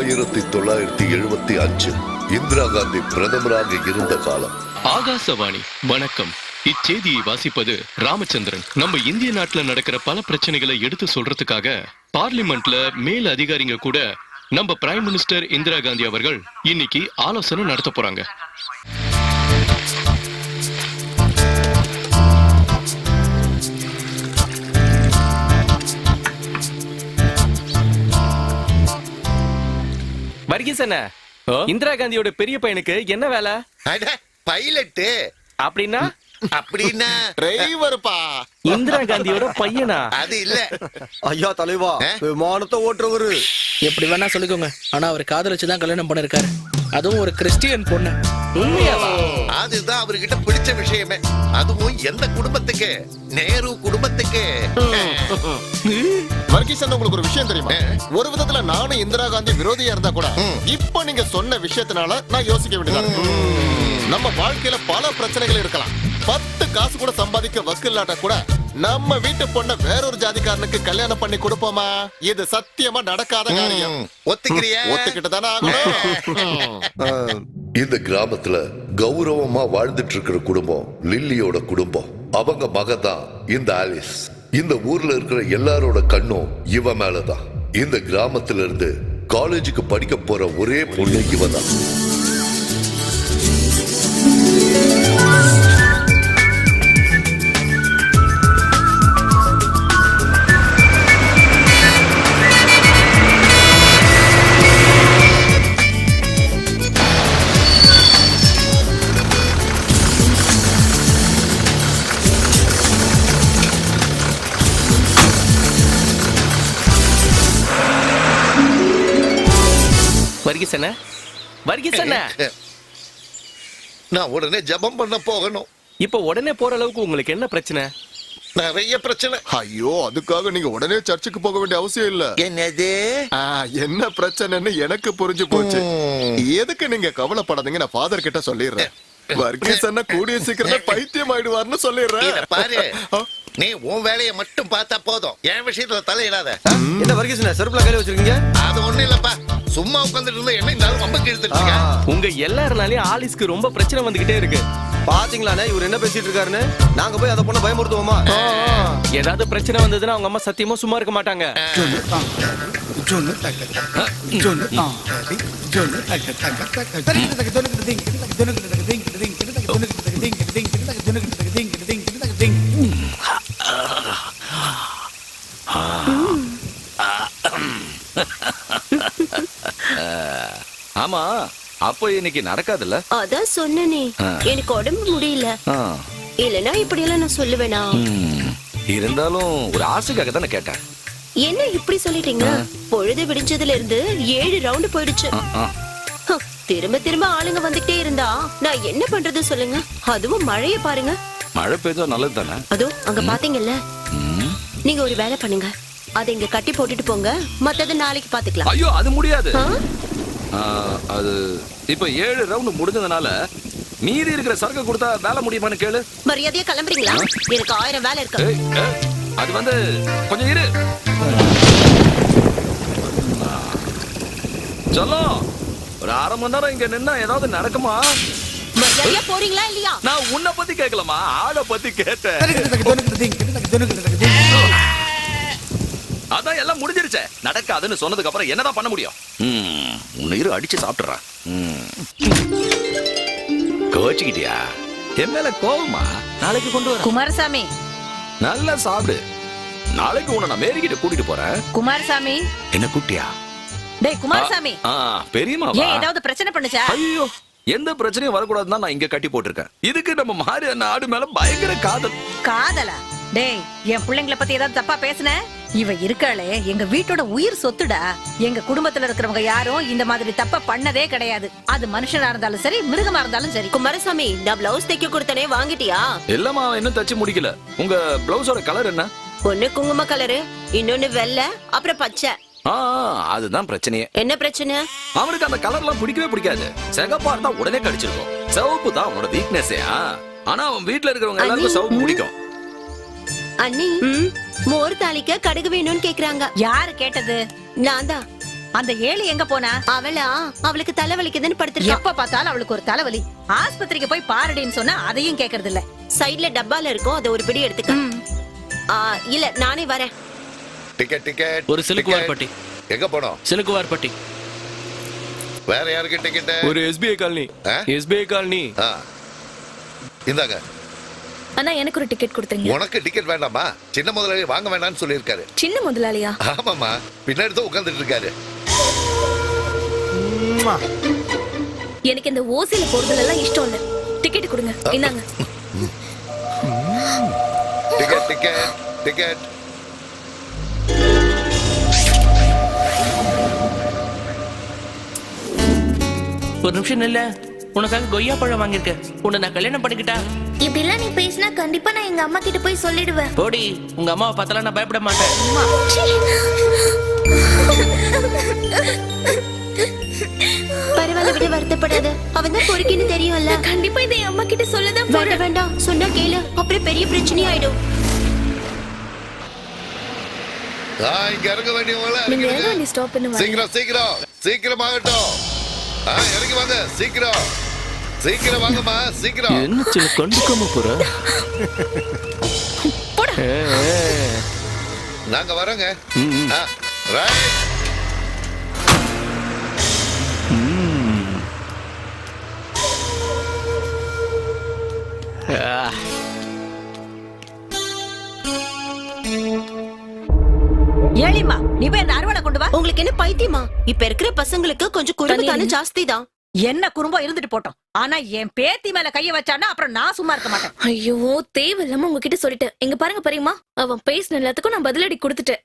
1975 இந்திரா காந்தி பிரதமராக இருந்த காலம். ஆகாசவாணி வணக்கம். இச்செய்தியை வாசிப்பது ராமச்சந்திரன். நம்ம இந்திய நாட்டுல நடக்கிற பல பிரச்சனைகளை எடுத்து சொல்றதுக்காக பார்லிமெண்ட்ல மேல் அதிகாரிங்க கூட நம்ம பிரைம் மினிஸ்டர் இந்திரா காந்தி அவர்கள் இன்னைக்கு ஆலோசனை நடத்த போறாங்க. வர்கீசன, இந்திரா காந்தியோட பெரிய பையனுக்கு என்ன வேலை? பைலட். அப்படின்னா அப்படின்னா டிரைவர்ப்பா. இந்திரா காந்தியோட பையனா? அது இல்ல ஐயா தலைவா, விமானத்தை ஓட்டுறவரு. எப்படி வேணா சொல்லிக்கோங்க, ஆனா அவர் காதலிச்சுதான் கல்யாணம் பண்ணிருக்காரு, அதுவும் ஒரு கிறிஸ்டியன் பொண்ணு. உண்மையாவா? அதுதான் அவர்கிட்ட பிடிச்ச விஷயமே. அதுவும் எந்த குடும்பத்துக்கு? நேரு குடும்பத்துக்கு. வர்கீசன், உங்களுக்கு ஒரு விஷயம் தெரியுமா? ஒரு விதத்துல நானும் இந்திரா காந்தி விரோதியா இருந்தா கூட இப்ப நீங்க சொன்ன விஷயத்தினால நான் யோசிக்க வேண்டியதா. நம்ம வாழ்க்கையில பல பிரச்சனைகள் இருக்கலாம். 10 காசு கூட சம்பாதிக்க வக்கு இல்லாட்டா கூட நம்ம வீட்டு பொண்ண வேறொரு ஜாதிக்காரனுக்கு கல்யாணம் பண்ணி கொடுப்போமா? இது சத்தியமா நடக்காத காரியம். ஒத்துக்கிறியா? ஒத்துக்கிட்டு தானே ஆகணும். இந்த கிராமத்துல கௌரவமா வாழ்ந்துட்டு இருக்கிற குடும்பம் லில்லியோட குடும்பம். அவங்க மகதான் இந்த ஆலிஸ். இந்த ஊர்ல இருக்கிற எல்லாரோட கண்ணும் இவ மேலதான். இந்த கிராமத்துல இருந்து காலேஜுக்கு படிக்க போற ஒரே பொண்ணு இவதான். வர்கீசன, வர்கீசன, நான் உடனே ஜபம் பண்ண போகணும். இப்ப உடனே போற அளவுக்கு உங்களுக்கு என்ன பிரச்சனை? நிறைய பிரச்சனை. ஐயோ, அதுக்காக நீங்க உடனே சர்ச்சுக்கு போக வேண்டிய அவசியம் இல்ல. என்னது? என்ன பிரச்சனைன்னு எனக்கு புரிஞ்சு போச்சு. எதுக்கு நீங்க கவலைப்படாதீங்க, நான் ஃபாதர் கிட்ட சொல்லிடுறேன். வர்கீசன் கூடிய சீக்கிரம் பைத்தியம் ஆயிடுவார்னு சொல்லிடுறேன். பாரு, நீ உன் வேலையை மட்டும் பார்த்தா போதும், என் விஷயத்துல தலையிடாத. என்ன வர்கீசன் செருப்புல கையில வச்சிருக்கீங்க? அது ஒண்ணு இல்லப்பா, சும்மா உட்கார்ந்துட்டு இருந்தா என்ன இந்த வம்பக்கு இழுத்துட்டு இருக்க? உங்க எல்லாருனாலயும் ஆலிஸ்க்கு ரொம்ப பிரச்சனை வந்துகிட்டே இருக்கு. பாத்தீங்களானே இவர் என்ன பேசிட்டு இருக்காருன்னு? நாங்க போய் அதை பொண்ணை பயமுறுத்துவோமா? ஏதாவது பிரச்சனை வந்ததுன்னா அவங்க அம்மா சத்தியமா சும்மா இருக்க மாட்டாங்க. ஆமா, அப்போ இன்னைக்கு நடக்காதுல்ல? அதான் சொன்னனே, எனக்கு உடம்பு முடியல. இல்லனா இப்படி எல்லாம் நான் சொல்லுவேனா? இருந்தாலும் ஒரு ஆசைக்காக தானே கேட்டேன். என்ன இப்படி சொல்லிட்டீங்க? பொழுது விடிஞ்சதுல இருந்து 7 ரவுண்ட் போயிடுச்சு. திரும்ப திரும்ப ஆளுங்க வந்துட்டே இருந்தா நான் என்ன பண்றது சொல்லுங்க? அதுவும் மழைய பாருங்க. மழை பெய்தா நல்லது தானே? அதோ அங்க பாத்தீங்கல்ல, நீங்க ஒரு வேலை பண்ணுங்க, அதை இங்க கட்டி போட்டுட்டு போங்க, மத்தது நாளைக்கு பாத்துக்கலாம். ஐயோ, அது முடியாது. அது இப்ப 7 ரவுண்ட் முடிஞ்சதுனால மீதி இருக்கிற சரக்கு கொடுத்தா வேலை முடியுமான்னு கேளு. மரியாதையா கிளம்புறீங்களா? எனக்கு 1000 வேலை இருக்கு. அது வந்து கொஞ்சம் இரு. சொல்லும், ஒரு 1/2 மணி நேரம் இங்க நின்னா ஏதாவது நடக்குமா? மரியாதையா போறீங்களா இல்லையா? நான் உன்னை பத்தி கேட்கலாமா, ஆளை பத்தி கேட்டேன். அதான் எல்லாம் முடிஞ்சிருச்சே. நடக்காதுன்னு சொன்னதுக்கு அப்புறம் என்னதான் பண்ண முடியும்? உன்னை அடிச்சு சாப்பிட்டுறான். கோச்சிக்கிட்டியா? என் மேல கோவமா? நாளைக்கு கொண்டு வர. குமாரசாமி, நல்லா சாப்பிடு. நாளைக்கு உன்னை நான் மேரிக்கிட்ட கூட்டிட்டு போறேன். குமாரசாமி. என்ன கூட்டியா? டேய் குமாரசாமி, பெரியமா ஏன் ஏதாவது பிரச்சனை பண்ணுச்சா? ஐயோ, எந்த பிரச்சனையும் வரக்கூடாதுன்னு நான் இங்க கட்டி போட்டிருக்கேன். இதுக்கு நம்ம மாறி அந்த ஆடு மேல பயங்கர காதல். காதலா? டேய், என் பிள்ளைங்களை பத்தி ஏதாவது தப்பா பேசுன? இவ இருக்காளே எங்க வீட்டோட உயிர் சொத்துடா. எங்க குடும்பத்துல இருக்கிறவங்க யாரும் இந்த மாதிரி தப்ப பண்ணதே கிடையாது. அது மனுஷனா இருந்தாலும் சரி, மிருகமா இருந்தாலும் சரி. குமாரசாமி, நான் பிளவுஸ் தைக்க கொடுத்தனே, வாங்கிட்டியா? இல்லம்மா, இன்னும் தச்சு முடிக்கல. உங்க பிளவுஸோட கலர் என்ன? ஒண்ணு குங்கும கலரு, இன்னொன்னு வெள்ளை, அப்புறம் பச்சை. அதுதான் பிரச்சனையே. என்ன பிரச்சனை? அவனுக்கு அந்த கலர்லாம் பிடிக்கவே பிடிக்காது. சிகப்பா இருந்தா உடனே கடிச்சிருக்கும். சிவப்பு தான் அவனோட வீக்னஸே. ஆனா அவன் வீட்டுல இருக்கிறவங்க எல்லாருக்கும் சிவப்பு பிடிக்கும். அண்ணி, மோர் தாளிக்க கடுகு வேணும்னு கேக்குறாங்க. யாரு கேட்டது? நான் தான். அந்த ஏழி எங்க போனா? அவளுக்கு தலைவலிக்குதுன்னு படுத்துருக்கா. எப்ப பார்த்தாலும் அவளுக்கு ஒரு தலைவலி. ஆஸ்பத்திரிக்கு போய் பாருடின்னு சொன்னா அதையும் கேக்குறது இல்ல. சைடுல டப்பால இருக்கும், அத ஒரு பிடி எடுத்துக்க. இல்ல நானே வரேன். டிக்கெட் ஒரு சிலுக்குவார்பட்டி. எங்க போனோம்? சிலுக்குவார்பட்டி. வேற யாருக்கு டிக்கெட்? ஒரு எஸ்பிஐ காலனி. SBI colony. இந்தாங்க. அண்ணா எனக்கு ஒரு டிக்கெட் கொடுத்துருங்க. உனக்கு டிக்கெட் வேண்டாமா? சின்ன முதலாளி வாங்க வேண்டாம்னு சொல்லியிருக்காரு. சின்ன முதலாளியா? ஆமாமா, பின்னாடி தான் உட்கார்ந்துட்டு இருக்காரு. எனக்கு இந்த ஓசில போறதுல எல்லாம் இஷ்டம் இல்ல. டிக்கெட் கொடுங்க. இந்தாங்க. டிக்கெட். ஒரு நிமிஷம் இல்ல, உனக்காக கொய்யா பழம் வாங்கியிருக்கேன். உன்னை நான் கல்யாணம் பண்ணிக்கிட்டா? இப்படி எல்லாம் நீ பேசினா கண்டிப்பா நான் எங்க அம்மா கிட்ட போய் சொல்லிடுவேன். போடி, உங்க அம்மாவை பார்த்தாலும் நான் பயப்பட மாட்டேன். பரவாயில்ல, விட வருத்தப்படாத. அவன் தான் பொறுக்கின்னு தெரியும்ல. கண்டிப்பா இதை அம்மா கிட்ட சொல்லதான் போறேன். வேண்டாம், சொன்னா கேளு, அப்புறம் பெரிய பிரச்சனை ஆயிடும். இங்க இறங்க வேண்டியவங்கள நீங்க ஏதோ நீ ஸ்டாப் பண்ணுவா. சீக்கிரம் ஆகட்டும். இறங்கி வாங்க, சீக்கிரம் வாங்கம்மா, சீக்கிரம். என்ன சில கண்டுக்காம போற? நாங்க வரோங்க. ரைட். ஏழிமா, நீ போய் அந்த அறுவடை கொண்டு வா. உங்களுக்கு என்ன பைத்தியமா? இப்ப இருக்கிற பசங்களுக்கு கொஞ்சம் குறும்பு தானே ஜாஸ்தி தான். என்ன குறும்போ இருந்துட்டு போட்டோம். ஆனா என் பேத்தி மேல கைய வச்சானா அப்புறம் நான் சும்மா இருக்க மாட்டேன். ஐயோ, தேவையில்லாம உங்ககிட்ட சொல்லிட்டேன். எங்க பாருங்க பெரியம்மா, அவன் பேசின எல்லாத்துக்கும் நான் பதிலடி கொடுத்துட்டேன்.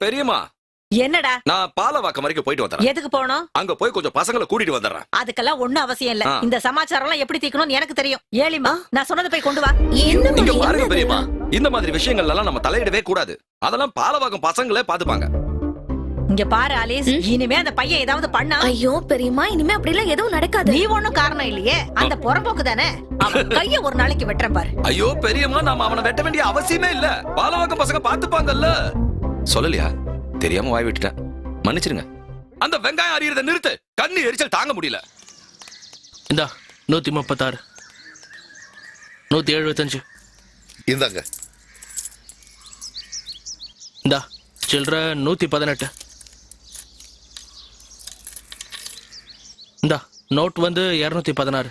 பெரியம்மா, என்னடா? நான் பாலவாக்கம் வரைக்கும் போயிட்டு வந்துறேன். எதுக்கு போனோம்? அங்க போய் கொஞ்சம் பசங்களை கூட்டிட்டு வந்துடுறேன். அதுக்கெல்லாம் ஒண்ணும் அவசியம் இல்ல. இந்த சமாச்சாரம் எல்லாம் எப்படி தீக்கணும்னு எனக்கு தெரியும். ஏழிமா, நான் சொன்னதை போய் கொண்டு வா. இங்க பாருங்க பெரியம்மா, இந்த மாதிரி விஷயங்கள் எல்லாம் நம்ம தலையிடவே கூடாது. அதெல்லாம் பாலவாக்கம் பசங்களே பாத்துப்பாங்க. இங்க பாரு ஆலிஸ், இனிமே அந்த பையன் ஏதாவது பண்ணா. ஐயோ பெரியம்மா, இனிமே அப்படி எல்லாம் எதுவும் நடக்காது. நீ ஒண்ணும் காரணம் இல்லையே, அந்த புறம்போக்கு தானே. அவன் கைய ஒரு நாளைக்கு வெட்டுறேன் பாரு. ஐயோ பெரியம்மா, நாம அவனை வெட்ட வேண்டிய அவசியமே இல்ல. பாலவாக்கம் பசங்க பாத்துப்பாங்கல்ல. சொல்லலையா? தெரியாம வாய் விட்டுட்டேன், மன்னிச்சிருங்க. அந்த வெங்காயம் அறியறத நிறுத்து. கண்ணு எரிச்சல் தாங்க முடியல. இந்தா 136, 175. இந்தாங்க. இந்தா சில்லற 118. இந்தா நோட் வந்து 216.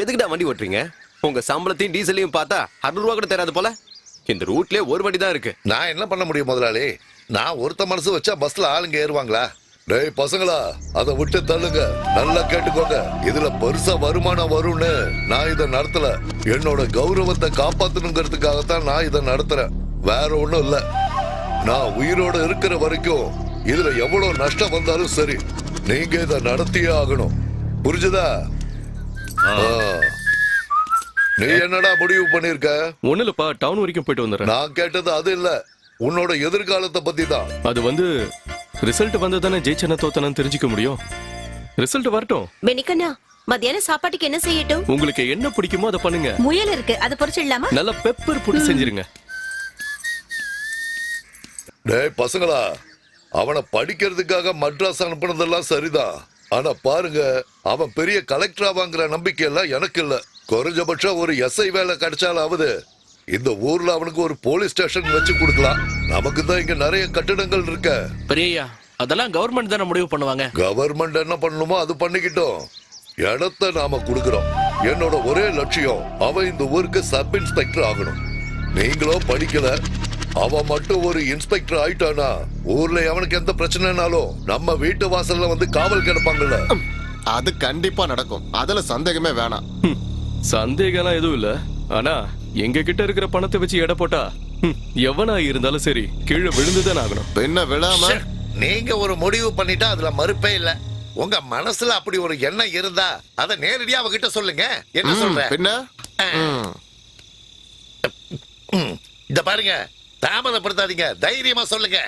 எதுக்குடா வண்டி ஓட்டுறீங்க? உங்க சம்பளத்தையும் டீசலையும் பார்த்தா 100 ரூபா கூட தராது போல. இந்த ரூட்லயே ஒரு வண்டி தான் இருக்கு. நான் என்ன பண்ண முடியும் முதலாளி? நான் ஒருத்த மனசு வச்சா பஸ்ல ஆளுங்க ஏறுவாங்களா? டேய் பசங்களா, அதை விட்டு தள்ளுங்க. நல்லா கேட்டுக்கோங்க, இதுல பெருசா வருமானம் வரும்னு நான் இதை நடத்தல. என்னோட கௌரவத்தை காப்பாத்தணுங்கிறதுக்காகத்தான் நான் இதை நடத்துறேன். வேற ஒண்ணும் இல்ல. நான் உயிரோட இருக்கிற வரைக்கும் இதுல எவ்வளவு நஷ்டம் வந்தாலும் சரி, நீங்க இதை நடத்தியே ஆகணும். புரிஞ்சுதா? நீ என்னடா முடிவு பண்ணிருக்க? ஒண்ணு இல்லப்பா, டவுன் வரைக்கும் போயிட்டு வந்துடுறேன். நான் கேட்டது அது இல்ல, உன்னோட எதிர்காலத்தை பத்தி தான். அது வந்து ரிசல்ட் வந்ததானே ஜெயிச்சன தோத்தனன்னு தெரிஞ்சுக்க முடியும். ரிசல்ட் வரட்டும். மெனிக்கண்ணா, மத்தியான சாப்பாட்டுக்கு என்ன செய்யட்டும்? உங்களுக்கு என்ன பிடிக்குமோ அதை பண்ணுங்க. முயல் இருக்கு, அது பொரிச்சிடலாமா? நல்ல பெப்பர் போட்டு செஞ்சிருங்க. டேய் பசங்களா, அவனை படிக்கிறதுக்காக மட்ராஸ் அனுப்புனதெல்லாம் சரிதான். ஆனா பாருங்க, அவன் பெரிய கலெக்டரா வாங்குற நம்பிக்கை எல்லாம் எனக்கு இல்ல. குறைஞ்சபட்சம் ஒரு எஸ்ஐ வேலை கிடைச்சாலாவது இந்த ஊர்ல அவனுக்கு ஒரு போலீஸ் ஸ்டேஷன் வச்சு கொடுக்கலாம். நமக்கு தான் இங்க நிறைய கட்டிடங்கள் இருக்க. பெரியய்யா, அதெல்லாம் கவர்மெண்ட் தானே முடிவு பண்ணுவாங்க. கவர்மெண்ட் என்ன பண்ணணுமோ அது பண்ணிக்கிட்டோம். இடத்தை நாம கொடுக்கிறோம். என்னோட ஒரே லட்சியம், அவன் இந்த ஊருக்கு சப் இன்ஸ்பெக்டர் ஆகணும். நீங்களோ படிக்கல, அவன் மட்டும் ஒரு இன்ஸ்பெக்டர் ஆயிட்டானா ஊர்ல அவனுக்கு எந்த பிரச்சனைனாலும் நம்ம வீட்டு வாசல்ல வந்து காவல் கிடப்பாங்கல்ல. அது கண்டிப்பா நடக்கும், அதுல சந்தேகமே வேணாம். சந்தேகம்லாம் எதுவும் இல்ல. ஆனா எங்க கிட்ட இருக்கிற பணத்தை வச்சு எடை போட்டா எவனா இருந்தாலும் சரி கீழே விழுந்துதான் ஆகணும். பின்ன விழாம நீங்க ஒரு முடிவு பண்ணிட்டா அதுல மறுப்பே இல்ல. உங்க மனசுல அப்படி ஒரு எண்ணம் இருந்தா அதை நேரடியா அவகிட்ட சொல்லுங்க. என்ன சொல்ற? பின்ன இத பாருங்க, தாமதப்படுத்தாதீங்க, தைரியமா சொல்லுங்க.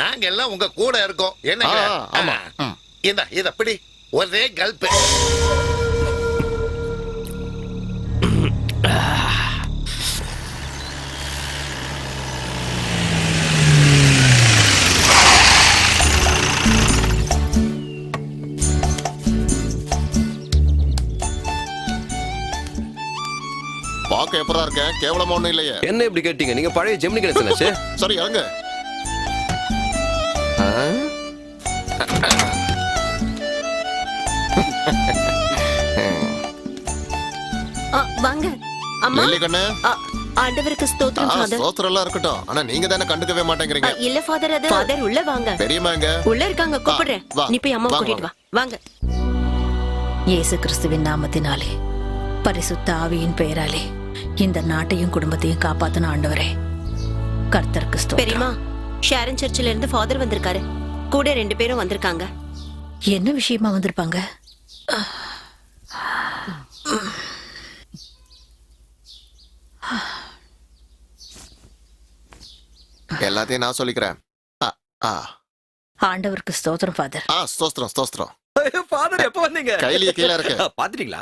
நாங்க எல்லாம் உங்க கூட இருக்கோம். என்ன? ஆமா. இத அப்படி ஒரே கல்பு. பாக்க எப்படா இருக்கேன்? கேவலமா ஒண்ணும் இல்லையே. என்ன இப்படி கேட்டீங்க? நீங்க பழைய ஜெமினி கணேசனாச்சே. சரி இறங்க. வாங்க அம்மா. லில்லி கண்ணு. ஆண்டவருக்கு ஸ்தோத்திரம் ஃபாதர். ஸ்தோத்திரம் எல்லாம் இருக்கட்டும். ஆனா நீங்க தானே கண்டுக்கவே மாட்டேங்கிறீங்க. இல்ல ஃபாதர், அது ஃபாதர் உள்ள வாங்க. பெரியம்மா எங்க? உள்ள இருக்காங்க, கூப்பிடுறேன். வா. நீ போய் அம்மா வாங்க, கூட்டிட்டு வா. வாங்க. இயேசு கிறிஸ்துவின் நாமத்தினாலே, பரிசுத்த ஆவியின் பெயராலே இந்த நாட்டையும் குடும்பத்தையும் காப்பாத்தின ஆண்டவரே, கர்த்தருக்கு ஸ்தோத்திரம். பெரியம்மா, ஷேரன் சர்ச்சில் இருந்து ஃபாதர் வந்திருக்காரு. கூட 2 பேரும் வந்திருக்காங்க. என்ன விஷயமா வந்திருப்பாங்க? எல்லாத்தையும் நான் சொல்லிக்கிறேன். ஆண்டவருக்கு ஸ்தோத்திரம் ஃபாதர். ஸ்தோத்திரம் ஸ்தோத்திரம். ஃபாதர் எப்ப வந்தீங்க? கையிலேயே கீழே இருக்கு. பாத்துட்டீங்களா?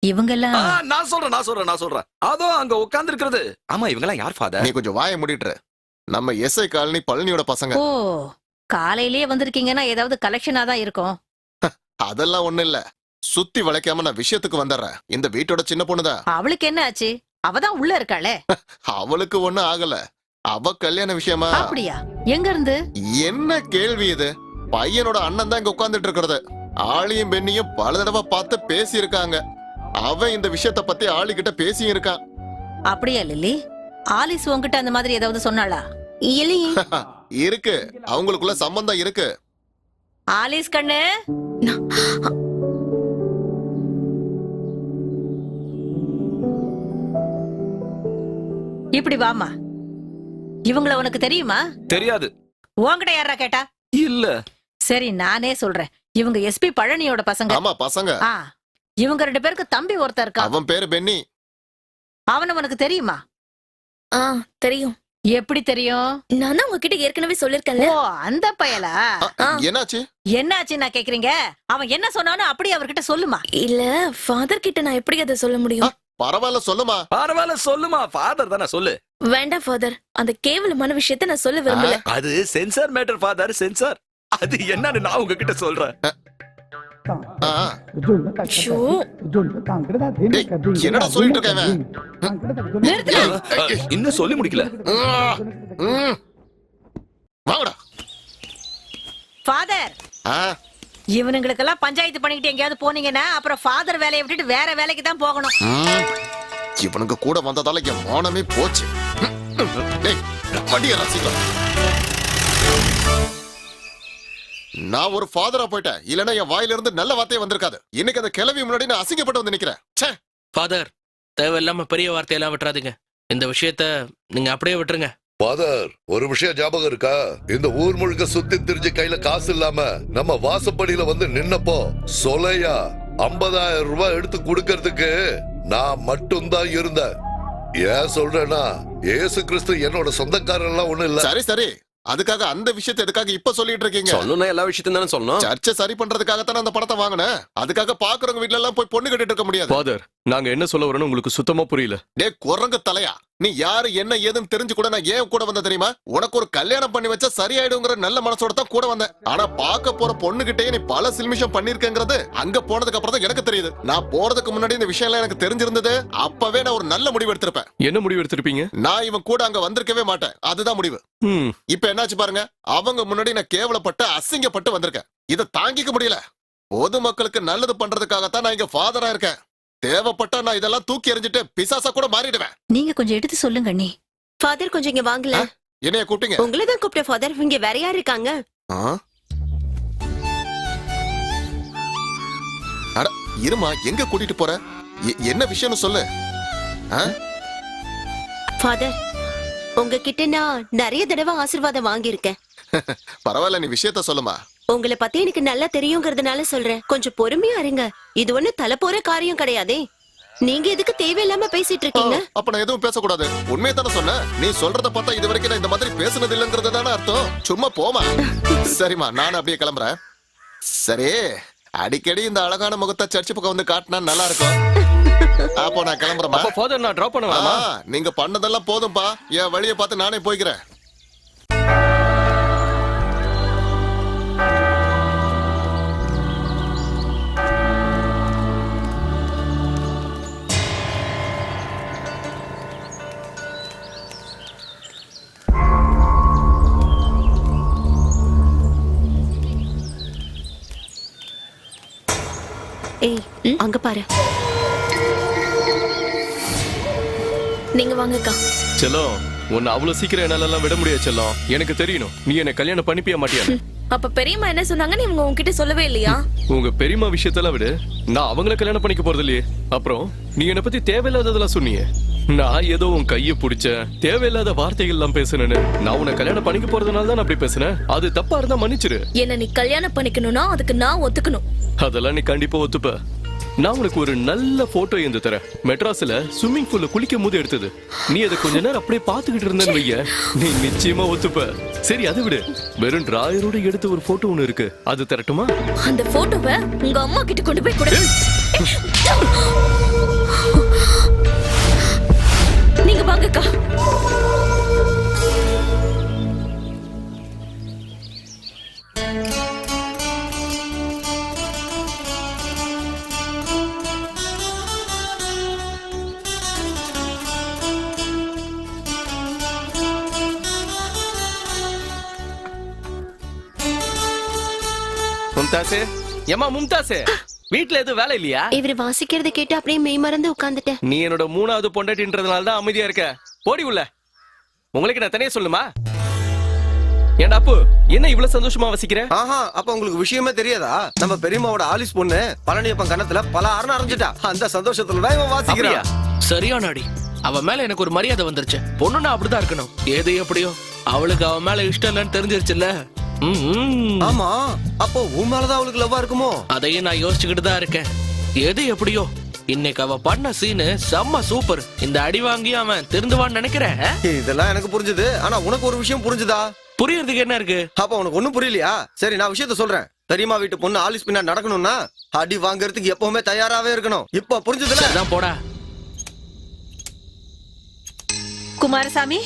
இவங்க எல்லாம் நான் சொல்றேன். அதோ அங்க உட்கார்ந்து இருக்கிறது. ஆமா, இவங்க எல்லாம் யார் ஃபாதர்? நீ கொஞ்சம் வாயை மூடிட்டு. நம்ம எஸ்ஐ காலனி பழனியோட பசங்க. ஓ, காலையிலேயே வந்திருக்கீங்கன்னா ஏதாவது கலெக்ஷனா தான் இருக்கும். அதெல்லாம் ஒண்ணு இல்ல. சுத்தி வளைக்காம நான் விஷயத்துக்கு வந்துடுறேன். இந்த வீட்டோட சின்ன பொண்ணுதான். அவளுக்கு என்ன ஆச்சு? அவதான் உள்ள இருக்காளே. அவளுக்கு ஒண்ணு ஆகல. அவ கல்யாண விஷயமா. அப்படியா? எங்க இருந்து? என்ன கேள்வி இது? பையனோட அண்ணன் தான் இங்க உட்கார்ந்துட்டு இருக்கிறது. ஆளியும் பெண்ணியும் பல தடவை பார்த்து பேசி இருக்காங்க. அவன் இந்த விஷயத்த பத்தி ஆளிகிட்ட பேசியும் இருக்கான். அப்படியா லில்லி? ஆலிஸ் உங்ககிட்ட அந்த மாதிரி ஏதாவது சொன்னாளா? இல்லையே. இருக்கு, அவங்களுக்குள்ள சம்பந்தம் இருக்கு. ஆலிஸ் கண்ணு, இப்படி வாமா. இவங்கள உனக்கு தெரியுமா? தெரியாது. உன்கிட்ட யாரா கேட்டா? இல்ல. சரி, நானே சொல்றேன். இவங்க எஸ்பி பழனியோட பசங்க. ஆமா பசங்க. இவங்க 2 பேருக்கு தம்பி ஒருத்தர் இருக்கா. அவன் பேரு பென்னி. அவன உனக்கு தெரியுமா? தெரியும். எப்படி தெரியும்? நான் தான் உங்ககிட்ட ஏற்கனவே சொல்லிருக்கேன்ல. ஓ, அந்த பயலா? என்னாச்சு? என்னாச்சு நான் கேக்குறீங்க? அவன் என்ன சொன்னானோ அப்படி அவர்கிட்ட சொல்லுமா. இல்ல ஃபாதர் கிட்ட நான் எப்படி அதை சொல்ல முடியும்? பரவாயில்ல சொல்லுமா. ஃபாதர் தானே, சொல்லு. வேண்டாம் ஃபாதர், அந்த கேவலமான விஷயத்தை நான் சொல்ல விரும்பல. அது சென்சார் மேட்டர் ஃபாதர், சென்சார். அது என்னன்னு நான் உங்ககிட்ட சொல்றேன். என்னடா சொல்லிட்டு இருக்க? இன்னும் சொல்லி முடிக்கல. வாங்கடா. ஃபாதர், இவனுங்களுக்கெல்லாம் பஞ்சாயத்து பண்ணிக்கிட்டு எங்கேயாவது போனீங்கன்னா அப்புறம் ஃபாதர் வேலையை விட்டுட்டு வேற வேலைக்கு தான் போகணும். இவனுக்கு கூட வந்ததால என் மானமே போச்சு. வண்டியை ரசிக்கலாம். நான் ஒரு ஃபாதரா போயிட்டேன். இல்லன்னா என் வாயில இருந்து நல்ல வார்த்தையே வந்திருக்காது. இன்னைக்கு அந்த கிளவி முன்னாடி நான் அசிங்கப்பட்டு வந்து நிக்கிறேன். ஃபாதர், தேவையில்லாம பெரிய வார்த்தையெல்லாம் விட்டுறாதீங்க. இந்த விஷயத்த நீங்க அப்படியே விட்டுருங்க. ஃபாதர், ஒரு விஷயம் ஞாபகம் இருக்கா? இந்த ஊர் முழுக்க சுத்தி திரிஞ்சு கையில காசு இல்லாம நம்ம வாசப்படியில வந்து நின்னப்போ சொலையா 50,000 ரூபாய் எடுத்து கொடுக்கறதுக்கு நான் மட்டும்தான் இருந்தேன். ஏன் சொல்றேன்னா, ஏசு கிறிஸ்து என்னோட சொந்தக்காரன் எல்லாம் ஒண்ணு இல்ல. சரி, அதுக்காக அந்த விஷயத்தை எதுக்காக இப்ப சொல்லிட்டு இருக்கீங்க? சொல்லணும்னா எல்லா விஷயத்தையும் தானே சொல்லணும். சர்ச்சை சரி பண்றதுக்காக தானே அந்த படத்தை வாங்கினேன். அதுக்காக பாக்குறவங்க வீட்ல எல்லாம் போய் பொண்ணு கட்டிட்டு இருக்க முடியாது. ஃபாதர், நாங்க என்ன சொல்ல வரோன்னு உங்களுக்கு சுத்தமா புரியல. குரங்கு தலையா, நீ யாரு என்ன ஏதுன்னு தெரிஞ்சு கூட நான் ஏன் கூட வந்த தெரியுமா? உனக்கு ஒரு கல்யாணம் பண்ணி வச்சா சரியாயிடுங்கிற நல்ல மனசோட தான் கூட வந்தேன். ஆனா பாக்க போற பொண்ணுகிட்டே நீ பல சில்மிஷம் பண்ணிருக்கேங்கிறது அங்க போனதுக்கு அப்புறம் தான் எனக்கு தெரியுது. நான் போறதுக்கு முன்னாடி இந்த விஷயம் எல்லாம் எனக்கு தெரிஞ்சிருந்தது. அப்பவே நான் ஒரு நல்ல முடிவு எடுத்திருப்பேன். என்ன முடிவு எடுத்திருப்பீங்க? நான் இவன் கூட அங்க வந்திருக்கவே மாட்டேன். அதுதான் முடிவு. இப்ப என்னாச்சு பாருங்க. அவங்க முன்னாடி நான் கேவலப்பட்டு அசிங்கப்பட்டு வந்திருக்கேன். இதை தாங்கிக்க முடியல. பொதுமக்களுக்கு நல்லது பண்றதுக்காகத்தான் நான் இங்க ஃபாதரா இருக்கேன். தேவைப்பட்டா நான் இதெல்லாம் தூக்கி எறிஞ்சிட்டு பிசாசா கூட மாறிடுவேன். நீங்க கொஞ்சம் எடுத்து சொல்லுங்க அண்ணி. ஃபாதர், கொஞ்சம் இங்க வாங்கல. என்னைய கூப்பிட்டீங்க? உங்களை தான் கூப்பிட்ட ஃபாதர். இங்க வேற யார் இருக்காங்க? அட இருமா, எங்க கூட்டிட்டு போற? என்ன விஷயம்னு சொல்லு. ஃபாதர், உங்ககிட்ட நான் நிறைய தடவை ஆசீர்வாதம் வாங்கியிருக்கேன். பரவாயில்ல, நீ விஷயத்த சொல்லுமா. உங்களை பத்தி எனக்கு நல்லா தெரியுங்கிறதுனால சொல்றேன். கொஞ்சம் பொறுமையா இருங்க. இது ஒண்ணு தலை போற காரியம் கிடையாதே. நீங்க எதுக்கு தேவையில்லாம பேசிட்டு இருக்கீங்க? அப்ப நான் எதுவும் பேசக்கூடாது. உண்மையை தானே சொன்னேன். நீ சொல்றத பார்த்தா இது வரைக்கும் நான் இந்த மாதிரி பேசுனது இல்லைங்கிறது தானே அர்த்தம். சும்மா போமா. சரிம்மா, நான் அப்படியே கிளம்புறேன். சரி, அடிக்கடி இந்த அழகான முகத்தை சர்ச்சு பக்கம் வந்து காட்டினா நல்லா இருக்கும். அப்போ நான் கிளம்புறேன். ஃபாதர், நான் டிராப் பண்ணுவேன். நீங்க பண்ணதெல்லாம் போதும்பா. என் வழியை பார்த்து நானே போய்க்கிறேன். அங்க பாரு. நீங்க வாங்கக்கா. செல்லம் உன்னை அவ்வளவு சீக்கிரம் என்னால விட முடியாது செல்லம். எனக்கு தெரியணும் நீ என்ன கல்யாணம் பண்ணிப்பிய மாட்டியா. அப்ப பெரியம்மா என்ன சொன்னாங்கன்னு இவங்க உங்ககிட்ட சொல்லவே இல்லையா? உங்க பெரியம்மா விஷயத்தெல்லாம் விடு, நான் அவங்கள கல்யாணம் பண்ணிக்க போறது இல்லையே. அப்புறம் நீ என்ன பத்தி தேவையில்லாததெல்லாம் சொன்னீங்க. நான் ஏதோ உன் கைய பிடிச்ச தேவையில்லாத வார்த்தைகள் எல்லாம் பேசுனேன்னு. நான் உன்னை கல்யாணம் பண்ணிக்க போறதுனால தான் அப்படி பேசுனேன். அது தப்பா இருந்தா மன்னிச்சிரு. என்ன நீ கல்யாணம் பண்ணிக்கணும்னா அதுக்கு நான் ஒத்துக்கணும். அதெல்லாம் நீ கண்டிப்பா ஒத்துப்ப. நான் உனக்கு ஒரு நல்ல போட்டோ எடுத்து தரேன். மெட்ராஸ்ல ஸ்விம்மிங் பூல்ல குளிக்கும் போது எடுத்தது. நீ அதை கொஞ்ச நேரம் அப்படியே பாத்துக்கிட்டு இருந்தேன்னு வைய, நீ நிச்சயமா ஒத்துப்ப. சரி அதை விடு, வெறும் டிராயரோட எடுத்த ஒரு போட்டோ ஒண்ணு இருக்கு, அது தரட்டுமா? அந்த போட்டோவை உங்க அம்மா கிட்ட கொண்டு போய் கொடு. நீங்க வாங்கக்கா. மும்தாஸ், ஏமா மும்தாஸ், வீட்ல எதுவும் வேலை இல்லையா? இவரு வாசிக்கிறத கேட்டு அப்படியே மெய் மறந்து உட்கார்ந்துட்டேன். நீ என்னோட மூணாவது பொண்டாட்டின்றதுனால தான் அமைதியா இருக்க. போடி உள்ள. உங்களுக்கு நான் தனியா சொல்லுமா? ஏண்டா அப்பு, என்ன இவ்வளவு சந்தோஷமா வசிக்கிற? ஆஹா, அப்ப உங்களுக்கு விஷயமே தெரியாதா? நம்ம பெரியம்மாவோட ஆலிஸ் பொண்ணு பழனியப்பன் கணத்துல பல அரண அரைஞ்சிட்டா. அந்த சந்தோஷத்துல தான் இவன் வாசிக்கிறான். சரியான அடி. அவ மேல எனக்கு ஒரு மரியாதை வந்துருச்சு. பொண்ணுன்னா அப்படிதான் இருக்கணும். எது எப்படியோ அவளுக்கு அவன் மேல இஷ்டம் இல்லைன்னு தெரிஞ்சிருச்சுல்ல. ஆமா, அப்போ உன் மேலதான் அவளுக்கு லவ்வா இருக்குமோ? அதையும் நான் யோசிச்சுக்கிட்டு தான் இருக்கேன். எது எப்படியோ இன்னைக்கு அவ பண்ண சீனு செம்ம சூப்பர். இந்த அடி வாங்கி அவன் திருந்துவான்னு நினைக்கிறேன். இதெல்லாம் எனக்கு புரிஞ்சுது. ஆனா உனக்கு ஒரு விஷயம் புரிஞ்சுதா? புரியறதுக்கு என்ன இருக்கு? அப்ப உனக்கு ஒண்ணும் புரியலையா? சரி, நான் விஷயத்த சொல்றேன். பெரியம்மா வீட்டு பொண்ணு ஆலிஸ் பின்னா நடக்கணும்னா அடி வாங்கறதுக்கு எப்பவுமே தயாராவே இருக்கணும். இப்ப புரிஞ்சுதுல? சரிதான் போடா. குமாரசாமி,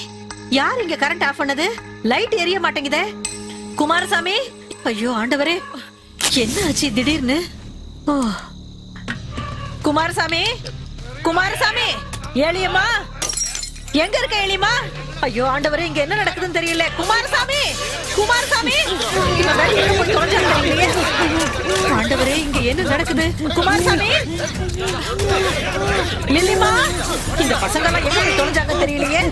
யார் இங்க கரண்ட் ஆஃப் பண்ணது? லைட் எரிய மாட்டேங்குதே. குமாரசாமி, ஐயோ ஆண்டவரே, என்ன ஆச்சு திடீர்னு? ஓ, குமாரசாமி, குமாரசாமி, ஏலியம்மா, எங்க இருக்க ஏலியம்மா? ஐயோ ஆண்டவரே, இங்க என்ன நடக்குதுன்னு தெரியல. குமாரசாமி, குமாரசாமி, இவன் வெளியே போய் தொலைஞ்சான்னு தெரியலையே. ஆண்டவரே, இங்க என்ன நடக்குது? குமாரசாமி, லில்லிமா, இந்த பசங்க எல்லாம் எங்க போய் தொலைஞ்சாங்கன்னு தெரியலையே.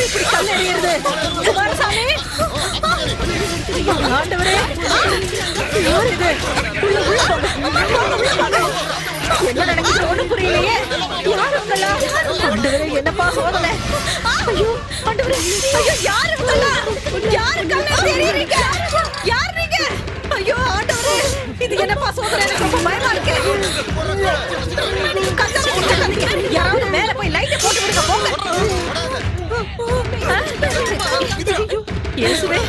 இப்படி கல்லெறியறது? குமாரசாமி, ஆண்டவரே, யார் இது? உள்ள போங்க. என்ன நடக்குது ஒண்ணும் புரியலையே. யார் உங்களா? ஆண்டவரே, என்னப்பா சோதனை? ஐயோ ஆண்டவரே, ஐயோ யார் உங்களா? யாரு கல்லெறியறீங்க? யார் நீங்க? ஐயோ ஆண்டவரே, இது என்னப்பா சோதனை? எனக்கு ரொம்ப பயமா இருக்கு. யாராவது மேல போய் லைட்டை போட்டு விடுங்க போங்க. இயேசுவே,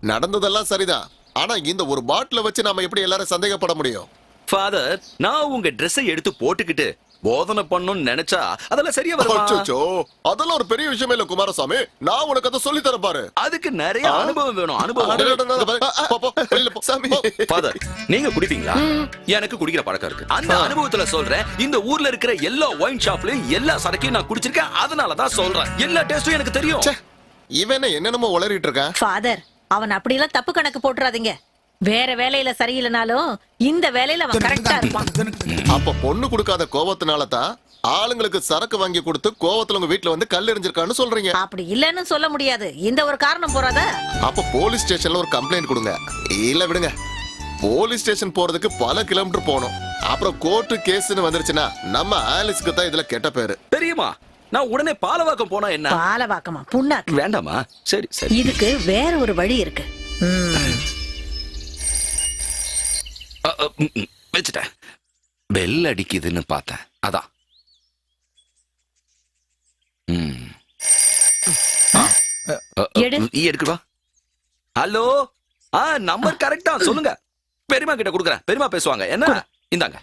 நடந்ததெல்லாம் சரிதான். ஆனா இந்த ஒரு பாட்டில வச்சு நாம எப்படி எல்லாரும் சந்தேகப்பட முடியும்? ஃபாதர், நான் உங்க ட்ரெஸ்ஸை எடுத்து போட்டுக்கிட்டு போதனை பண்ணணும்னு நினைச்சா அதெல்லாம் சரியா வருமா? அச்சச்சோ, அதெல்லாம் ஒரு பெரிய விஷயம் இல்ல குமாரசாமி. நான் உனக்கு அதை சொல்லி தரேன் பாரு. அதுக்கு நிறைய அனுபவம் வேணும். அனுபவம். ஃபாதர், நீங்க குடிப்பீங்களா? எனக்கு குடிக்கிற பழக்கம் இருக்கு. அந்த அனுபவத்துல சொல்றேன். இந்த ஊர்ல இருக்கிற எல்லா ஒயின் ஷாப்லயும் எல்லா சரக்கையும் நான் குடிச்சிருக்கேன். அதனாலதான் சொல்றேன். எல்லா டேஸ்டும் எனக்கு தெரியும். இவன் என்னென்னமோ உளறிட்டு இருக்கான். ஃபாதர், அவன் அப்படியெல்லாம் தப்பு கணக்கு போட்டுறாதீங்க. வேற வேலையில சரியில்லைனாலும் இந்த வேலையில அவன் கரெக்டா இருப்பான். அப்ப பொண்ணு கொடுக்காத கோவத்தினால தான் ஆளுங்களுக்கு சரக்கு வாங்கி கொடுத்து கோவத்துல உங்க வீட்டுல வந்து கல் எறிஞ்சிருக்கான்னு சொல்றீங்க. அப்படி இல்லன்னு சொல்ல முடியாது. இந்த ஒரு காரணம் போறாத. அப்ப போலீஸ் ஸ்டேஷன்ல ஒரு கம்ப்ளைண்ட் கொடுங்க. இல்ல விடுங்க, போலீஸ் ஸ்டேஷன் போறதுக்கு பல கிலோமீட்டர் போகணும். அப்புறம் கோர்ட்டு கேஸ்னு வந்துருச்சுன்னா நம்ம ஆலிஸ்க்கு தான் இதுல கெட்ட பேரு. தெரியுமா? நான் உடனே பாலவாக்கம் போனா என்ன? பாலவாக்கமா? புண்ணாக்கு வேண்டாமா? சரி சரி. இதுக்கு வேற ஒரு வழி இருக்கு. வச்சுட்டேன். பெல் அடிக்குதுன்னு பார்த்தேன். அதான். எடுக்குவா. ஹலோ, நம்பர் கரெக்டா சொல்லுங்க. பெரியமா கிட்ட குடுக்குறேன். பெரியமா பேசுவாங்க. என்ன? இந்தாங்க.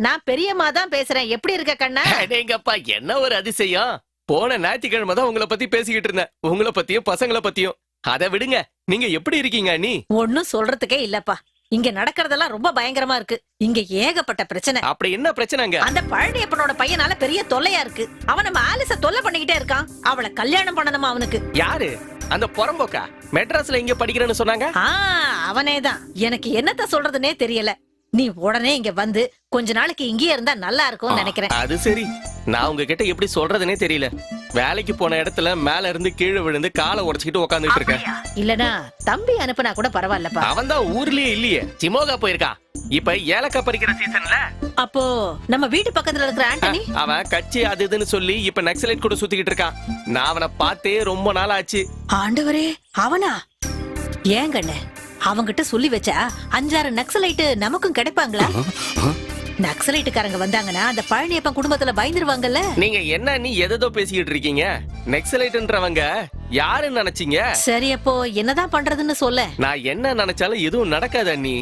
நான் பெரியம்மா தான் பேசுறேன். எப்படி இருக்க கண்ணா? எங்கப்பா, என்ன ஒரு அதிசயம். போன ஞாயிற்றுக்கிழமை தான் உங்களை பத்தி பேசிக்கிட்டு இருந்தேன். உங்களை பத்தியும் பசங்களை பத்தியும். அதை விடுங்க, நீங்க எப்படி இருக்கீங்க? நீ ஒன்னும் சொல்றதுக்கே இல்லப்பா. இங்க நடக்கிறதெல்லாம் ரொம்ப பயங்கரமா இருக்கு. இங்க ஏகப்பட்ட பிரச்சனை. அப்படி என்ன பிரச்சனைங்க? அந்த பழனியப்பனோட பையனால பெரிய தொல்லையா இருக்கு. அவன் நம்ம ஆலிஸ தொல்லை பண்ணிக்கிட்டே இருக்கான். அவளை கல்யாணம் பண்ணணுமா அவனுக்கு. யாரு அந்த புறம்போக்கா? மெட்ராஸ்ல இங்க படிக்கிறேன்னு சொன்னாங்க. அவனேதான். எனக்கு என்னத்த சொல்றதுனே தெரியல. நீ உடனே இங்க வந்து கொஞ்ச நாளைக்கு இங்கேயே இருந்தா நல்லா இருக்கும்னு நினைக்கிறேன். அது சரி, நான் உங்ககிட்ட எப்படி சொல்றதுனே தெரியல. வேலைக்கு போன இடத்துல மேல இருந்து கீழே விழுந்து காலை உடைச்சிக்கிட்டு உட்காந்துட்டு இருக்கேன். இல்லனா தம்பி அனுப்புனா கூட பரவாயில்லப்பா. அவன் தான் ஊர்லயே இல்லையே, சிமோகா போயிருக்கான். இப்ப ஏலக்காய் பறிக்கிற சீசன்ல. அப்போ நம்ம வீட்டு பக்கத்துல இருக்கிற ஆண்டனி அவன் கட்சி அது இதுன்னு சொல்லி இப்ப நக்சலைட் கூட சுத்திக்கிட்டு இருக்கான். நான் அவனை பார்த்தே ரொம்ப நாள் ஆச்சு. ஆண்டவரே, அவனா? ஏங்கண்ணே, அவங்கிட்ட சொல்லி வச்சா 5-6 நக்சலைட்டு நமக்கும் கிடைப்பாங்களா? நக்சலைட்டுக்காரங்க வந்தாங்கன்னா அந்த பழனியப்பன் குடும்பத்துல பயந்துருவாங்கல்ல. நீங்க என்ன நீ எதோ பேசிக்கிட்டு இருக்கீங்க? நக்சலைட்ன்றவங்க யாருன்னு நினைச்சீங்க? சரி, அப்போ என்னதான் பண்றதுன்னு சொல்ல. நான் என்ன நினைச்சாலும் எதுவும் நடக்காது அண்ணி.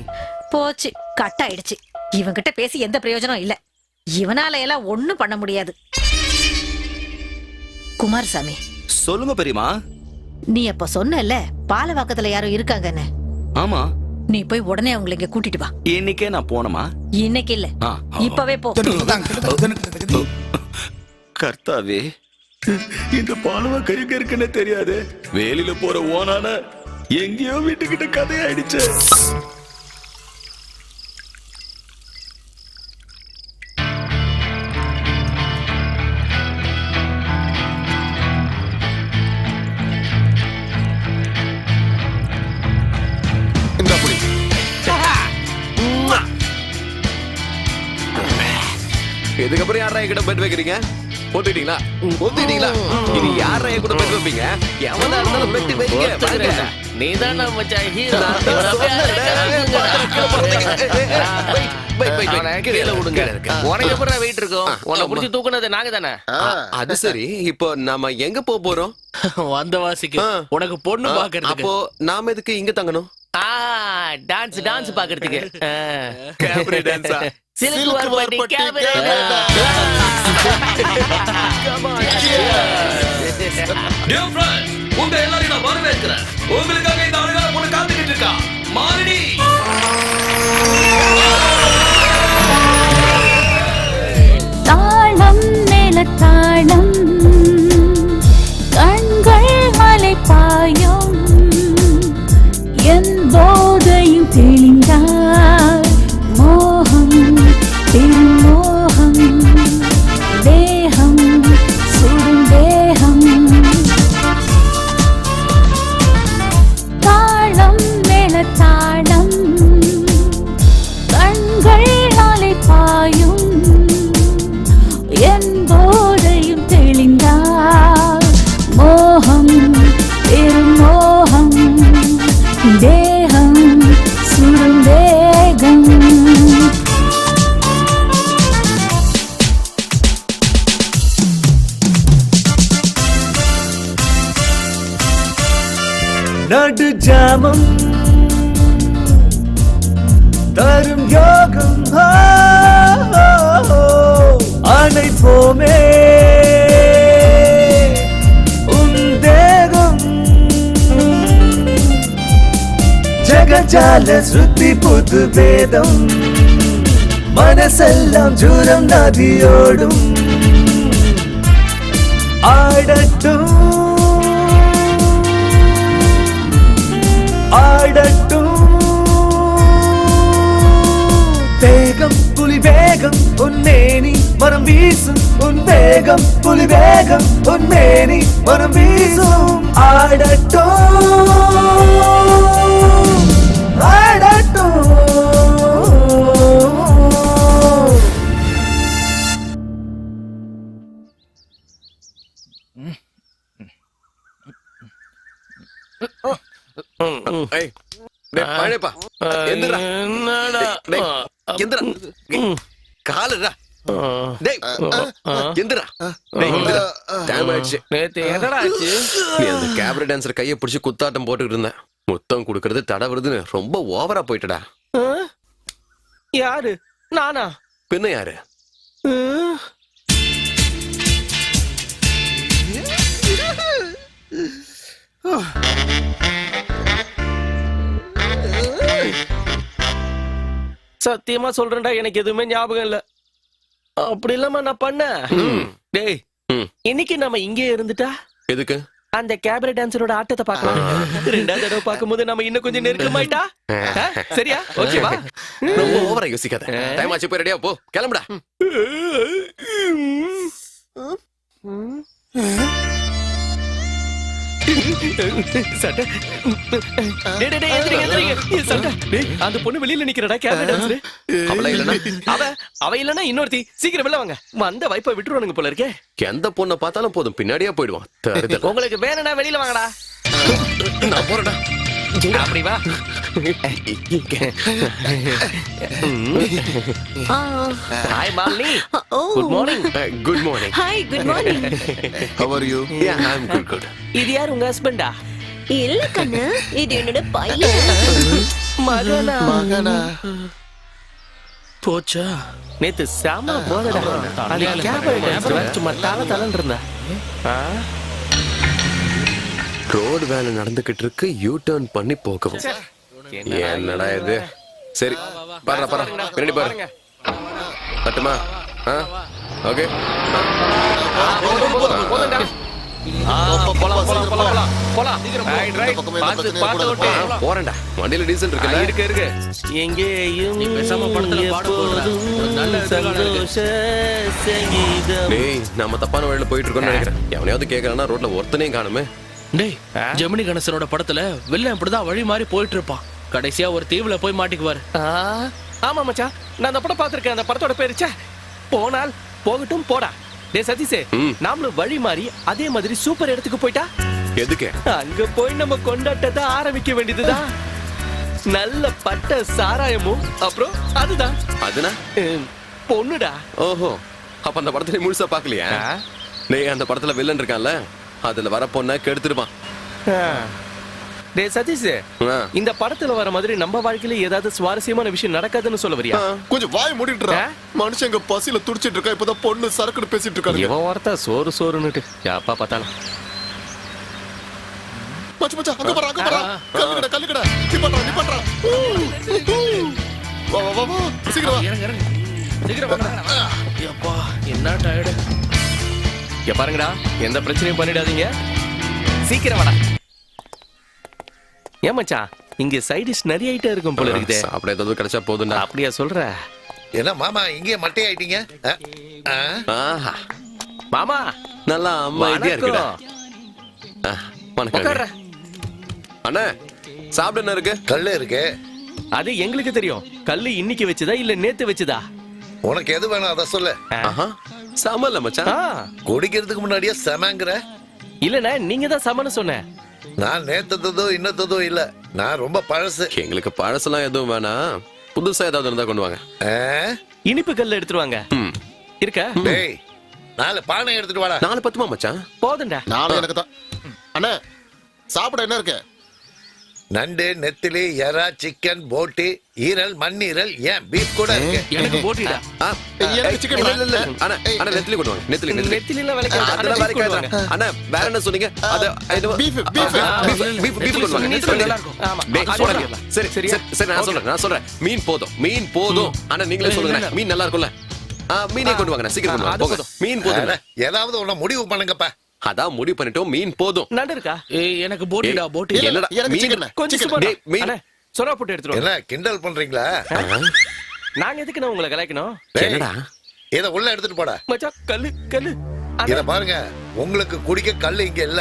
போச்சு, கட் ஆயிடுச்சு. இவங்கிட்ட பேசி எந்த பிரயோஜனம் இல்ல. இவனால எல்லாம் ஒண்ணும் பண்ண முடியாது. குமாரசாமி, சொல்லுங்க பெரியமா. நீ அப்ப சொன்னல பாலவாக்கத்துல யாரும் இருக்காங்கன்னு. ஆமா, நீ போய் உடனே அவங்களை இங்க கூட்டிட்டு வா. இன்னைக்கே நான் போனமா? இன்னைக்கு இல்ல, இப்பவே போ. கர்த்தாவே, இந்த பாலவாக்கம் எங்க இருக்குன்னு தெரியாது. வேலில போற ஓனான எங்கேயோ வீட்டுக்கிட்ட கதையாயிடுச்சு. இதுக்கப்புறம் யாரா என்கிட்ட பெட் வைக்கிறீங்க? ஒத்துக்கிட்டீங்களா? ஒத்துக்கிட்டீங்களா? இது யாரா என் கூட பெட் வைப்பீங்க? எவனா இருந்தாலும் பெட் வைங்க. நீதான் நம்ம ஹீரோ. கீழே விடுங்க. உனக்கு எப்படி வெயிட் இருக்கும்? உன்னை புடிச்சு தூக்குனது நாங்க தானே. அது சரி, இப்போ நாம எங்க போறோம்? வந்த வாசிக்கு உனக்கு பொண்ணு பாக்குறதுக்கு. அப்போ நாம எதுக்கு இங்க தங்கணும்? டான்ஸ் பாக்குறதுக்கு. கேபரே டான்ஸா? சிலுக்கு வர்பட்டி கேபரே. உங்க எல்லாரையும் நான் வரவேற்கிறேன். உங்களுக்காக இந்த அழகான பொண்ணு காத்துக்கிட்டு இருக்கா. மாலினி. தாளம் மேல தாளம், கண்கள் மலை பாயும், என் போதையும் தெளிந்தார். மோகம் திருமோகம், தேகம் சுடும் தேகம். தாளம் மேல தாளம், கண்கள் அலை பாயும், என் போதையும் தெளிந்தார். மோகம் திருமோகம், தேகம் சுடும் தேகம். நடு ஜாமம் தரும் யோகம் அனைப்போமே உன் தேகம். ஜகஜால ஸ்ருதி புது வேதம், மனசெல்லாம் ஜூரம் நதியோடும். ஆடட்டும் ஆடட்டும் வேகம் புலி வேகம் உன்னேனி மரம் வீசும். உன் வேகம் புலி வேகம் உன்னேனி மரம் வீசும். ஆடட்டும் ஆடட்டும். கைய பிடிச்சு குத்தாட்டம் போட்டுக்கிட்டு இருந்தேன். முத்தம் குடுக்கறது தடவுறதுன்னு ரொம்ப ஓவரா போயிட்டடா. யாரு? நானா? பின்ன யாரு? சத்தியமா சொல்றேன்டா, எனக்கு எதுவுமே ஞாபகம் இல்ல. அப்படி இல்லாம நான் பண்ணேன். டேய், இன்னைக்கு நம்ம இங்கே இருந்துட்டா எதுக்கு? அந்த கேபரே டான்சரோட ஆட்டத்தை பார்க்கலாம். ரெண்டாவது தடவை பார்க்கும்போது நம்ம இன்னும் கொஞ்சம் நெருக்கமாயிட்டா. சரியா? ஓகேவா? ரொம்ப ஓவரா யோசிக்காத. டைம் ஆச்சு, போய் ரெடியா போ, கிளம்புடா. சட்டை. டேய், டேய், டேய், எந்திரிங்க, எந்திரிங்க. ஏய், சட்டை. டேய், அந்த பொண்ணு வெளியில நிக்கிறடா, கேபரே டான்சர். அவள இல்லனா அவ இல்லனா இன்னொருத்தி. சீக்கிரம் வெளில வாங்க. வந்த வைப்பை விட்டுருவானுங்க போல இருக்கே. எந்த பொண்ணை பார்த்தாலும் போதும் பின்னாடியே போயிடுவான். தருதல். உங்களுக்கு வேணும்னா வெளியில வாங்கடா. நான் போறேன்டா. அப்படி வா. Hi Malini. Good morning. Good morning. Hi, good morning. How are you? Yeah, I'm good, good. இது யார், உங்க ஹஸ்பண்டா? இல்ல கண்ணு, இது என்னோட பையன். மகனா? மகனா? போச்சா? நேத்து சாமா போதடா. அது கேபரே டான்சர் சும்மா தலன்னு இருந்தா. ரோடு வேலை நடந்துகிட்டு இருக்கு, யூ டர்ன் பண்ணி போகவும். என்னடா இது? சரி, பாரு பின்னாடி பாரு. பட்டுமா? ஓகே. போறேன்டா. வண்டியில டீசல் இருக்குல்ல? இருக்கு. எங்கேயும் நீ பேசாம படத்துல பாட போடுற. நல்ல சந்தோஷ சங்கீதம். டேய், நம்ம தப்பான வழியில போயிட்டு இருக்கோம்னு நினைக்கிறேன். எவனையாவது கேட்கறானா ரோட்ல ஒருத்தனையும் காணுமே. டேய், ஜெமினி கணேசனோட படத்துல வில்லன் இப்படிதான் வழி மாறி போயிட்டு இருப்பான். கடைசியா ஒரு தீவுல போய் மாட்டிக்குவாரு. ஆமா மச்சான், நான் அந்த படம் பாத்திருக்கேன். அந்த படத்தோட பேரு போனால் போகட்டும் போடா. டேய் சதீஷே, நாமளும் வழி மாறி அதே மாதிரி சூப்பர் இடத்துக்கு போயிட்டா எதுக்கு? அங்க போய் நம்ம கொண்டாட்டத்தை ஆரம்பிக்க வேண்டியதுதான். நல்ல பட்ட சாராயமும் அப்புறம் அதுதான். அதுனா பொண்ணுடா. ஓஹோ, அப்ப அந்த படத்துல முழுசா பாக்கலையா? டேய், அந்த படத்துல வில்லன் இருக்கான்ல, அதுல வர பொண்ண கெடுத்துருப்பான். டேய் சதீஷ், இந்த படத்துல வர மாதிரி நம்ம வாழ்க்கையில ஏதாவது சுவாரஸ்யமான விஷயம் நடக்காதுன்னு சொல்ல வரியா? கொஞ்சம் வாய் மூடிட்டு மனுஷங்க பசியில துடிச்சிட்டு இருக்கா. இப்பதான் பொண்ணு சரக்குன்னு பேசிட்டு இருக்காங்க. இவன் வார்த்தை சோறுன்னுட்டு யாப்பா பார்த்தாலும். மச்சான் அங்க பாரு, அங்க பாரு. கல்லுக்கடா. நீ பண்றா. வா. சீக்கிரம் வா. இறங்கு. சீக்கிரம் வாங்க. அப்பா, என்ன டயர்டு. இங்க பாருங்கடா, எந்த பிரச்சனையும் பண்ணிடாதீங்க. சீக்கிரம் வாடா. ஏன் மச்சான், இங்க சைட் டிஷ் நிறைய ஐட்டம் இருக்கும் போல இருக்குது. சாப்பிட ஏதாவது கிடைச்சா போதும்டா. அப்படியா சொல்ற? என்ன மாமா இங்கே மட்டை ஆயிட்டீங்க? ஆஹா, மாமா நல்லா அமைதியா இருக்குடா. வணக்கம் அண்ணா. சாப்பிட என்ன இருக்கு? கல்லு இருக்கு. அது எங்களுக்கு தெரியும். கல்லு இன்னைக்கு வச்சதா இல்ல நேத்து வச்சதா? உனக்கு எது வேணும் அதை சொல்லு. சமல்ல மச்சான். குடிக்கிறதுக்கு முன்னாடியே சமங்கிற? இல்லண்ணா, நீங்க தான் சமன்னு சொன்ன. நான் நேத்ததோ இன்னத்ததோ இல்ல, நான் ரொம்ப பழசு. எங்களுக்கு பழசெல்லாம் எதுவும் வேணாம், புதுசா ஏதாவது இருந்தா கொண்டு வாங்க. இனிப்பு கல்ல எடுத்துருவாங்க. இருக்கா? டேய், 4 பானை எடுத்துட்டு வாடா. 4 பத்துமா மச்சான்? போதும்டா. 4 எனக்கு தான். அண்ணா, சாப்பிட என்ன இருக்கு? நண்டு, நெத்திலி, எறா, சிக்கன், போட்டி, ஈரல், மண்ணீரல், ஏன் பீஃப் கூட இருக்கு. எனக்கு போட்டிடா. எனக்கு சிக்கன் இல்ல. அண்ணா நெத்திலி கொண்டு வாங்க. நெத்திலி நெத்திலில வேலைக்கு அண்ணா, வேற என்ன சொன்னீங்க? அது பீஃப் கொண்டு வாங்க. நல்லா இருக்கும். ஆமா. சரி, நான் சொல்றேன். மீன் போதும். அண்ணா நீங்களே சொல்லுங்க, மீன் நல்லா இருக்கும்ல? மீனே கொண்டு வாங்க. சீக்கிரம் கொண்டு வாங்க. மீன் போதும். ஏதாவது ஒண்ணு முடிவு பண்ணுங்கப்பா. அதான் முடிவு பண்ணிட்டோம், மீன் போதும். நண்டு இருக்கா? எனக்கு போட்டிடா. போட்டி என்னடா மீன்? கொஞ்சம் மீன் சொரா போட்டு எடுத்துறோம். என்ன கிண்டல் பண்றீங்களா? நாங்க எதுக்கு நான் உங்களை கலாய்க்கணும்? என்னடா இத உள்ள எடுத்துட்டு போடா. மச்சான், கல்லு. இத பாருங்க, உங்களுக்கு குடிக்க கல்லு இங்க இல்ல.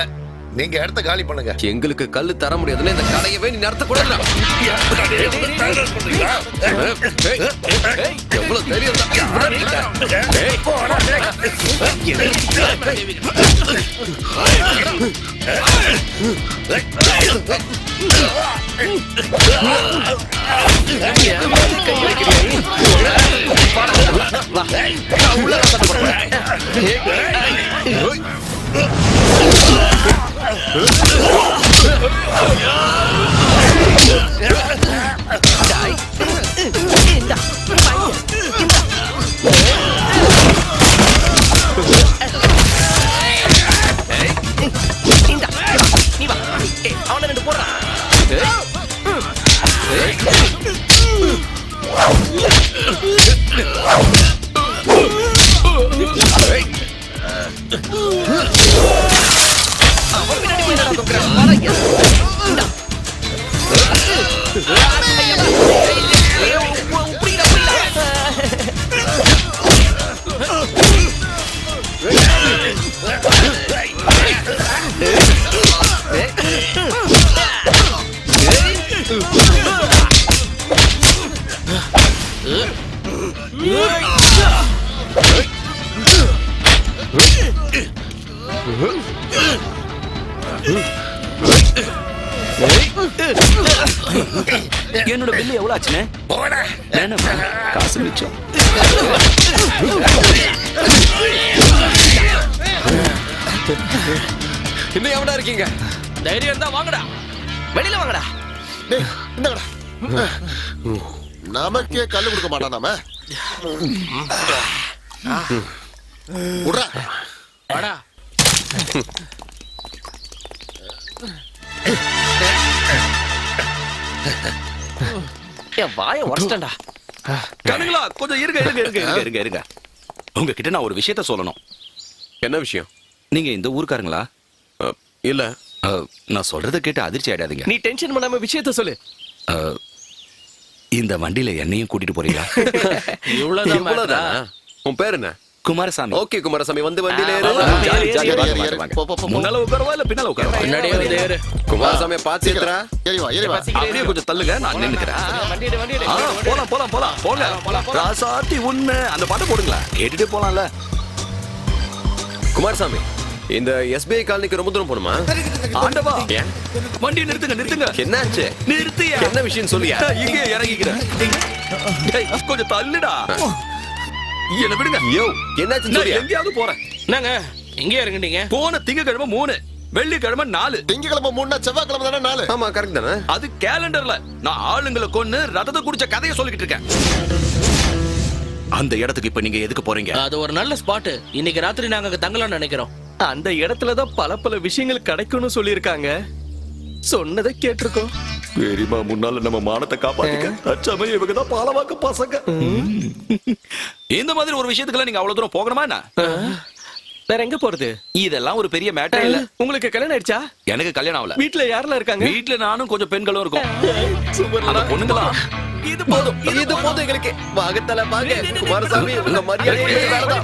நீங்க இடத்த காலி பண்ணுங்க. எங்களுக்கு கல்லு தர முடியாதுன்னு இந்த கடையவே நீ நடத்த கூடாது. எவ்வளவு தெரியும்? அவனை 2 போடுறான். என்னோட பில்லு எவ்வளவு ஆச்சுனே? வேணாம், காசு மிச்சம். இன்னும் எவனா இருக்கீங்க? தைரியம் தான் வாங்கடா, வெளியில வாங்கடா. டேய், இந்தாங்கடா. நமக்கே கல்லு கொடுக்க மாட்டான் நாம. விட்றா. வாடா. என் வாயை உடச்சிட்டா. கணுங்களா, கொஞ்சம் இருங்க. உங்ககிட்ட நான் ஒரு விஷயத்த சொல்லணும். என்ன விஷயம்? நீங்க இந்த ஊர்க்காரங்களா? இல்ல. நான் சொல்றத கேட்டு அதிர்ச்சி ஆயிடாதீங்க. நீ டென்ஷன் பண்ணாம விஷயத்த சொல்லு. இந்த வண்டியில என்னையும் கூட்டிட்டு போறீங்களா? இவ்வளவுதான். உன் பேர் என்ன? குமாரசாமி. ஓகே குமாரசாமி, வந்து வண்டியில ஏறு. போ, போ, போ. முன்னால உட்காரவா இல்ல பின்னால உட்காரவா? முன்னாடியே வந்து ஏறு. குமாரசாமியை பார்த்து ஏத்துறா. ஏறி வா, ஏறி வா. அப்படியே கொஞ்சம் தள்ளுங்க, நான் நின்னுக்கிறேன். போலாம். ராசாத்தி உன்னை அந்த பாட்டை போடுங்களா, கேட்டுட்டே போலாம்ல. குமாரசாமி, இந்த எஸ்பிஐ காலனிக்கு ரொம்ப தூரம் போணுமா? ஆண்டவா, வண்டியை நிறுத்துங்க. என்னாச்சு? நிறுத்தியா? என்ன விஷயம் சொல்லியா? இங்கே இறங்கிக்கிறேன். டேய், கொஞ்சம் தள்ளுடா. என்ன விடுங்க. யோ, என்னாச்சு நான் சொல்லியா? எங்கேயாவது போறேன். என்னங்க இங்கே இறங்கிட்டீங்க? போன திங்கக்கிழமை 3, வெள்ளிக்கிழமை 4. திங்கக்கிழமை 3, செவ்வாய்க்கிழமை தானே 4. ஆமா, கரெக்ட் தானே? அது கேலண்டர்ல நான் ஆளுங்களை கொன்னு ரத்தத்தை குடிச்ச கதையை சொல்லிக்கிட்டு இருக்கேன். அந்த இடத்துக்கு இப்ப நீங்க எதுக்கு போறீங்க? அது ஒரு நல்ல ஸ்பாட். இன்னைக்கு ராத்திரி நாங்க அங்க தங்கலாம்னு நினைக்கிறோம். அந்த இடத்துலதான் பல விஷயங்கள் கிடைக்கும்னு சொல்லியிருக்காங்க. சொன்னதை கேட்டிருக்கோம். பெரியமா முன்னால நம்ம மானத்தை காப்பாத்திக்க தற்சமயம் இவங்க தான் பாலவாக்க பசங்க. இந்த மாதிரி ஒரு விஷயத்துக்குலாம் நீங்க அவ்வளவு தூரம் போகணுமா என்ன? வேற எங்க போறது? இதெல்லாம் ஒரு பெரிய மேட்டர் இல்ல. உங்களுக்கு கல்யாணம் ஆயிடுச்சா? எனக்கு கல்யாணம் ஆகல. வீட்டுல யாரெல்லாம் இருக்காங்க? வீட்டுல நானும் கொஞ்சம் பெண்களும் இருக்கும். ஆனா பொண்ணுங்களா இது போதும் எங்களுக்கு. வாங்கத்தல வாங்க. குமாரசாமி, உங்க மரியாதை வேறதான்.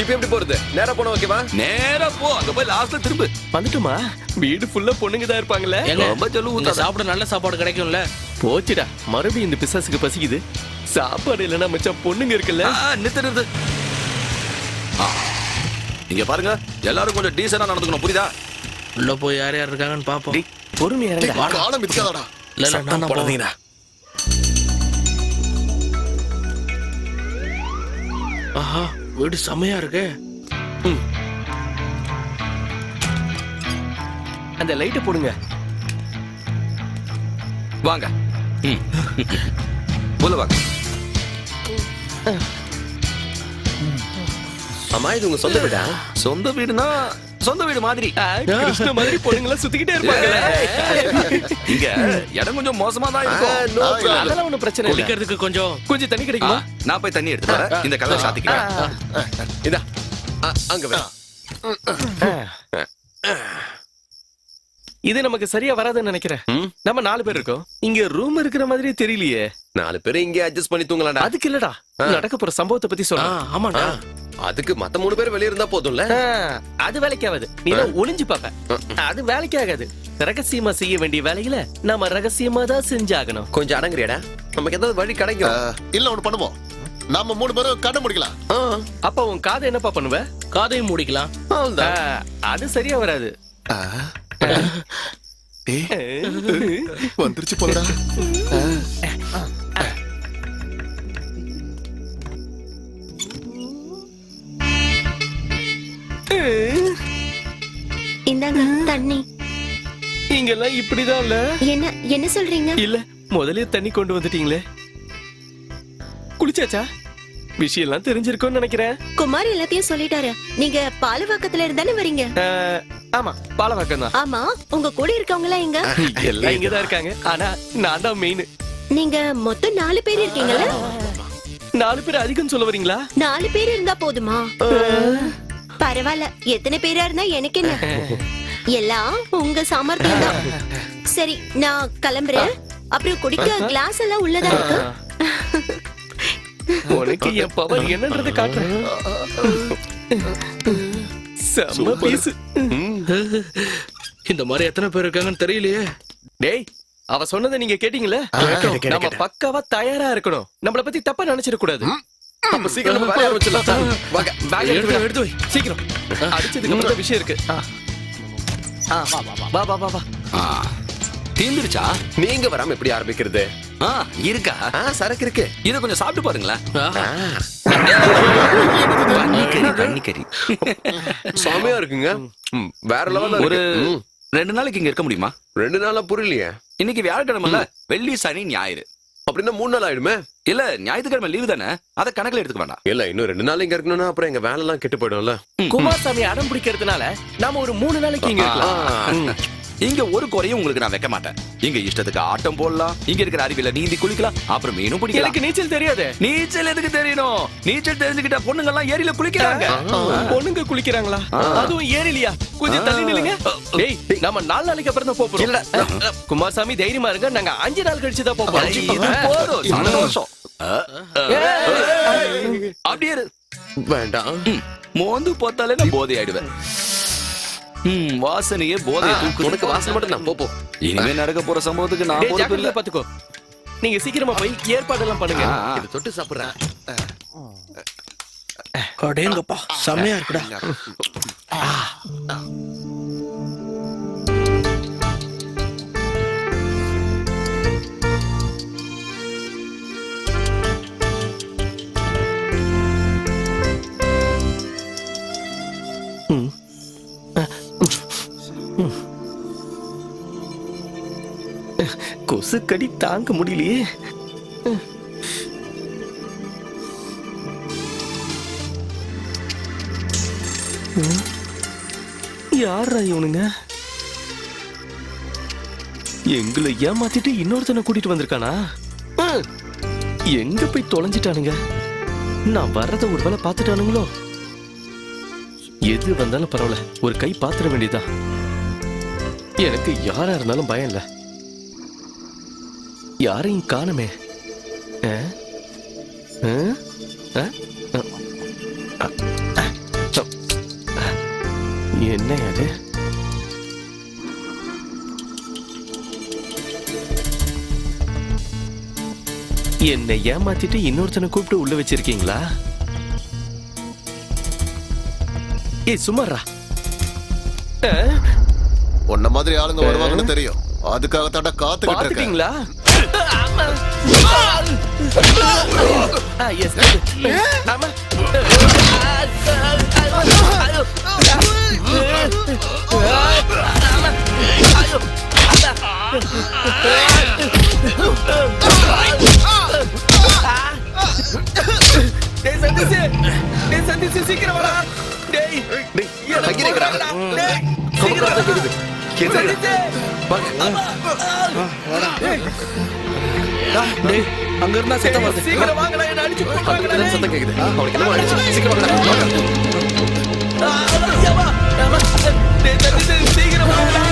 இப்ப எப்படி போறது? நேரா போன ஓகேவா? நேரா போ, அங்க போய் லாஸ்ட்ல திரும்ப வந்துட்டுமா? வீடு ஃபுல்லா பொண்ணுங்க தான் இருப்பாங்கல்ல. ரொம்ப சொல்லுங்க, சாப்பிட நல்ல சாப்பாடு கிடைக்கும்ல. போச்சுடா, மறுபடியும் இந்த பிசாசுக்கு பசிக்குது. சாப்பாடு இல்லைன்னா மச்சான் பொண்ணுங்க இருக்குல்ல. நிறுத்து. இங்க பாருங்க, எல்லாரும் கொஞ்சம் டீசெண்டா நடந்துக்கணும், புரியுதா? உள்ள போய் யார் யார் இருக்காங்கன்னு பாப்போம். பொறுமையா இருடா. காலம் மிதிக்காதடா. இல்ல நான் போறேன். ஆஹா, வீடு செமையா இருக்கு. அந்த லைட்டை போடுங்க. வாங்க. உள்ள வாங்க. அம்மா, இது உங்க சொந்த வீடா? சொந்த வீடுனா சொந்த வீடு மாதிரி. கிருஷ்ண மாதிரி பொண்ணுங்கள சுத்திக்கிட்டே இருப்பாங்கல்ல. இங்க இடம் கொஞ்சம் மோசமா தான் இருக்கும். அதெல்லாம் ஒண்ணும் பிரச்சனை இல்ல. குளிக்கிறதுக்கு கொஞ்சம் தண்ணி கிடைக்குமா? நான் போய் தண்ணி எடுத்து வரேன். இந்த கதவை சாத்திக்கிறேன். இதா, அங்க வே. இது நமக்கு சரியா வராதுன்னு நினைக்கிறேன். நம்ம 4 பேர் இருக்கோம். இங்க ரூம் இருக்கிற மாதிரியே தெரியலையே. 4 பேரும் இங்கே அட்ஜஸ்ட் பண்ணி தூங்கலாம்டா. அதுக்கு இல்லடா, நடக்க போற சம்பவத்தை பத்தி சொல்றேன். ஆமாடா. அதுக்கு மத்த 3 பேர் வெளிய இருந்தா போதும்ல. அது வேலைக்காவது. நீ ஒளிஞ்சு பாப்ப. அது வேலைக்காகாது. ரகசியமா செய்ய வேண்டிய வேலைகளை நாம ரகசியமா தான் செஞ்சாகணும். கொஞ்சம் அடங்குறியாடா? நமக்கு ஏதாவது வழி கிடைக்கும். இல்ல, ஒண்ணு பண்ணுவோம். நாம 3 பேரும் கண்ண முடிக்கலாம். அப்ப உன் காதை என்னப்பா பண்ணுவ? காதையும் மூடிக்கலாம். அது சரியா வராது. வந்துருச்சு போலடா. இந்தாங்க தண்ணி. இங்கெல்லாம் இப்படிதான் இல்ல. என்ன சொல்றீங்க? இல்ல, முதல்ல தண்ணி கொண்டு வந்துட்டீங்களே. குளிச்சாச்சா? விஷயம் எல்லாம் தெரிஞ்சிருக்கும்னு நினைக்கிறேன். குமார் எல்லாத்தையும் சொல்லிட்டாரு. நீங்க பாலவாக்கத்துல இருந்தானே வரீங்க? ஆமா, பாலவாக்கம் தான். ஆமா, உங்க கூட இருக்கவங்க எல்லாம் எங்க? எல்லாம் இங்கதான் இருக்காங்க. ஆனா நான் தான் மெயின். நீங்க மொத்தம் 4 பேர் இருக்கீங்கல்ல? 4 பேர் அதிகம் சொல்ல வரீங்களா? 4 பேர் இருந்தா போதுமா? பரவாயில்ல, எத்தனை பேரா இருந்தா எனக்கு என்ன, எல்லாம் உங்க சாமர்த்தியம் தான். சரி, நான் கிளம்புறேன். அப்புறம் குடிக்க கிளாஸ் எல்லாம் உள்ளதா இருக்கு. உனக்கு என் பவர் என்னன்றது காட்டுறேன். செம்ம பீஸ். இந்த மாதிரி எத்தனை பேர் இருக்காங்கன்னு தெரியலையே. டேய், அவ சொன்னதை நீங்க கேட்டீங்களா? நம்ம பக்காவா தயாரா இருக்கணும். நம்மள பத்தி தப்பா நினைச்சிட கூடாது. அப்ப சீக்கிரம் வேலைய ஆரம்பிச்சிடலாம். வாங்க. பேக் எடுத்து வை. சீக்கிரம். அடிச்சதுக்கு அப்புறம் தான் விஷயம் இருக்கு. வா வா வா வா. தீந்துருச்சா? நீங்க வராம எப்படி ஆரம்பிக்கிறது? இருக்கா? சரக்கு இருக்கு. இத கொஞ்சம் சாப்பிட்டு பாருங்களேன். கன்னிக்கறி சாமியா இருக்குங்க. வேற லெவல்ல ஒரு இருக்கு. 2 நாளைக்கு இங்க இருக்க முடியுமா? 2 நாளா புரியலையே. இன்னைக்கு வியாழக்கிழமைல, வெள்ளி சனி ஞாயிறு. அப்படின்னா 3 நாள் ஆயிடுமே. இல்ல, ஞாயிற்றுக்கிழமை லீவு தானே, அத கணக்குல எடுத்துக்க வேண்டாம். இல்ல, இன்னும் 2 நாள் இங்க இருக்கணும்னா அப்புறம் எங்க வேலை எல்லாம் கெட்டு போயிடும்ல. குமாரசாமி அடம் பிடிக்கிறதுனால நாம ஒரு 3 நாளைக்கு இங்க இருக்கலாம். இங்க ஒரு குறையும் உங்களுக்கு நான் வைக்க மாட்டேன். இங்க இஷ்டத்துக்கு ஆட்டம் போடலாம், இங்க இருக்கிற அருவியில நீந்தி குளிக்கலாம், அப்புறம் மீனும் பிடிக்கலாம். எனக்கு நீச்சல் தெரியாது. நீச்சல் எதுக்கு தெரியணும்? நீச்சல் தெரிஞ்சுக்கிட்ட பொண்ணுங்க எல்லாம் ஏரியில குளிக்கிறாங்க. பொண்ணுங்க குளிக்கிறாங்களா? அதுவும் ஏரிலியா? கொஞ்சம் தள்ளி நில்லுங்க. டேய், நாம 4 நாளைக்கு அப்புறம் தான் போறோம். இல்ல, குமாரசாமி தைரியமா இருங்க, நாங்க 5 நாள் கழிச்சு தான் போறோம். இது போதும், சந்தோஷம். அப்படியே வேண்டாம். மோந்து பார்த்தாலே நான் போதை ஆயிடுவேன். வாசனையே போதை தூக்கு. உனக்கு வாசனை மட்டும் நான் போ. இனிமே நடக்க போற சம்பவத்துக்கு நான் டேய், பொறுப்பு ஜாக்கிரதையா இல்ல. பாத்துக்கோ. நீங்க சீக்கிரமா போய் ஏற்பாடு எல்லாம் பண்ணுங்க. இது தொட்டு சாப்பிடுறேன். அடேங்கப்பா, செமையா இருக்குடா. கொசு கடி தாங்க முடியலையே. யாரா இவனுங்க? எங்களை ஏமாத்திட்டு இன்னொருத்தனை கூட்டிட்டு வந்திருக்கானா? எங்க போய் தொலைஞ்சிட்டானுங்க? நான் வர்றத ஒரு வேளை பாத்துட்டானுங்களோ? எது வந்தாலும் பரவாயில்ல, ஒரு கை பாத்துட வேண்டியதுதான். எனக்கு யாரா இருந்தாலும் பயம் இல்ல. யாரையும் காணுமே. என்ன அது? என்னை ஏமாத்திட்டு இன்னொருத்தனை கூப்பிட்டு உள்ள வச்சிருக்கீங்களா? ஏய் சுமாரா, உன்ன மாதிரி ஆளுங்க வருவாங்கன்னு தெரியும். அதுக்காகத்தாண்டா காத்துக்கிட்டு இருக்கேன். பாத்துட்டீங்களா? சீக்கிரம் வரா. அங்க இருந்தா சத்தம் வருது. சீக்கிரம் வாங்கடா, என்ன அடிச்சு போடுவாங்கடா. சத்தம் கேக்குது. அவனுக்கு என்ன ஆயிடுச்சு? சீக்கிரம் சீக்கிரம் வாங்கடா.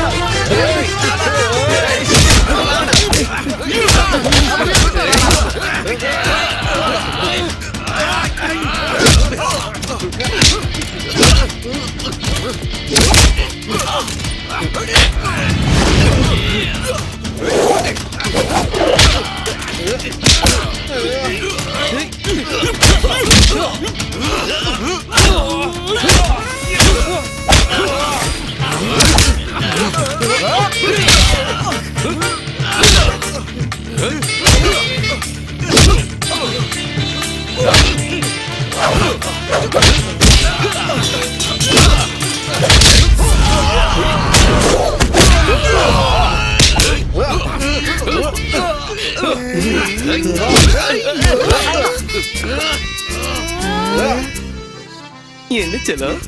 என்ன செல்லம்?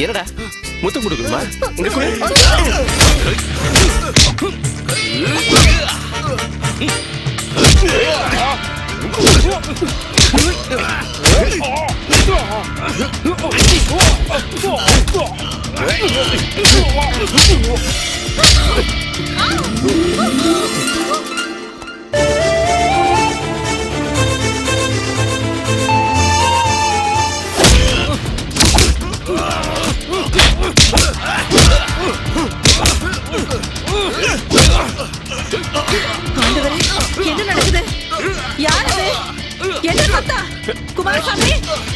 என்னடா முத்தம் கொடுக்கணுமா? இங்க கொடு. ஆண்டவரே, என்ன நடக்குது? யார் அது? என்ன சத்தம்? குமாரசாமி,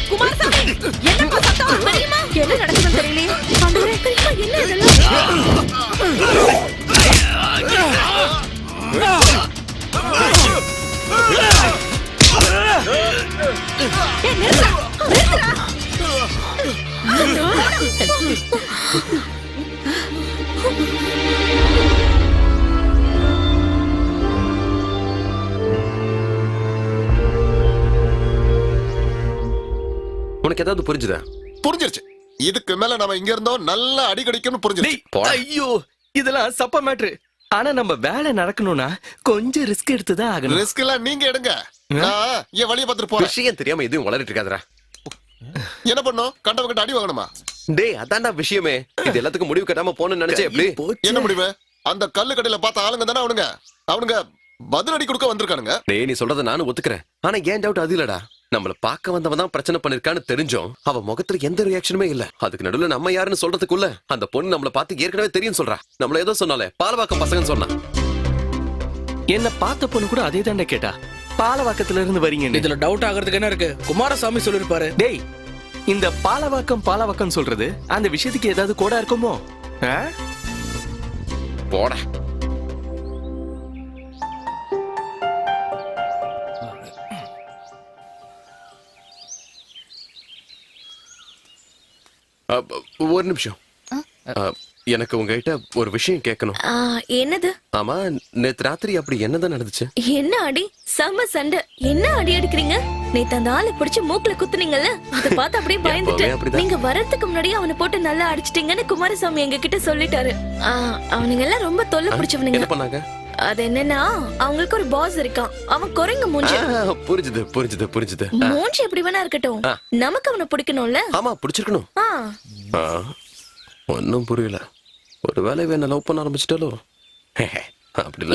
குமாரசாமி, என்னப்பா சத்தம்? தெரியுமா? என்ன நடக்குதுன்னு தெரியலையே. ஆண்டவரே, தெரியுமா? என்ன இதெல்லாம்? ஏய், நிறுத்துடா, நிறுத்துடா. உனக்கு ஏதாவது புரிஞ்சுதா? புரிஞ்சிருச்சு. இதுக்கு மேல நம்ம இங்க இருந்தோம் நல்லா அடிக்கடிக்கணும் புரிஞ்சிருச்சு. ஐயோ இதெல்லாம் சப்ப மேட்ரு. ஆனா நம்ம வேலை நடக்கணும்னா கொஞ்சம் ரிஸ்க் எடுத்துதான் ஆகணும். ரிஸ்க் எல்லாம் நீங்க எடுங்க. நான் என் வழியை பார்த்துட்டு போறேன். விஷயம் தெரியாம எதுவும் வளரிட்டு இருக்காதடா. என்ன பண்ணும்? கண்டவங்கிட்ட அடி வாங்கணுமா? டேய் அதான்டா விஷயமே. இது எல்லாத்துக்கும் முடிவு கட்டாம போகணும்னு நினைச்சே எப்படி? என்ன முடிவு? அந்த கல்லு கடையில பார்த்த ஆளுங்க தானே அவனுங்க. அவனுங்க பதில் அடி கொடுக்க வந்திருக்கானுங்க. டேய் நீ சொல்றத நானும் ஒத்துக்கிறேன். ஆனா ஏன் டவுட் அது இல்லடா. நம்மள பார்க்க வந்தவன் தான் பிரச்சனை பண்ணிருக்கான்னு தெரிஞ்சோம் அவ முகத்துல எந்த ரியாக்ஷனுமே இல்ல. அதுக்கு நடுவுல நம்ம யாருன்னு சொல்றதுக்குள்ள அந்த பொண்ணு நம்மள பார்த்து ஏற்கனவே தெரியும் சொல்றா. நம்மள ஏதோ சொன்னாலே பாலவாக்கம் பசங்கன்னு சொன்னா. என்ன பார்த்த பொண்ணு கூட அதே தாண்டா கேட்டா. பாலவாக்கத்துல இருந்து வரீங்க. இதுல டவுட் ஆகிறதுக்கு என்ன இருக்கு? குமாரசாமி சொல்லிருப்பாரு. டேய் இந்த பாலவாக்கம் சொல்றது அந்த விஷயத்துக்கு ஏதாவது கோடா இருக்குமோ? போடா. ஒரு நிமிஷம். எனக்கு உங்ககிட்ட ஒரு விஷயம் கேட்கணும். என்னது? ஆமா நேத்து ராத்திரி அப்படி என்னதான் நடந்துச்சு? என்ன அடி? செம சண்டை. என்ன அடி அடிக்கிறீங்க? நேத்து அந்த ஆளை பிடிச்சு மூக்குல குத்துனீங்கல்ல, அத பார்த்து அப்படியே பயந்துட்டேன். நீங்க வரதுக்கு முன்னாடி அவனை போட்டு நல்லா அடிச்சிட்டீங்கன்னு குமாரசாமி எங்க கிட்ட சொல்லிட்டாரு. அவனுங்க எல்லாம் ரொம்ப தொல்லை பிடிச்சவனுங்க. என்ன பண்ணாங்க? அது என்னன்னா அவங்களுக்கு ஒரு பாஸ் இருக்கான். அவன் குறைங்க மூஞ்சி. புரிஞ்சுது புரிஞ்சுது புரிஞ்சுது. மூஞ்சி எப்படி வேணா இருக்கட்டும், நமக்கு அவனை பிடிக்கணும்ல. ஆமா பிடிச்சிருக்கணும். ஒன்னும் புரியல. ஒரு வேலை வேணா லவ் பண்ண ஆரம்பிச்சிட்டாலோ?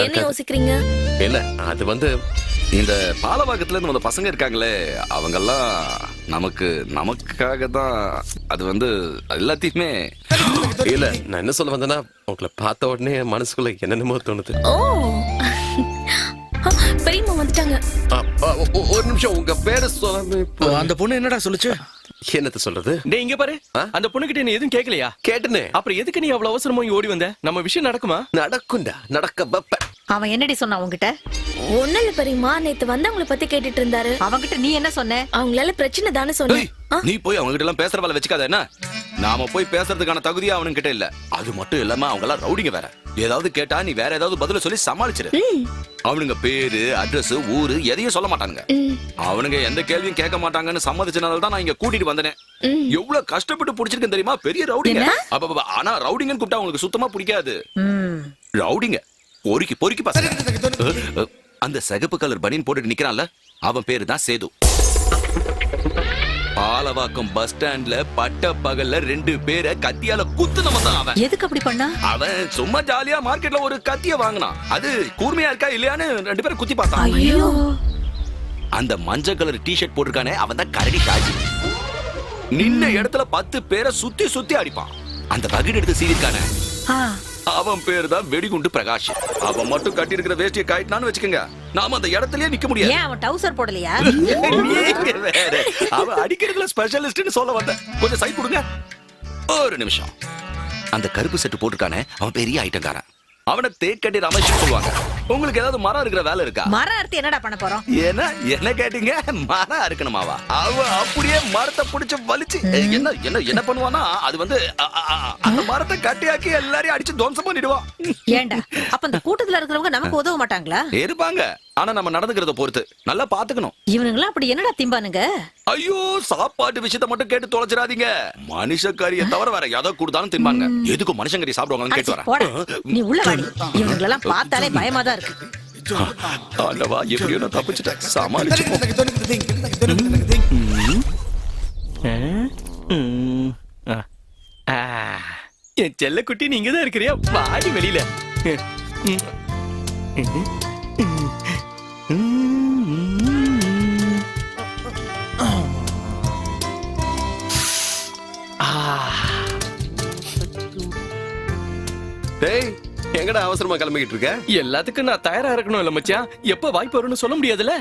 என்ன யோசிக்கிறீங்க? இல்ல அது வந்து இந்த பாலவாக்கத்துல இருந்து வந்த பசங்க இருக்காங்களே அவங்கெல்லாம் நமக்காக தான். அது வந்து எல்லாத்தையுமே இல்ல நான் என்ன சொல்ல வந்தேன்னா உங்களை பார்த்த உடனே மனசுக்குள்ள என்னென்னமோ தோணுது. ஓ பெரியம்மா வந்துட்டாங்க. ஒரு நிமிஷம் உங்க பேரை சொல்லாம அந்த பொண்ணு என்னடா சொல்லுச்சு? என்னத்த சொல்றது? டேய் இங்க பாரு. அந்த பொண்ணு கிட்ட நீ எதுவும் கேட்கலையா? கேட்டுனே. அப்புறம் எதுக்கு நீ அவ்வளவு அவசரமா இங்க ஓடி வந்த? நம்ம விஷயம் நடக்குமா? நடக்கும்டா, நடக்க வைப்ப. அவன் என்னடி சொன்னான் உன்கிட்ட? ஒண்ணு இல்ல பெரியம்மா, நேத்து வந்தவங்கள பத்தி கேட்டுட்டு இருந்தாரு. அவன்கிட்ட நீ என்ன சொன்ன? அவங்களால பிரச்சனை தானே சொன்னேன். நீ போய் அவங்க கிட்ட எல்லாம் பேசுற வேலை வச்சுக்காத. என்ன நாம போய் பேசுறதுக்கான தகுதியா அவனுக்கு கிட்ட இல்ல. அது மட்டும் இல்லாம அவங்க எல்லாம் ரவுடிங்க வேற. ஏதாவது கேட்டா நீ வேற ஏதாவது பதில சொல்லி சமாளிச்சிரு. அவனுங்க பேரு அட்ரஸ் ஊரு எதையும் சொல்ல மாட்டாங்க. அவனுங்க எந்த கேள்வியும் கேட்க மாட்டாங்கன்னு சம்மதிச்சனால தான் நான் இங்க கூட்டிட்டு வந்தேன். எவ்வளவு கஷ்டப்பட்டு புடிச்சிருக்கேன் தெரியுமா? பெரிய ரவுடிங்க. ஆனா ரவுடிங்கன்னு கூப்பிட்டா அவங்களுக்கு சுத்தமா பிடிக்காது. ரவுடிங்க பொறுக்கி பசங்க. அந்த சிகப்பு கலர் பனியன் போட்டுட்டு நிக்கிறான்ல அவன் பேரு தான் சேது. பாலவாக்கம் பஸ் ஸ்டாண்ட்ல பட்ட பகல்ல 2 பேரை கத்தியால குத்துனவன் தான் அவன். எதுக்கு அப்படி பண்ணா? அவன் சும்மா ஜாலியா மார்க்கெட்ல ஒரு கத்திய வாங்கினான். அது கூர்மையா இருக்கா இல்லையான்னு 2 பேரும் குத்தி பார்த்தான். ஐயோ. அந்த மஞ்சள் கலர் டிஷர்ட் போட்டிருக்கானே அவன் தான் கரடி ஷாஜி. நின்ன இடத்துல 10 பேரை சுத்தி அடிப்பான். அந்த வகிடு எடுத்து சீவிருக்கானே அவன் பேரு தான் வெடிகுண்டு பிரகாஷ். அவன் மட்டும் கட்டி இருக்கிற வேஷ்டியை காயிட்டான்னு வச்சுக்கோங்க, நாம அந்த இடத்துலயே நிக்க முடியாது. ஏன் அவன் டவுசர் போடலையா? நீங்க வேற. அவன் அடிக்கிறதுல ஸ்பெஷலிஸ்ட்னு சொல்ல வந்த. கொஞ்சம் சைட் கொடுங்க. ஒரு நிமிஷம். அந்த கருப்பு செட்டு போட்டுருக்கானே அவன் பெரிய ஐட்டக்காரன். அவனை தேக்கடி ரமேஷ் சொல்லுவாங்க. உங்களுக்கு ஏதாவது மரம் இருக்கிற வேலை இருக்கா? மரம் அறுத்து என்னடா பண்ண போறோம்? என்ன கேட்டீங்க? மரம் அறுக்கணுமாவா? அவன் அப்படியே மரத்தை பிடிச்சு வலிச்சு என்ன பண்ணுவானா, அது வந்து அந்த மரத்தை கட்டியாக்கி எல்லாரையும் அடிச்சு துவம்சம் பண்ணிடுவான். ஏண்டா அப்ப அந்த கூட்டத்துல இருக்கிறவங்க நமக்கு உதவ மாட்டாங்களா? இருப்பாங்க, ஆனா நம்ம நடந்துக்கிறத பொறுத்து நல்லா பாத்துக்கணும். இவனுங்களா அப்படி என்னடா திம்பானுங்க? ஐயோ சாப்பாட்டு விஷயத்த மட்டும் கேட்டு தொலைச்சிடாதீங்க. மனுஷக்கறியை தவிர வேற எதை கொடுத்தாலும் தின்பாங்க. எதுக்கு மனுஷங்கறி சாப்பிடுவாங்கன்னு கேட்டு வரேன். நீ உள்ள வாடி. இவனுங்களெல்லாம் பார்த்தாலே பயமா தான் இருக்கு. ஆண்டவா எப்படியோ நான் தப்பிச்சிட்டேன் சமாளிச்சு என் செல்ல குட்டி நீங்க தான் இருக்கிறியா வாடி வெளியில டேய் எங்கடா அவசரமா கிளம்பிக்கிட்டு இருக்க? எல்லாத்துக்கும் நான் தயாரா இருக்கணும் இல்ல மச்சான் எப்ப வாய்ப்பு வரும்னு சொல்ல முடியாதுல்ல.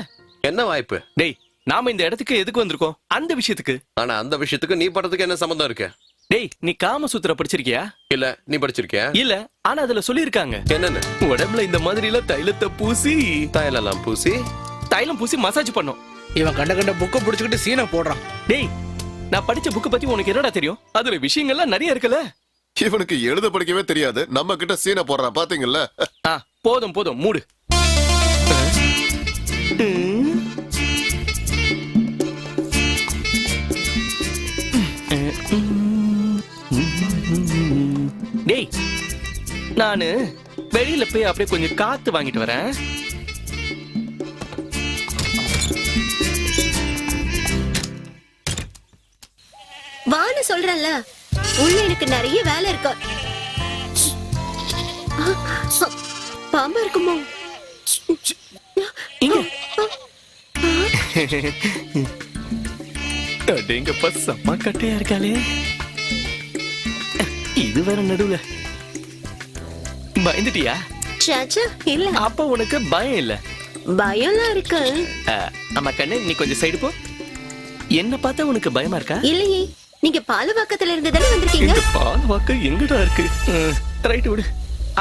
என்ன வாய்ப்பு? டேய் நாம இந்த இடத்துக்கு எதுக்கு வந்திருக்கோம்? அந்த விஷயத்துக்கு. ஆனா அந்த விஷயத்துக்கு நீ படத்துக்கு என்ன சம்பந்தம் இருக்கு? டேய் நீ காமசூத்திர படிச்சிருக்கியா? இல்ல நீ படிச்சிருக்கியா? இல்ல ஆனா அதுல சொல்லிருக்காங்க என்னன்னு? உடம்புல இந்த மாதிரி எல்லாம் தைலத்தை பூசி தைலம் பூசி தைலம் பூசி மசாஜ் பண்ணும். இவன் கண்ட கண்ட புக்க புடிச்சுக்கிட்டு சீனை போடுறான். டேய் நான் படிச்ச புக் பத்தி உனக்கு என்னடா தெரியும்? அதுல விஷயங்கள்லாம் நிறைய இருக்குல்ல. இவனுக்கு எழுத படிக்கவே தெரியாது, நம்ம கிட்ட சீனை போடுறான் பாத்தீங்கல்ல. போதும் போதும் மூடு. டேய் நானு வெளியில போய் அப்படியே கொஞ்சம் காத்து வாங்கிட்டு வரேன். வான்னு சொல்றேன்ல, உள்ள எனக்கு நிறைய வேலை இருக்கு. பாம்பா இருக்குமோ? அடேங்கப்பா செம்ம கட்டையா இருக்காளே. இது வேற நடுவுல. பயந்துட்டியா? சாச்சா இல்ல. அப்ப உனக்கு பயம் இல்ல? பயம்லாம் இருக்கு. ஆமா கண்ணு நீ கொஞ்சம் சைடு போ. என்ன பார்த்தா உனக்கு பயமா இருக்கா? இல்லையே, நீங்க பாலவாக்கத்துல இருந்து தானே வந்திருக்கீங்க. இந்த பாலவாக்கம் எங்கடா இருக்கு? ரைட் விடு.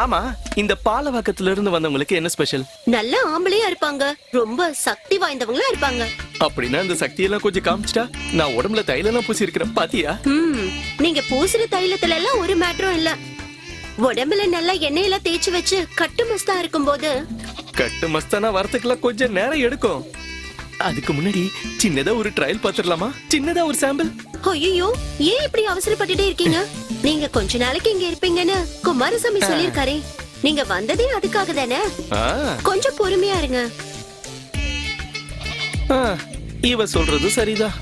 ஆமா இந்த பாலவாக்கத்துல இருந்து வந்தவங்களுக்கு என்ன ஸ்பெஷல்? நல்ல ஆம்பளையா இருப்பாங்க, ரொம்ப சக்தி வாய்ந்தவங்களா இருப்பாங்க. அப்படின்னா இந்த சக்தியெல்லாம் கொஞ்சம் காமிச்சிட்டா நான் உடம்புல தைலம் பூசி இருக்கிறேன் பாத்தியா? நீங்க பூசுற தைலத்துல எல்லாம் ஒரு மேட்டரும் இல்ல. உடம்புல நல்லா எண்ணெயெல்லாம் தேய்ச்சி வச்சு கட்டு மஸ்தா இருக்கும் போது. கட்டு மஸ்தானா வரத்துக்குலாம் கொஞ்சம் நேரம் எடுக்கும். அதுக்கு முன்னாடி சின்னதா ஒரு ட்ரையல் பாத்துடலாமா? சின்னதா ஒரு சாம்பிள். ஐயோ ஏன் இப்படி அவசரப்பட்டுட்டே இருக்கீங்க? நீங்க கொஞ்ச நாளைக்கு இங்க இருப்பீங்கன்னு குமாரசாமி சொல்லிருக்காரே. நீங்க வந்ததே அதுக்காக தானே. கொஞ்சம் பொறுமையா இருங்க. இவ சொல்றது சரிதான்.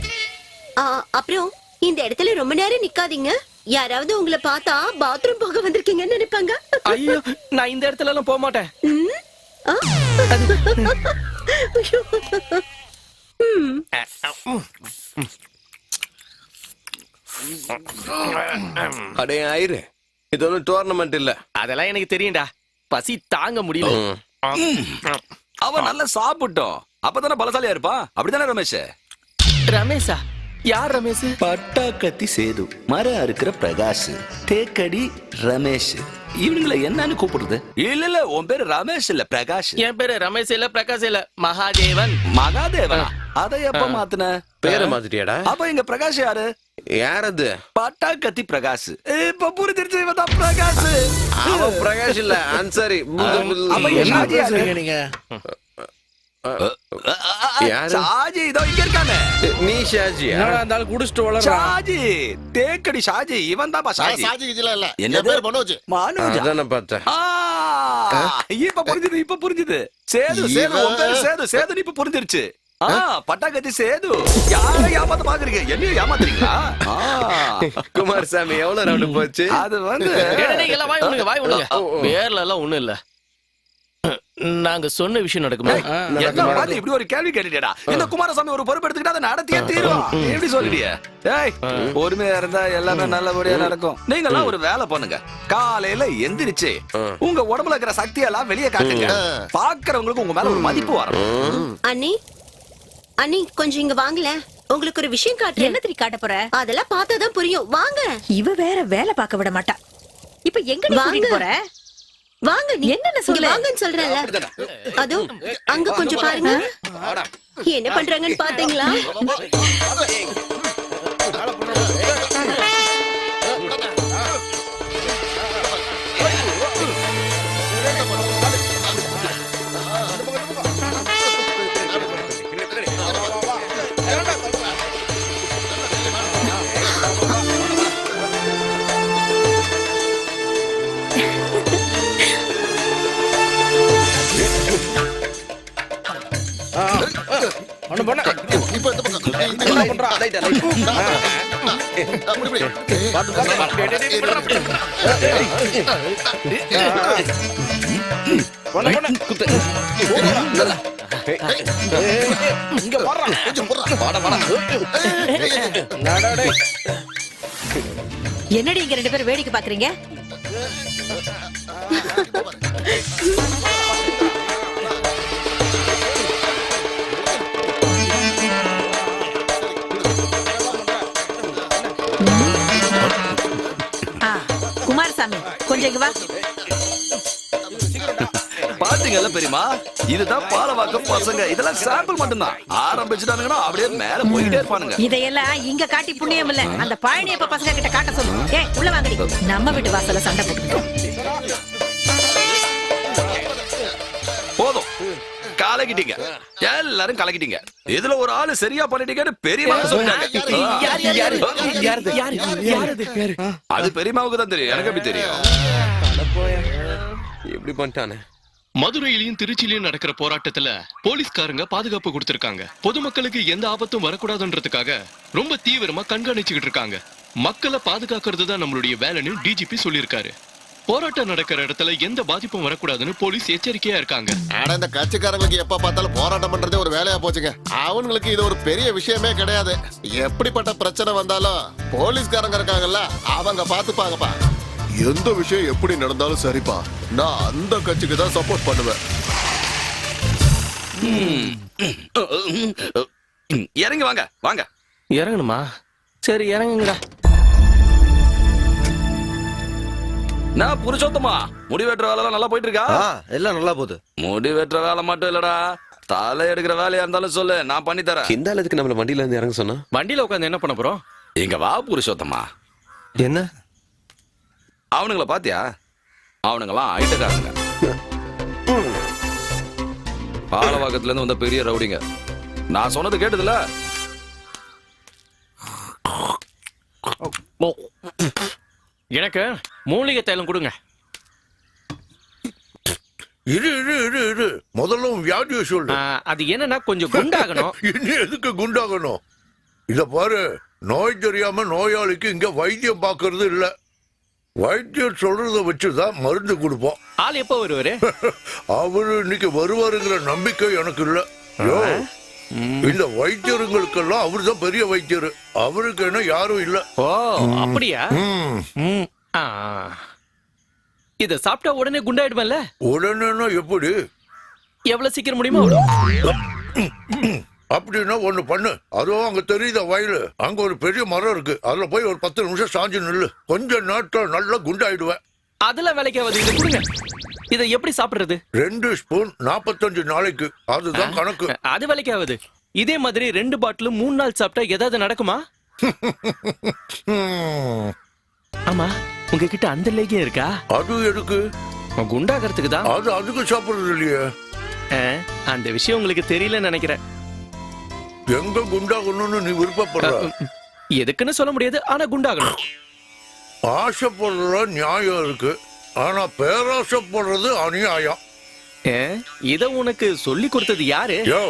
அப்புறம் இந்த இடத்துல ரொம்ப நேரம் நிக்காதீங்க. யாராவது உங்களை பார்த்தா பாத்ரூம் போக வந்திருக்கீங்கன்னு நினைப்பாங்க. ஐயோ நான் இந்த இடத்துல எல்லாம் போக மாட்டேன். அடே ஆயிரு, இது ஒன்னும் டோர்னமெண்ட் இல்ல. அதெல்லாம் எனக்கு தெரியும்டா, பசி தாங்க முடியல. அவன் நல்லா சாப்பிட்டோம், அப்பதானே பலசாலியா இருப்பா. அப்படித்தானே ரமேஷ்? ரமேஷா? யார் ரமேஷ்? பட்டாக்கத்தி சேது, மர அறுக்கிற பிரகாஷ், தேக்கடி ரமேஷ். இவனுங்களை என்னன்னு கூப்பிடுறது? இல்ல இல்ல, உன் பேரு ரமேஷ் இல்ல பிரகாஷ். என் பேரு ரமேஷ் இல்ல பிரகாஷ் இல்ல, மகாதேவன். மகாதேவனா? அதை எப்ப மாத்துன? பேரை மாத்திட்டியாடா? அப்ப இங்க பிரகாஷ் யாரு? யார் அது? பட்டாக்கத்தி பிரகாஷ். இப்ப புரிஞ்சிருச்சு, இவன் தான் பிரகாஷ். அவன் பிரகாஷ் இல்ல, அன்சாரி. நீங்க ஷாஜி இதோ இங்க இருக்கானே. நீ ஷாஜியா? இருந்தாலும் குடிச்சிட்டு வளர. ஷாஜி, தேக்கடி ஷாஜி. இவன் தான் ஷாஜி. சாஜி இல்ல, என்ன பேர் மனோஜ். மனோஜ் அதானே பார்த்தேன். இப்ப புரிஞ்சுது, இப்ப புரிஞ்சுது. சேது சேது, உன் பேரு சேது. சேது இப்ப புரிஞ்சிருச்சு. பட்டாக்கத்தி சேது. யாரை ஏமாத்த பாக்குறீங்க? என்னையும் ஏமாத்துறீங்களா? குமாரசாமி எவ்வளவு ரவுண்டு போச்சு? அது வந்து வாய் விடுங்க. பேர்ல எல்லாம் ஒண்ணும் இல்ல. நாங்க சொன்ன விஷயம் நடக்குமா? இப்படி ஒரு கேள்வி கேட்டுட்டா. இந்த குமாரசாமி ஒரு பொறுப்பு எடுத்துக்கிட்டா அதை நடத்தியே தீருவான். எப்படி சொல்லிட்டிய? பொறுமையா இருந்தா எல்லாமே நல்லபடியா நடக்கும். நீங்க எல்லாம் ஒரு வேலை பண்ணுங்க. காலையில எந்திரிச்சு உங்க உடம்புல இருக்கிற சக்தி எல்லாம் வெளியே காட்டுங்க. பாக்குறவங்களுக்கு உங்க மேல ஒரு மதிப்பு வரும். அண்ணி அண்ணி கொஞ்சம் இங்க வாங்கல, உங்களுக்கு ஒரு விஷயம் காட்டுறேன். என்ன திரி காட்ட போற? அதெல்லாம் பார்த்தாதான் புரியும். வாங்க. இவ வேற வேலை பார்க்க விட மாட்டா. இப்ப எங்க நீ கூட்டிட்டு போற? வாங்க. நீ என்னன்னு சொல்லு. வாங்கன்னு சொல்றேன்ல. அதோ அங்க கொஞ்சம் பாருங்க. என்ன பண்றாங்கன்னு பாத்தீங்களா? இப்போ இந்த பக்கம். அப்படி, இப்படி. கொஞ்சம் போடுறா. என்னடி இங்க 2 பேரும் வேடிக்கை பாக்குறீங்க? குமாரசாமி கொஞ்சம் இங்க வா. பாத்தீங்கல்ல பெரியமா, இதுதான் பாலவாக்கம் பசங்க. இதெல்லாம் சாம்பிள் மட்டும்தான். ஆரம்பிச்சுட்டானுங்கன்னா அப்படியே மேல போயிட்டே இருப்பானுங்க. இதையெல்லாம் இங்க காட்டி புண்ணியம் இல்ல, அந்த பழனியப்ப பசங்க கிட்ட காட்ட சொல்லு. ஏய் உள்ள வாங்கடி. நம்ம வீட்டு வாசல்ல சண்டை போட்டுக்கிட்டோம். போதும், கலக்கிட்டீங்க. எல்லாரும் கலக்கிட்டீங்க. இதுல ஒரு ஆளு சரியா பண்ணிட்டீங்கன்னு பெரியமா சொல்லிட்டாங்க. அது பெரியமாவுக்கு தான் தெரியும், எனக்கு எப்படி தெரியும்? எப்படி பண்ணிட்டானே. மதுரையிலயும் திருச்சியிலயும் நடக்கிற போராட்டத்துல போலீஸ்காரங்க பாதுகாப்பு கொடுத்திருக்காங்க. பொதுமக்களுக்கு எந்த ஆபத்தும் வரக்கூடாதுன்றதுக்காக ரொம்ப தீவிரமா கண்காணிச்சுக்கிட்டு இருக்காங்க. மக்களை பாதுகாக்கிறது தான் நம்மளுடைய வேலைன்னு டிஜிபி சொல்லியிருக்காரு. போராட்டம் நடக்கிற இடத்துல எந்த பாதிப்பும் வரக்கூடாதுன்னு போலீஸ் எச்சரிக்கையா இருக்காங்க. ஆனா இந்த கட்சிக்காரங்களுக்கு எப்ப பார்த்தாலும் போராட்டம் பண்றதே ஒரு வேலையா போச்சுங்க. அவங்களுக்கு இது ஒரு பெரிய விஷயமே கிடையாது. எப்படிப்பட்ட பிரச்சனை வந்தாலும் போலீஸ்காரங்க இருக்காங்கல்ல, அவங்க பாத்துப்பாங்கப்பா. எந்த விஷயம் எப்படி நடந்தாலும் சரிப்பா, நான் அந்த கட்சிக்கு தான் சப்போர்ட் பண்ணுவேன். இறங்கி வாங்க வாங்க. இறங்கணுமா? சரி இறங்குங்கடா. நான் புருஷோத்தமா, முடி வெட்டுற வேலை நல்லா போயிட்டு இருக்கா? எல்லாம் நல்லா போகுது. முடி வெட்டுற வேலை மட்டும் இல்லடா, தலை எடுக்கிற வேலையா இருந்தாலும் சொல்லு, நான் பண்ணி தரேன். இந்த ஆளுக்கு நம்மள வண்டியில இருந்து இறங்க சொன்னா? வண்டியில உட்காந்து என்ன பண்ண போறோம்? இங்க வா புருஷோத்தமா. என்ன அவனுங்கள பாத்தியா? அவனுங்கெல்லாம் ஐட்டக்காரங்க. பாலவாக்கத்துல இருந்து வந்த பெரிய ரவுடிங்க. நான் சொன்னது கேட்டதுல? எனக்கு மூலிகை தைலம் கொடுங்க. இரு முதல்ல உன் வியாதியை சொல்லு. அது என்னன்னா கொஞ்சம் குண்டாகணும். இன்னும் எதுக்கு குண்டாகணும்? இத பாரு, நோய் தெரியாம நோயாளிக்கு இங்க வைத்தியம் பார்க்கறது இல்ல. வைத்தியர் சொல்றத வச்சுதான் மருந்து கொடுப்போம். ஆள் எப்போ வருவாரு? அவரு இன்னைக்கு வருவாருங்கிற நம்பிக்கை எனக்கு இல்ல. யோ, இந்த வைத்தியருங்களுக்கெல்லாம் அவரு தான் பெரிய வைத்தியர். அவருக்கு என்ன யாரும் இல்ல. ஓ அப்படியா? இத சாப்பிட்டா உடனே குண்டாயிடுவேன்ல? உடனே எப்படி? எவ்வளவு சீக்கிரம் முடியுமா அவ்வளவு. அப்படின்னா ஒண்ணு பண்ணு. அதுவும் அங்க தெரியுத வயலு, அங்க ஒரு பெரிய மரம் இருக்கு. அதுல போய் ஒரு 10 நிமிஷம் சாஞ்சு நில்லு. கொஞ்ச நாட்கள் நல்லா குண்டாயிடுவேன். அதெல்லாம் வேலைக்காவது. இதை கொடுங்க. இதை எப்படி சாப்பிடுறது? 2 ஸ்பூன் 45 நாளைக்கு, அதுதான் கணக்கு. அது வேலைக்காவது. இதே மாதிரி 2 பாட்டில் 3 நாள் சாப்பிட்டா ஏதாவது நடக்குமா? ஆமா, உங்ககிட்ட அந்த லேகியம் இருக்கா? அது எதுக்கு? குண்டாகிறதுக்கு தான். அது அதுக்கு சாப்பிடுறது இல்லையே. அந்த விஷயம் உங்களுக்கு தெரியலன்னு நினைக்கிறேன். எங்க குண்டாகணும்னு நீ விருப்பப்படுற? எதுக்குன்னு சொல்ல முடியாது, ஆனா குண்டாகணும். ஆசைப்படுற நியாயம் இருக்கு, ஆனா பேராசைப்படுறது அநியாயம். இத உனக்கு சொல்லி கொடுத்தது யாரு? யோ,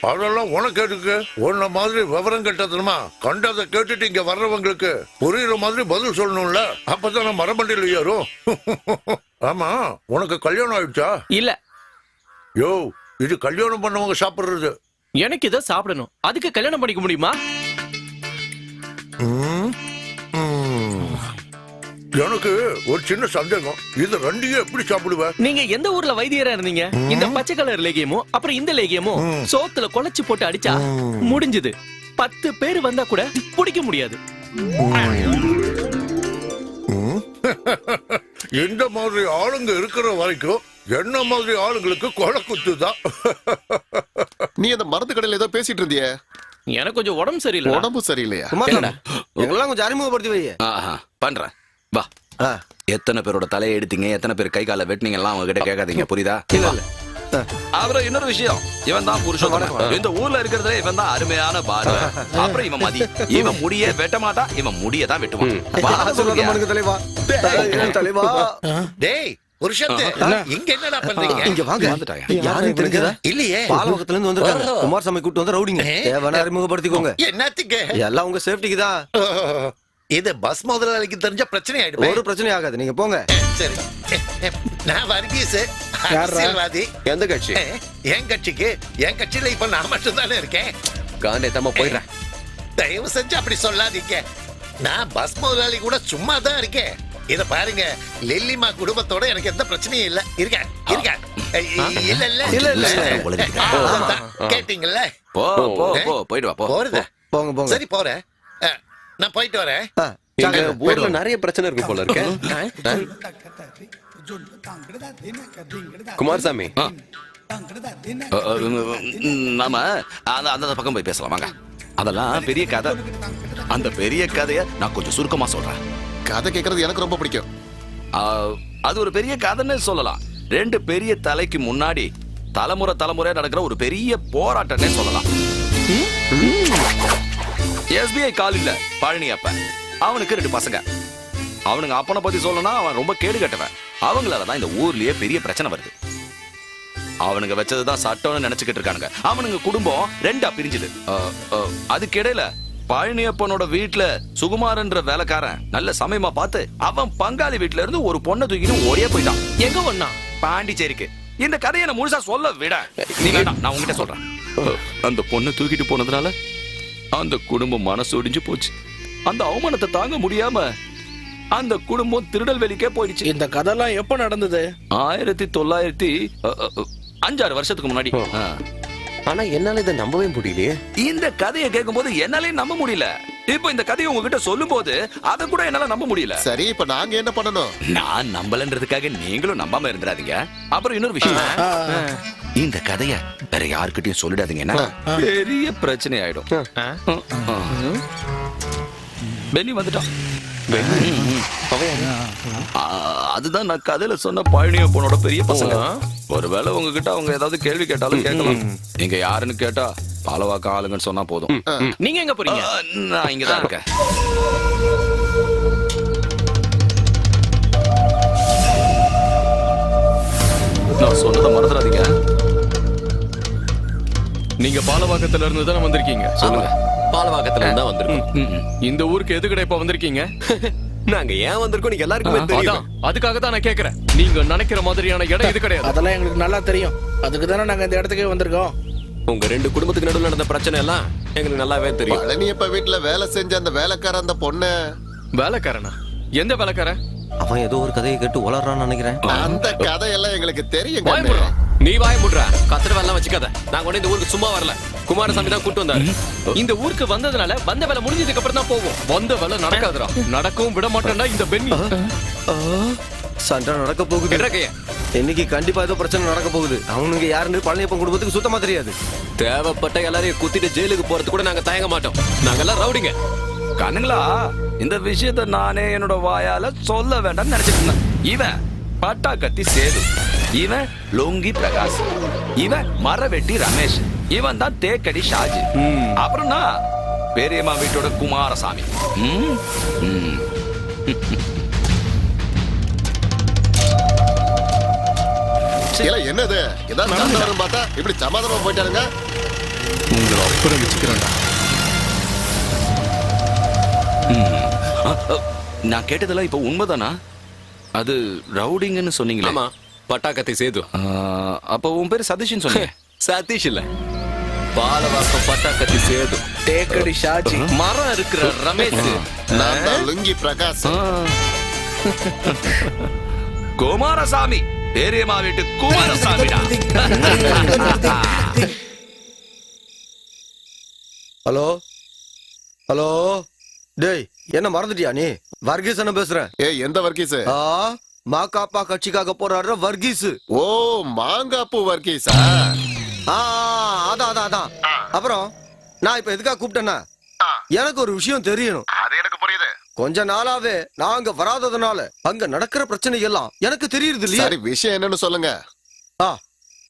அதெல்லாம் உனக்கு எதுக்கு? உன்ன மாதிரி விவரம் கட்டதுமா கண்டதை கேட்டுட்டு இங்க வர்றவங்களுக்கு புரியுற மாதிரி பதில் சொல்லணும்ல. அப்பதான் நான் மரமண்டியில் ஏறும். ஆமா, உனக்கு கல்யாணம் ஆயிடுச்சா? இல்ல. யோ, இது கல்யாணம் பண்ணவங்க சாப்பிடுறது. எனக்கு இதை சாப்பிடணும், அதுக்கு கல்யாணம் பண்ணிக்க முடியுமா? எனக்கு ஒரு சின்ன சந்தேகம், இது ரெண்டையும் எப்படி சாப்பிடுவ? நீங்க எந்த ஊர்ல வைத்தியரா இருந்தீங்க? இந்த பச்சை கலர் லேகியமும் அப்புறம் இந்த லேகியமும் சோத்துல குழைச்சு போட்டு அடிச்சா முடிஞ்சது. 10 பேர் வந்தா கூட பிடிக்க முடியாது. இந்த மாதிரி ஆளுங்க இருக்கிற வரைக்கும் என்ன மாதிரி ஆளுங்களுக்கு கொலை குத்துதான். நீ அந்த மருந்து கடையில ஏதோ பேசிட்டு இருந்திய? எனக்கு கொஞ்சம் உடம்பு சரியில்லை. உடம்பு சரியில்லையா? எங்கெல்லாம் கொஞ்சம் அறிமுகப்படுத்தி வை. பண்றேன் வா. எத்தனை பேரோட தலையை எடுத்தீங்க, எத்தனை பேர் கை காலை வெட்டினீங்க எல்லாம் அவங்க கிட்ட கேட்காதீங்க, புரியுதா? அப்புறம் இன்னொரு விஷயம், இவன் தான் புருஷோத்தமன். இந்த ஊர்ல இருக்கிறதுல இவன் தான் அருமையான பாரு. அப்புறம் இவன் மதி, இவன் முடிய வெட்ட மாட்டான், இவன் முடிய தான் வெட்டுவான். தலைவா. டேய், புருஷத்து இங்க என்னடா பண்றீங்க? இங்க வாங்க. வந்துட்டாயா? யாரும் தெரிஞ்சதா? இல்லையே. பாலவகத்துல இருந்து வந்திருக்காங்க. குமாரசாமி கூட்டு வந்து ரவுடிங்க. தேவனா அறிமுகப்படுத்திக்கோங்க. என்னத்துக்கு? எல்லாம் உங்க சேஃப்டிக்கு தான். இது பஸ் முதலாளிக்கு தெரிஞ்ச பிரச்சனை ஆயிடுமே. ஒரு பிரச்சனை ஆகாது, நீங்க போங்க. சரி, நான் வர்கீஸ், அரசியல்வாதி. எந்த கட்சி? என் கட்சிக்கு, என் கட்சியில இப்ப நான் மட்டும் தானே இருக்கேன். காண்டே தம்மா போயிடுறேன். தயவு செஞ்சு அப்படி சொல்லாதீங்க. நான் பஸ் முதலாளி கூட சும்மா தான் இருக்கேன். இத பாருங்க, லில்லிமா குடும்பத்தோட எனக்கு எந்த பிரச்சனையும் இல்ல. இருக்க இல்ல கேட்டீங்கல்ல. போ போ போ போயிட்டு வா போ. போறதா? போங்க போங்க. சரி போறேன். நான் போயிட்டு வரேன். எங்க ஊர்ல நிறைய பிரச்சனை இருக்கு போல இருக்கு. குமாரசாமி, நாம அந்த பக்கம் போய் பேசலாம் வாங்க. அதெல்லாம் பெரிய கதை. அந்த பெரிய கதைய நான் கொஞ்சம் சுருக்கமா சொல்றேன். கதை கேட்கறது எனக்கு ரொம்ப பிடிக்கும். அது ஒரு பெரிய கதைன்னு சொல்லலாம். ரெண்டு பெரிய தலைக்கு முன்னாடி தலைமுறை நடக்கிற ஒரு பெரிய போராட்டம்னே சொல்லலாம். SBI காலில்ல பழனி அப்ப அவனுக்கு 2 பசங்க. அவனுங்க அப்பனை பத்தி சொல்லணும்னா அவன் ரொம்ப கேடு கட்டவன். அவங்களாலதான் இந்த ஊர்லயே பெரிய பிரச்சனை வருது. அவனுங்க வச்சதுதான் சட்டம்னு நினைச்சுக்கிட்டு இருக்கானுங்க. அவனுங்க குடும்பம் 2ஆ பிரிஞ்சுது. அதுக்கிடையில பழனியப்பனோட வீட்டுல சுகுமாரன்ற வேலைக்காரன் நல்ல சமயமா பார்த்து அவன் பங்காளி வீட்டுல இருந்து ஒரு பொண்ணை தூக்கிட்டு ஓடியே போயிட்டான். எங்க ஒண்ணா? பாண்டிச்சேரிக்கு. இந்த கதையை நான் முழுசா சொல்ல விட நீ வேண்டாம், நான் உங்ககிட்ட சொல்றேன். அந்த பொண்ணை தூக்கிட்டு போனதுனால அந்த குடும்பம் மனசு ஒடிஞ்சு போச்சு. அந்த அவமானத்தை தாங்க முடியாம அந்த குடும்பம் திருநெல்வேலிக்கே போயிடுச்சு. இந்த கதைலாம் எப்ப நடந்தது? 1905 வருஷத்துக்கு முன்னாடி. ஆனா என்னால இதை நம்பவே முடியலையே. இந்த கதையை கேட்கும் போது என்னாலே நம்ப முடியல. இப்ப இந்த கதையை உங்ககிட்ட சொல்லும் போது அதை கூட என்னால நம்ப முடியல. சரி, இப்ப நாங்க என்ன பண்ணணும்? நான் நம்பலன்றதுக்காக நீங்களும் நம்பாம இருந்துடாதீங்க. அப்புறம் இன்னொரு விஷயம், இந்த கதைய வேற யாருக்கிட்டையும் சொல்லிடாதீங்கன்னா பெரிய பிரச்சனை ஆயிடும். பென்னி வந்துட்டான். அதுதான் நான் கதையில சொன்ன பழனியப்பனோட பெரிய பசங்க. ஒருவேளை உங்ககிட்ட அவங்க ஏதாவது கேள்வி கேட்டாலும் கேட்கலாம். நீங்க யாருன்னு கேட்டா பாலவாக்க ஆளுங்கன்னு சொன்னா போதும். நீங்க எங்க போறீங்க? நான் இங்கதான் இருக்கேன். நான் சொன்னதை மறந்துடாதீங்க. நீங்க பாலவாக்கத்துல இருந்து தானே வந்திருக்கீங்க? சொல்லுங்க. பாலவாக்கத்துல இருந்தா வந்திருக்கோம். இந்த ஊருக்கு எதுக்கடா இப்ப வந்திருக்கீங்க? நாங்க ஏன் வந்திருக்கோம் நீங்க எல்லாருக்குமே தெரியும். அதுக்காக தான் நான் கேக்குறேன். நீங்க நினைக்கிற மாதிரியான இடம் இது கிடையாது. அதெல்லாம் எங்களுக்கு நல்லா தெரியும். அதுக்கு தானே நாங்க இந்த இடத்துக்கே வந்திருக்கோம். உங்க 2 குடும்பத்துக்கு நடுவில் நடந்த பிரச்சனை எல்லாம் எங்களுக்கு நல்லாவே தெரியும். பழனியப்ப வீட்டுல வேலை செஞ்ச அந்த வேலைக்கார அந்த பொண்ணு. வேலைக்காரனா? எந்த வேலைக்காரன்? அவன் ஏதோ ஒரு கதையை கேட்டு உளறான்னு நினைக்கிறேன். அந்த கதையெல்லாம் எங்களுக்கு தெரியும். நீ வாய முடுற. கத்திர வேலை வச்சுக்காத. நாங்க ஒண்ணு இந்த ஊருக்கு சும்மா வரல. குமாரசாமி தான் கூட்டு வந்தாரு. இந்த ஊருக்கு வந்ததுனால வந்த வேலை முடிஞ்சதுக்கு அப்புறம் தான் போவோம். வந்த வேலை நடக்காதுடா. நடக்கவும் விட மாட்டேன்டா இந்த பென்னி. சண்டை நடக்க போகுது. இன்னைக்கு கண்டிப்பா ஏதோ பிரச்சனை நடக்க போகுது. அவனுங்க யாருன்னு பழனியப்பன் குடும்பத்துக்கு சுத்தமா தெரியாது. தேவைப்பட்ட எல்லாரையும் குத்திட்டு ஜெயிலுக்கு போறது கூட நாங்க தயங்க மாட்டோம். நாங்க எல்லாம் ரவுடிங்க. கண்ணுங்களா, இந்த விஷயத்த நானே என்னோட வாயால சொல்ல வேண்டாம்னு நினைச்சிட்டு இருந்தேன். இவன் பட்டா கத்தி சேது, இவன் லொங்கி பிரகாஷ், இவன் மரவெட்டி ரமேஷ், இவன் தான் தேக்கடி ஷாஜி, அப்புறம் நான் பெரியம்மா வீட்டோட குமாரசாமி. என்னது ஏதாவது பார்த்தா இப்படி சமாதானமா போயிட்டாருங்க. உங்களை அப்புறம் வச்சுக்கிறேன்டா. நான் கேட்டதெல்லாம் இப்ப உண்மைதானா? அது ரவுடிங்கன்னு சொன்னீங்களே. ஆமா, பட்டாக்கத்தை சேது. அப்ப உன் பேரு சதீஷ்னு சொன்னீங்க. சதீஷ் இல்ல, பாலவாக்கம் பட்டாக்கத்தி சேது. தேக்கடி ஷாஜி, மரம் இருக்கிற ரமேஷ், நான் தான் லுங்கி பிரகாஷ். குமாரசாமி, பெரியம்மா வீட்டு குமாரசாமிடா. ஹலோ ஹலோ, டேய் என்ன மறந்துட்டியா நீ? வர்கீஸ் பேசுறேன். ஏய், எந்த வர்கீஸ்? மாக்காப்பா கட்சிக்காக போராடுற வர்கீஸ். ஓ, மாங்காப்பூ வர்கீஸா? அதான். அப்புறம் நான் இப்ப எதுக்காக கூப்பிட்டேன்னா, எனக்கு ஒரு விஷயம் தெரியணும். அது எனக்கு புரியுது. கொஞ்ச நாளாவே நாங்க வராததுனால அங்க நடக்கிற பிரச்சனை எல்லாம் எனக்கு தெரியுது இல்லையா? சரி, விஷயம் என்னன்னு சொல்லுங்க.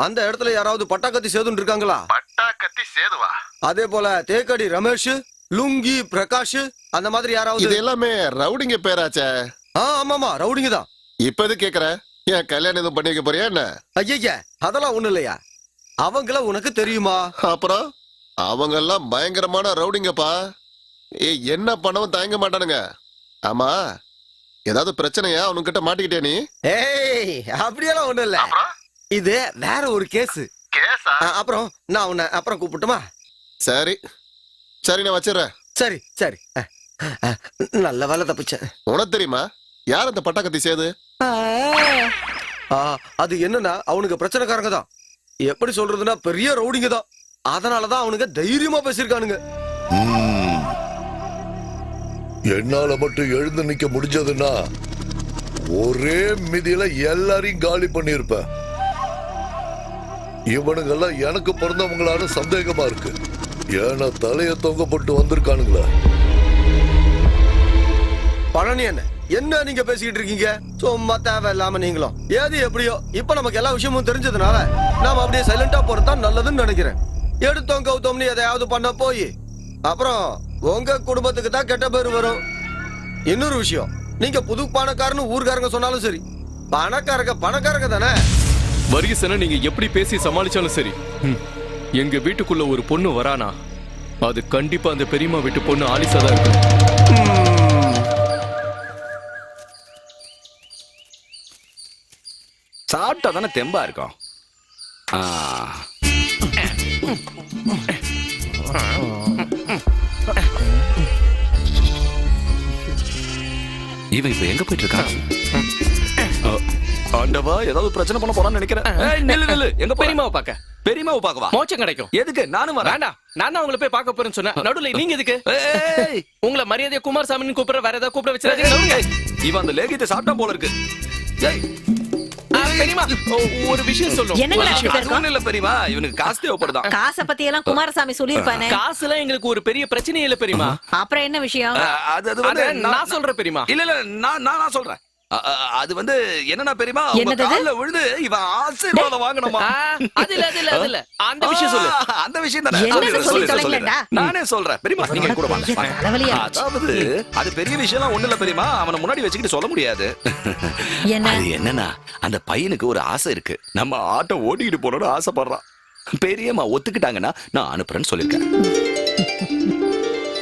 அந்த இடத்துல யாராவது பட்டாக்கத்தி சேதுன்னு இருக்காங்களா? பட்டாக்கத்தி சேதுவா? அதே போல தேக்கடி ரமேஷ், லுங்கி பிரகாஷ், அந்த மாதிரி யாராவது? இது எல்லாமே ரவுடிங்க பேராச்சே. ஆமாமா, ரவுடிங்க தான். இப்ப எது கேக்குற? ஏன் கல்யாணம் எதுவும் பண்ணி வைக்க போறியா என்ன? ஐயா அதெல்லாம் ஒண்ணு இல்லையா? அவங்கள உனக்கு தெரியுமா? அப்புறம் அவங்க எல்லாம் பயங்கரமான ரவுடிங்கப்பா. என்ன பண்ணவும் தயங்க மாட்டானுங்க. ஆமா, ஏதாவது பிரச்சனையா அவனுக்கிட்ட மாட்டிக்கிட்டே நீ? ஏய், அப்படியெல்லாம் ஒண்ணு இல்ல. இது வேற ஒரு கேஸ். அப்புறம் நான் உன்னை அப்புறம் கூப்பிட்டுமா? சரி சரி, நான் வச்சிடுறேன். சரி சரி. நல்ல வேலை தப்பிச்சேன். உனக்கு தெரியுமா யார் அந்த பட்டாக்கத்தி சேது? அது என்னன்னா அவனுக்கு பிரச்சனைக்காரங்க தான். எப்படி சொல்றதுன்னா பெரிய ரவுடிங்க தான். அதனாலதான் அவனுங்க தைரியமா பேசிருக்கானுங்க. என்னால மட்டும் எழுந்து நிக்க முடிஞ்சதுன்னா ஒரே மிதியில எல்லாரையும் காலி பண்ணிருப்பேன். இவனுங்கெல்லாம் எனக்கு பிறந்தவங்களான சந்தேகமா இருக்கு. ஏன்னா தலைய தொங்கப்பட்டு வந்திருக்கானுங்களா? பழனி என்ன நீங்க பேசிக்கிட்டு இருக்கீங்க? சும்மா தேவையில்லாம நீங்களும். ஏது எப்படியோ இப்ப நமக்கு எல்லா விஷயமும் தெரிஞ்சதுனால நாம அப்படியே சைலண்டா போறதுதான் நல்லதுன்னு நினைக்கிறேன். எடுத்தோம் கௌதம்னு எதையாவது பண்ண போய் அப்புறம் உங்க குடும்பத்துக்கு தான் கெட்ட பேர் வரும். இன்னொரு விஷயம், நீங்க புது பணக்காரன்னு ஊர்காரங்க சொன்னாலும் சரி, பணக்காரங்க தானே. வரிசனை நீங்க எப்படி பேசி சமாளிச்சாலும் சரி, எங்க வீட்டுக்குள்ள ஒரு பொண்ணு வரானா அது கண்டிப்பா அந்த பெரியம்மா வீட்டு பொண்ணு ஆலிசா தான் இருக்கும். சாப்பிட்டா தானே தெம்பா இருக்கும். இவன் இப்ப எங்க போயிட்டு இருக்கான்? ஆண்டவா, ஏதாவது பிரச்சனை பண்ண போறான்னு நினைக்கிறேன். நில்லு. எங்க பெரியமாவை பாக்க? பெரியமாவை பாக்கவா? மோச்சம் கிடைக்கும். எதுக்கு? நானும் வரேன். வேண்டாம், நான் தான் உங்களை போய் பார்க்க போறேன்னு சொன்னேன். நடுவுல நீங்க எதுக்கு? உங்களை மரியாதையா குமாரசாமின்னு கூப்பிடுற, வேற ஏதாவது கூப்பிட வச்சிடாதீங்க. இவன் அந்த லேகியத்தை சாப்பிட்டா போல இருக்கு. பெரியமா ஒரு விஷயம் சொல்லும். இல்ல பெரியமா, இவனுக்கு காசு தேவைப்படுதான். காசை பத்தி எல்லாம் குமாரசாமி சொல்லிருப்பானே. காசு எல்லாம் எங்களுக்கு ஒரு பெரிய பிரச்சனை இல்ல பெரியமா. அப்புறம் என்ன விஷயம்? நான் சொல்றேன் பெரியமா. இல்ல நான் சொல்றேன். அது வந்து என்னன்னா பெரியமா, உங்க கால்ல விழுந்து இவன் ஆசீர்வாதம் வாங்கணுமா? அது இல்ல அந்த விஷயம் சொல்லு. அந்த விஷயம் தானே நானே சொல்றேன் பெரியமா, நீங்க கூட வாங்க. அதாவது அது பெரிய விஷயம்லாம் ஒண்ணு இல்ல பெரியமா, அவனை முன்னாடி வச்சுக்கிட்டு சொல்ல முடியாது. அது என்னன்னா, அந்த பையனுக்கு ஒரு ஆசை இருக்கு. நம்ம ஆட்டோ ஓட்டிக்கிட்டு போறோம்னு ஆசைப்படுறான். பெரியம்மா ஒத்துக்கிட்டாங்கன்னா நான் அனுப்புறேன்னு சொல்லிருக்கேன்.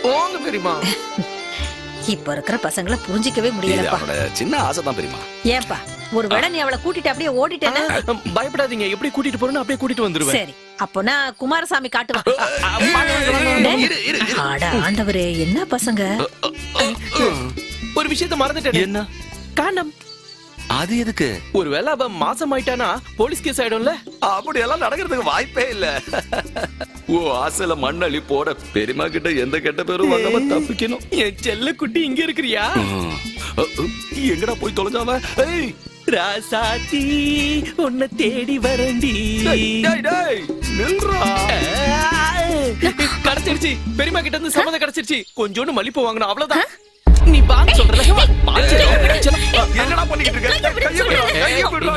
போங்க பெரியமா. இப்ப இருக்கிற பசங்களை புரிஞ்சிக்கவே முடியலப்பா. சின்ன ஆசை தான் பெரியமா. ஏன்பா, ஒருவேளை நீ அவளை கூட்டிட்டு அப்படியே ஓடிட்டேன்னா? பயப்படாதீங்க, எப்படி கூட்டிட்டு போறேன்னு அப்படியே கூட்டிட்டு வந்துருவேன். சரி, அப்போனா குமாரசாமி காட்டுவான். ஆண்டவரே, என்ன பசங்க! ஒரு விஷயத்த மறந்துட்டேன். என்ன? காண்டம். அது எதுக்கு? ஒருவேளை அவ மாசம் ஆயிட்டானா போலீஸ் கேஸ் ஆயிடும்ல. அப்படி எல்லாம் நடக்கிறதுக்கு வாய்ப்பே இல்ல. ஓ ஆசையில மண்ணள்ளி போட பெரியமா கிட்ட எந்த கெட்ட பேரும் வாங்காம தப்பிக்கணும். என் செல்ல குட்டி இங்க இருக்கிறியா? எங்கடா போய் தொலைஞ்சாவ? ராசாத்தி உன்னை தேடி வரண்டி. கிடைச்சிருச்சு, பெரியமா கிட்ட இருந்து சம்மதம் கிடைச்சிருச்சு. கொஞ்சோண்டு மல்லிப்பூ வாங்கணும், அவ்வளவுதான். நீ பாங்க சொல்றல. என்னடா பண்ணிக்கிட்டு இருக்க? கைய விடு.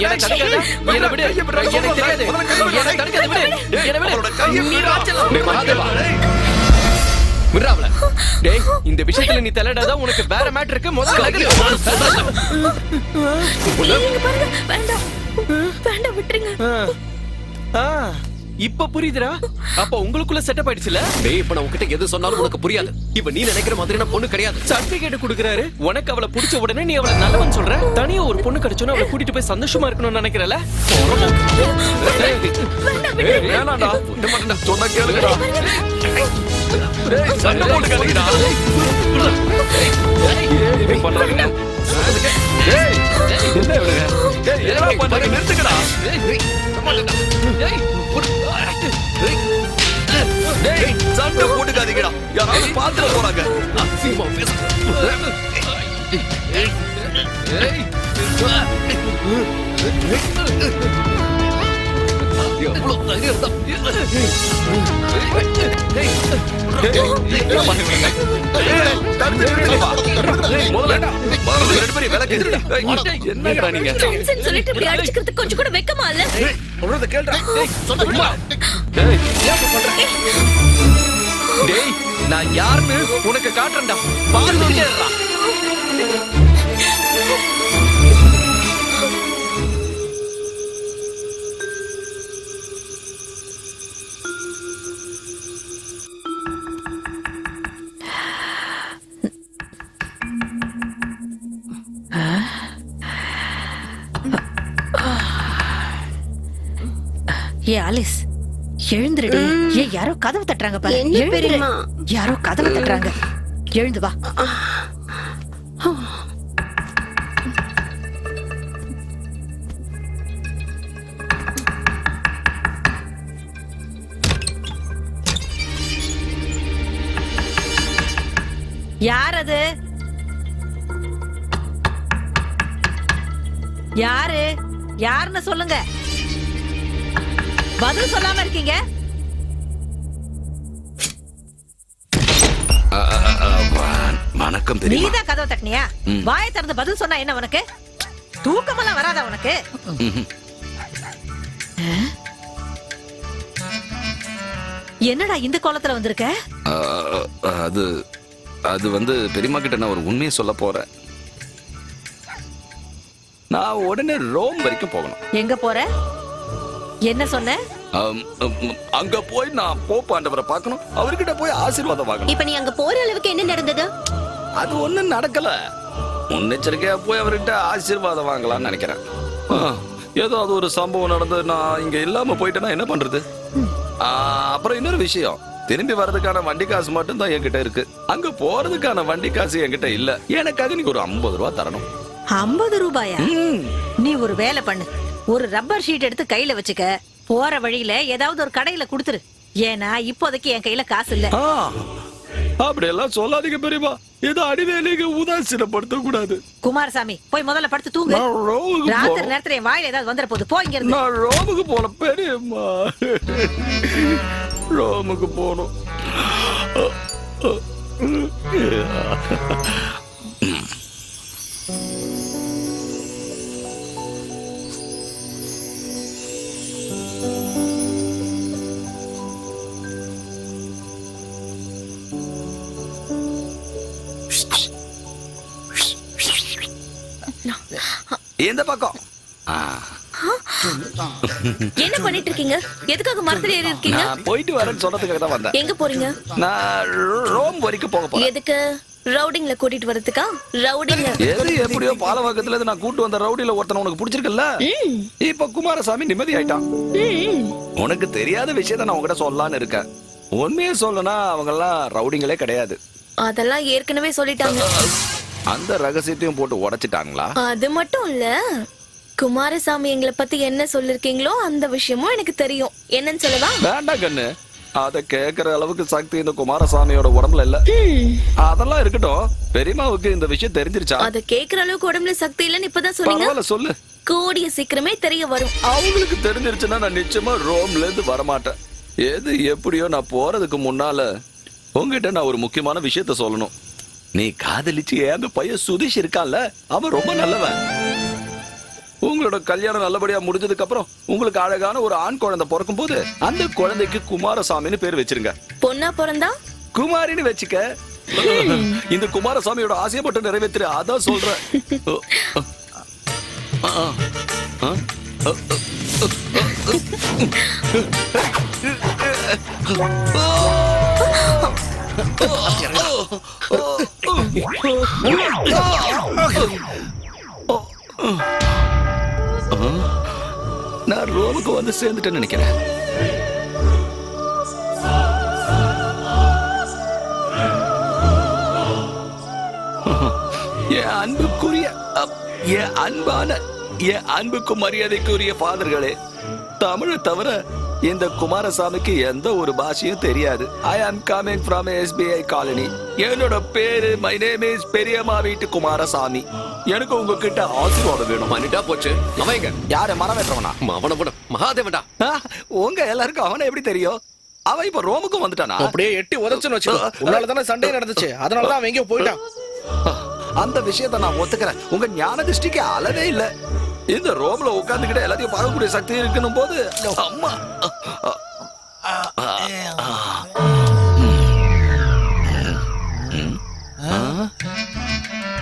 இந்த விஷயத்துல நீ தலையிடாதான், உனக்கு வேற மேட்டர் இருக்கு. முதல்ல வேண்டாம் விட்டுருங்க. இப்ப புரியுதுடா. அப்ப உங்களுக்குள்ள செட்டப் ஆயிடுச்சுல. டேய், இப்ப நான் உன்கிட்ட எது சொன்னாலும் உனக்கு புரியாது. இப்ப நீ நினைக்கிற மாதிரியான பொண்ணு கிடையாது. சர்டிபிகேட் குடுக்குறாரு, உனக்கு அவளை பிடிச்ச உடனே நீ அவளை நல்லவன் சொல்ற. தனியா ஒரு பொண்ணு கிடைச்சோன்னா அவளை கூட்டிட்டு போய் சந்தோஷமா இருக்கணும்னு நினைக்கிறல. வேணாடா, சொன்னா கேளுடா. சண்டை போட்டுக்காதீங்கடா. என்ன பண்றாங்க? என்ன இவனுங்க? என்ன பண்றாங்க? நிறுத்துக்கடா. சண்டை போட்டுக்காதீங்கடா, யாராவது பாத்துட போறாங்க. எவ்வளவு தைரியம் இருந்தா கொஞ்சம் கூட வெக்கமா இல்ல? நான் யாருன்னு உனக்கு காட்டுறேன்டா. பாருடா. ஏ ஆலிஸ் எழுந்துருடி. ஏ யாரோ கதவு தட்டுறாங்க பாரு. என்ன எழுந்துரு. பெரியம்மா? யாரோ கதவு தட்டுறாங்க. எழுந்து வா. யார் அது? யாரு? யாருன்னு சொல்லுங்க. பதில் சொல்லாம இருக்கீங்க. வணக்கம் தெரியுமா? நீதான் கதவை தட்டினியா? வாயை திறந்து பதில் சொன்னா என்ன உனக்கு? தூக்கமெல்லாம் வராதா உனக்கு? என்னடா இந்த கோலத்துல வந்திருக்க? அது அது வந்து பெரியம்மா கிட்ட நான் ஒரு உண்மையை சொல்ல போறேன். நான் உடனே ரோம் வரைக்கும் போகணும். எங்க போற? என்ன சொன்ன? அங்க போய் நான் போப் ஆண்டவரை பார்க்கணும், அவர்கிட்ட போய் ஆசீர்வாதம் வாங்கணும். இப்ப நீ அங்க போற அளவுக்கு என்ன நடந்தது? அது ஒண்ணும் நடக்கல. முன்னெச்சரிக்கையா போய் அவர்கிட்ட ஆசீர்வாதம் வாங்கலாம்னு நினைக்கிறேன். ஏதோ அது ஒரு சம்பவம் நடந்து நான் இங்க இல்லாம போயிட்டேன்னா என்ன பண்றது? அப்புறம் இன்னொரு விஷயம், திரும்பி வர்றதுக்கான வண்டி காசு மட்டும் தான் என்கிட்ட இருக்கு. அங்க போறதுக்கான வண்டி காசு என்கிட்ட இல்ல. எனக்காக நீங்க ஒரு 50 ரூபா தரணும். 50 ரூபாயா? நீ ஒரு வேலை பண்ணு, ஒரு ரப்பர் ஷீட் எடுத்து கையில வச்சுக்க. போற வழியில ஏதாவது ஒரு கடையில குடுத்துரு. ஏன்னா இப்போதைக்கு என் கையில காசு இல்ல. அப்படியெல்லாம் சொல்லாதீங்க பெரியமா. ஏதோ அடிவேலைக்கு உதாசீனப்படுத்த கூடாது. குமாரசாமி போய் முதல்ல படுத்து தூங்கு. ராத்திரி நேரத்துல என் வாயில ஏதாவது வந்துட போகுது. போ இங்க இருந்து. நான் ரோமுக்கு போல பெரியம்மா. ரோமுக்கு போகணும். எந்த பக்கம்? என்ன பண்ணிட்டு இருக்கீங்க? எதுக்காக மரத்துல ஏறி இருக்கீங்க? நான் போயிட்டு வரேன்னு சொல்றதுக்காக தான் வந்தேன். எங்க போறீங்க? நான் ரோம் வரைக்கும் போக போறேன். எதுக்கு? ரவுடிங்ல கூட்டிட்டு வரதுக்கா? ரவுடிங்க எது எப்படியோ பாலவாக்கத்துல இருந்து நான் கூட்டு வந்த ரவுடில ஒருத்தன் உனக்கு பிடிச்சிருக்கல. இப்ப குமாரசாமி நிம்மதி ஆயிட்டான். உனக்கு தெரியாத விஷயத்த நான் உங்ககிட்ட சொல்லலான்னு இருக்கேன். உண்மையை சொல்லனா அவங்க எல்லாம் ரவுடிங்களே கிடையாது. அதெல்லாம் ஏற்கனவே சொல்லிட்டாங்க. அந்த ரகசியத்தையும் போட்டு உடைச்சிட்டாங்களா? அது மட்டும் இல்ல, குமாரசாமி எங்களை பத்தி என்ன சொல்லிருக்கீங்களோ அந்த விஷயமும் எனக்கு தெரியும். என்னன்னு சொல்லவா? வேண்டாம் கண்ணு, அத கேக்குற அளவுக்கு சக்தி இந்த குமாரசாமியோட உடம்புல இல்ல. அதெல்லாம் இருக்கட்டும், பெரியம்மாவுக்கு இந்த விஷயம் தெரிஞ்சிருச்சா? அத கேக்குற அளவுக்கு உடம்புல சக்தி இல்லன்னு இப்பதான் சொன்னீங்க. சொல்லு. கூடிய சீக்கிரமே தெரிய வரும். அவங்களுக்கு தெரிஞ்சிருச்சுன்னா நான் நிச்சயமா ரோம்ல இருந்து வரமாட்டேன். எது எப்படியோ நான் போறதுக்கு முன்னால உங்ககிட்ட நான் ஒரு முக்கியமான விஷயத்த சொல்லணும். நீ காதலிச்சு அந்த பையன் சுதீஷ் இருக்கான்ல, அவன் ரொம்ப நல்லவன். உங்களோட கல்யாணம் நல்லபடியா முடிஞ்சதுக்கு அப்புறம் உங்களுக்கு அழகான ஒரு ஆண் குழந்தை பிறக்கும் போது அந்த குழந்தைக்கு குமாரசாமின்னு பேர் வச்சிருங்க. பொண்ணா பிறந்தா குமாரின்னு வச்சுக்க. இந்த குமாரசாமியோட ஆசையை மட்டும் நிறைவேற்று, அதான் சொல்றேன். நான் ரோமுக்கு வந்து சேர்ந்துட்டேன்னு நினைக்கிறேன். என் அன்புக்குரிய, என் அன்பான, என் அன்புக்கு மரியாதைக்குரிய ஃபாதர்களே, தமிழை தவிர இந்த குமாரசாமிக்கு எந்த ஒரு பாஷையும் தெரியாது. ஐ ஆம் கமிங் ஃப்ரம் SBI காலனி. என்னோட பேரு மை நேம் இஸ் பெரியம்மா வீட்டு குமாரசாமி. எனக்கு உங்ககிட்ட ஆசீர்வாதம் வேணும். பண்ணிட்டா போச்சு. அவன் யாரு? மரம் வெட்டுறவனா? அவனை போட மகாதேவன்டா. உங்க எல்லாருக்கும் அவனை எப்படி தெரியும்? அவன் இப்ப ரோமுக்கும் வந்துட்டானா? அப்படியே எட்டி உதச்சுன்னு வச்சுக்கோ. உன்னாலதானே சண்டை நடந்துச்சு, அதனாலதான் அவன் எங்கேயோ போயிட்டான். அந்த விஷயத்த நான் ஒத்துக்கிறேன். உங்க ஞான திருஷ்டிக்கு அளவே இல்ல. இந்த ரோம்ல உட்கார்ந்துகிட்ட எல்லாத்தையும் பார்க்கக்கூடிய சக்தி இருக்கணும் போது அம்மா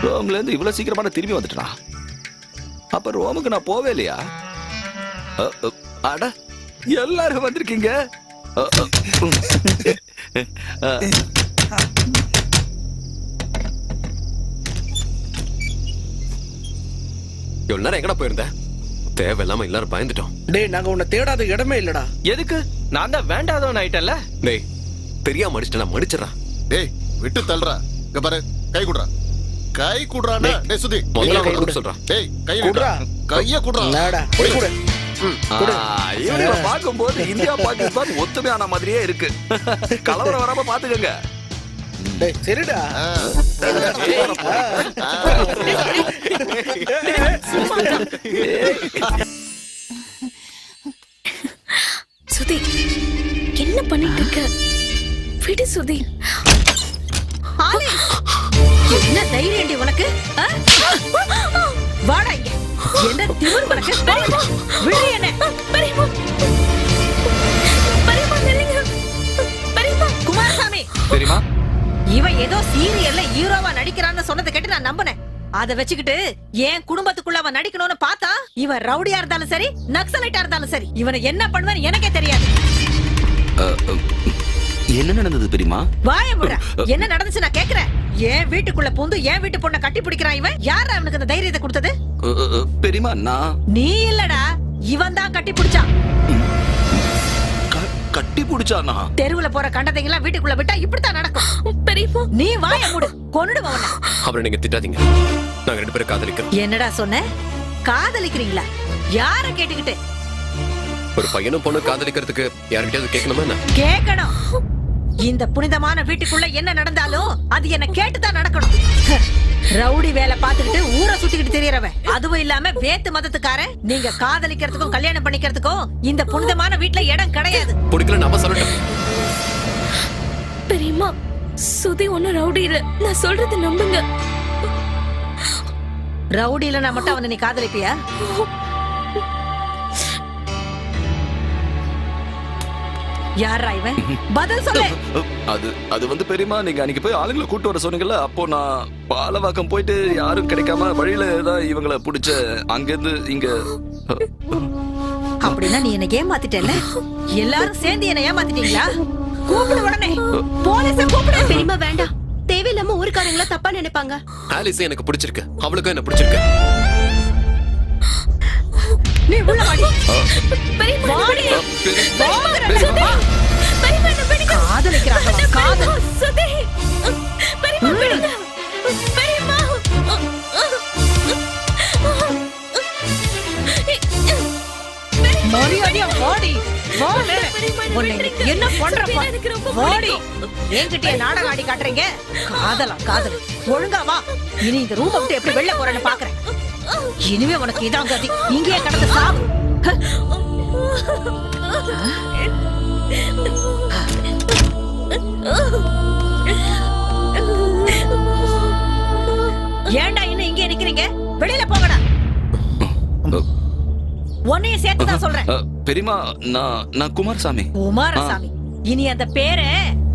ரோம்ல இருந்து இவ்வளவு சீக்கிரமா திரும்பி வந்துட்டா. அப்ப ரோமுக்கு நான் போவே இல்லையா? அட, எல்லாரும் வந்திருக்கீங்க. எவ்வளவு நேரம் எங்கடா போயிருந்த? தேவையில்லாம எல்லாரும் பயந்துட்டோம். டேய் நாங்க உன்னை தேடாத இடமே இல்லடா. எதுக்கு? நான் தான் வேண்டாதவன் ஆயிட்டேன்ல. டேய் தெரியாம அடிச்சிட்டா மடிச்சிடறான். டேய் விட்டு தள்ளுறா. இங்க பாரு கை குடுறா. கை குடுறானே. டேய் சுதி முதல்ல அவன் கொடுக்க சொல்றான். டேய் கை குடுறா. கைய குடுறா. நாடா போய் குடு. இவங்களை பார்க்கும்போது இந்தியா பாகிஸ்தான் ஒத்துமையான மாதிரியே இருக்கு. கலவரம் வராம பாத்துக்கங்க. டேய் சரிடா. சுதி என்ன பண்ணிட்டு இருக்க? விடு சுதி. என்ன தைரியம்டி உனக்கு? வாடா இங்க. என்ன திமிர் உனக்கு? விடு என்ன? குமாரசாமி தெரியுமா இவன் ஏதோ சீரியல்ல ஹீரோவா நடிக்கிறான்னு சொன்னதை கேட்டு நான் நம்பினேன். அத வச்சுக்கிட்டு என் குடும்பத்துக்குள்ள அவன் நடிக்கணும்னு பார்த்தா இவன் ரவுடியா இருந்தாலும் சரி நக்சலைட்டா இருந்தாலும் சரி இவனை என்ன பண்ணுவேன்னு எனக்கே தெரியாது. என்ன நடந்தது தெரியுமா? வாய முடுற. என்ன நடந்துச்சு நான் கேக்குறேன். என் வீட்டுக்குள்ள பூந்து என் வீட்டு பொண்ணை கட்டி பிடிக்கிறான் இவன். யாரா அவனுக்கு அந்த தைரியத்தை கொடுத்தது? பெரியமா நான் நீ இல்லடா, இவன் தான் கட்டி பிடிச்சான். கட்டி பிடிச்சானா? தெருவுல போற கண்டதைங்க எல்லாம் வீட்டுக்குள்ள விட்டா இப்படித்தான் நடக்கும். பெரியப்பா நீ வாய மூடு. கொன்னுடுவ அவனை. அவரை நீங்க திட்டாதீங்க. நாங்க 2 பேரும் காதலிக்கிறோம். என்னடா சொன்ன? காதலிக்கிறீங்களா? யார கேட்டுக்கிட்டு? ஒரு பையனும் பொண்ணு காதலிக்கிறதுக்கு யார்கிட்டயாவது கேட்கணுமா என்ன? கேட்கணும். இந்த புனிதமான வீட்டுக்குள்ள என்ன நடந்தாலும் அது என்ன கேட்டுதான் நடக்கணும். ரவுடி வேலை பார்த்துக்கிட்டு ஊரை சுத்திக்கிட்டு தெரியறவன், அதுவும் இல்லாம வேத்து மதத்துக்காரன். நீங்க காதலிக்கிறதுக்கும் கல்யாணம் பண்ணிக்கிறதுக்கும் இந்த புனிதமான வீட்டுல இடம் கிடையாது. பிடிக்கல நாம சொல்லட்டும். பெரியம்மா சுதி ஒண்ணு ரவுடி இல்ல. நான் சொல்றது நம்புங்க. ரவுடி இல்ல மட்டும் அவனை நீ காதலிப்பியா? யாரா இவன்? பதில் சொல்லு. அது வந்து பெரியமா நீங்க அன்னைக்கு போய் ஆளுங்களை கூட்டு வர சொன்னீங்கல்ல, அப்போ நான் பாலவாக்கம் போயிட்டு யாரும் கிடைக்காம வழியில தான் இவங்களை பிடிச்ச அங்கிருந்து இங்க. அப்படின்னா நீ என்ன ஏமாத்திட்டல? எல்லாரும் சேர்ந்து என்ன ஏமாத்திட்டீங்களா? கூப்பிடு உடனே போலீஸ கூப்பிடு. பெரியமா வேண்டாம். தேவையில்லாம ஊருக்காரங்கள தப்பா நினைப்பாங்க. ஆலிஸ் எனக்கு பிடிச்சிருக்கு, அவளுக்கும் என்ன பிடிச்சிருக்கு. நீ உள்ள வாடி. பெரியம்மா வாடி. பெரியம்மா என்ன பிடிக்க காதலிக்கிறாங்க. காதல். சுதி பெரியம்மா பிடிக்க. பெரியம்மா மரியாதையா வாடி. வாடி. உன்னை என்ன பண்றப்பா? வாடி. என்கிட்ட நாடகம் ஆடி காட்டுறீங்க. காதலா காதல். ஒழுங்கா வா. இனி இந்த ரூம் விட்டு எப்படி வெளில போறேன்னு பாக்குறேன். இனிமே உனக்கு இதான் கதி. இங்கேயே கடந்து சாவு. ஏன்டா இன்னும் இங்கே நிக்கிறீங்க? வெளியில போங்கடா. உன்னையும் சேர்த்து தான் சொல்றேன். பெரியமா நான் குமாரசாமி. குமாரசாமி. இனி அந்த பேரை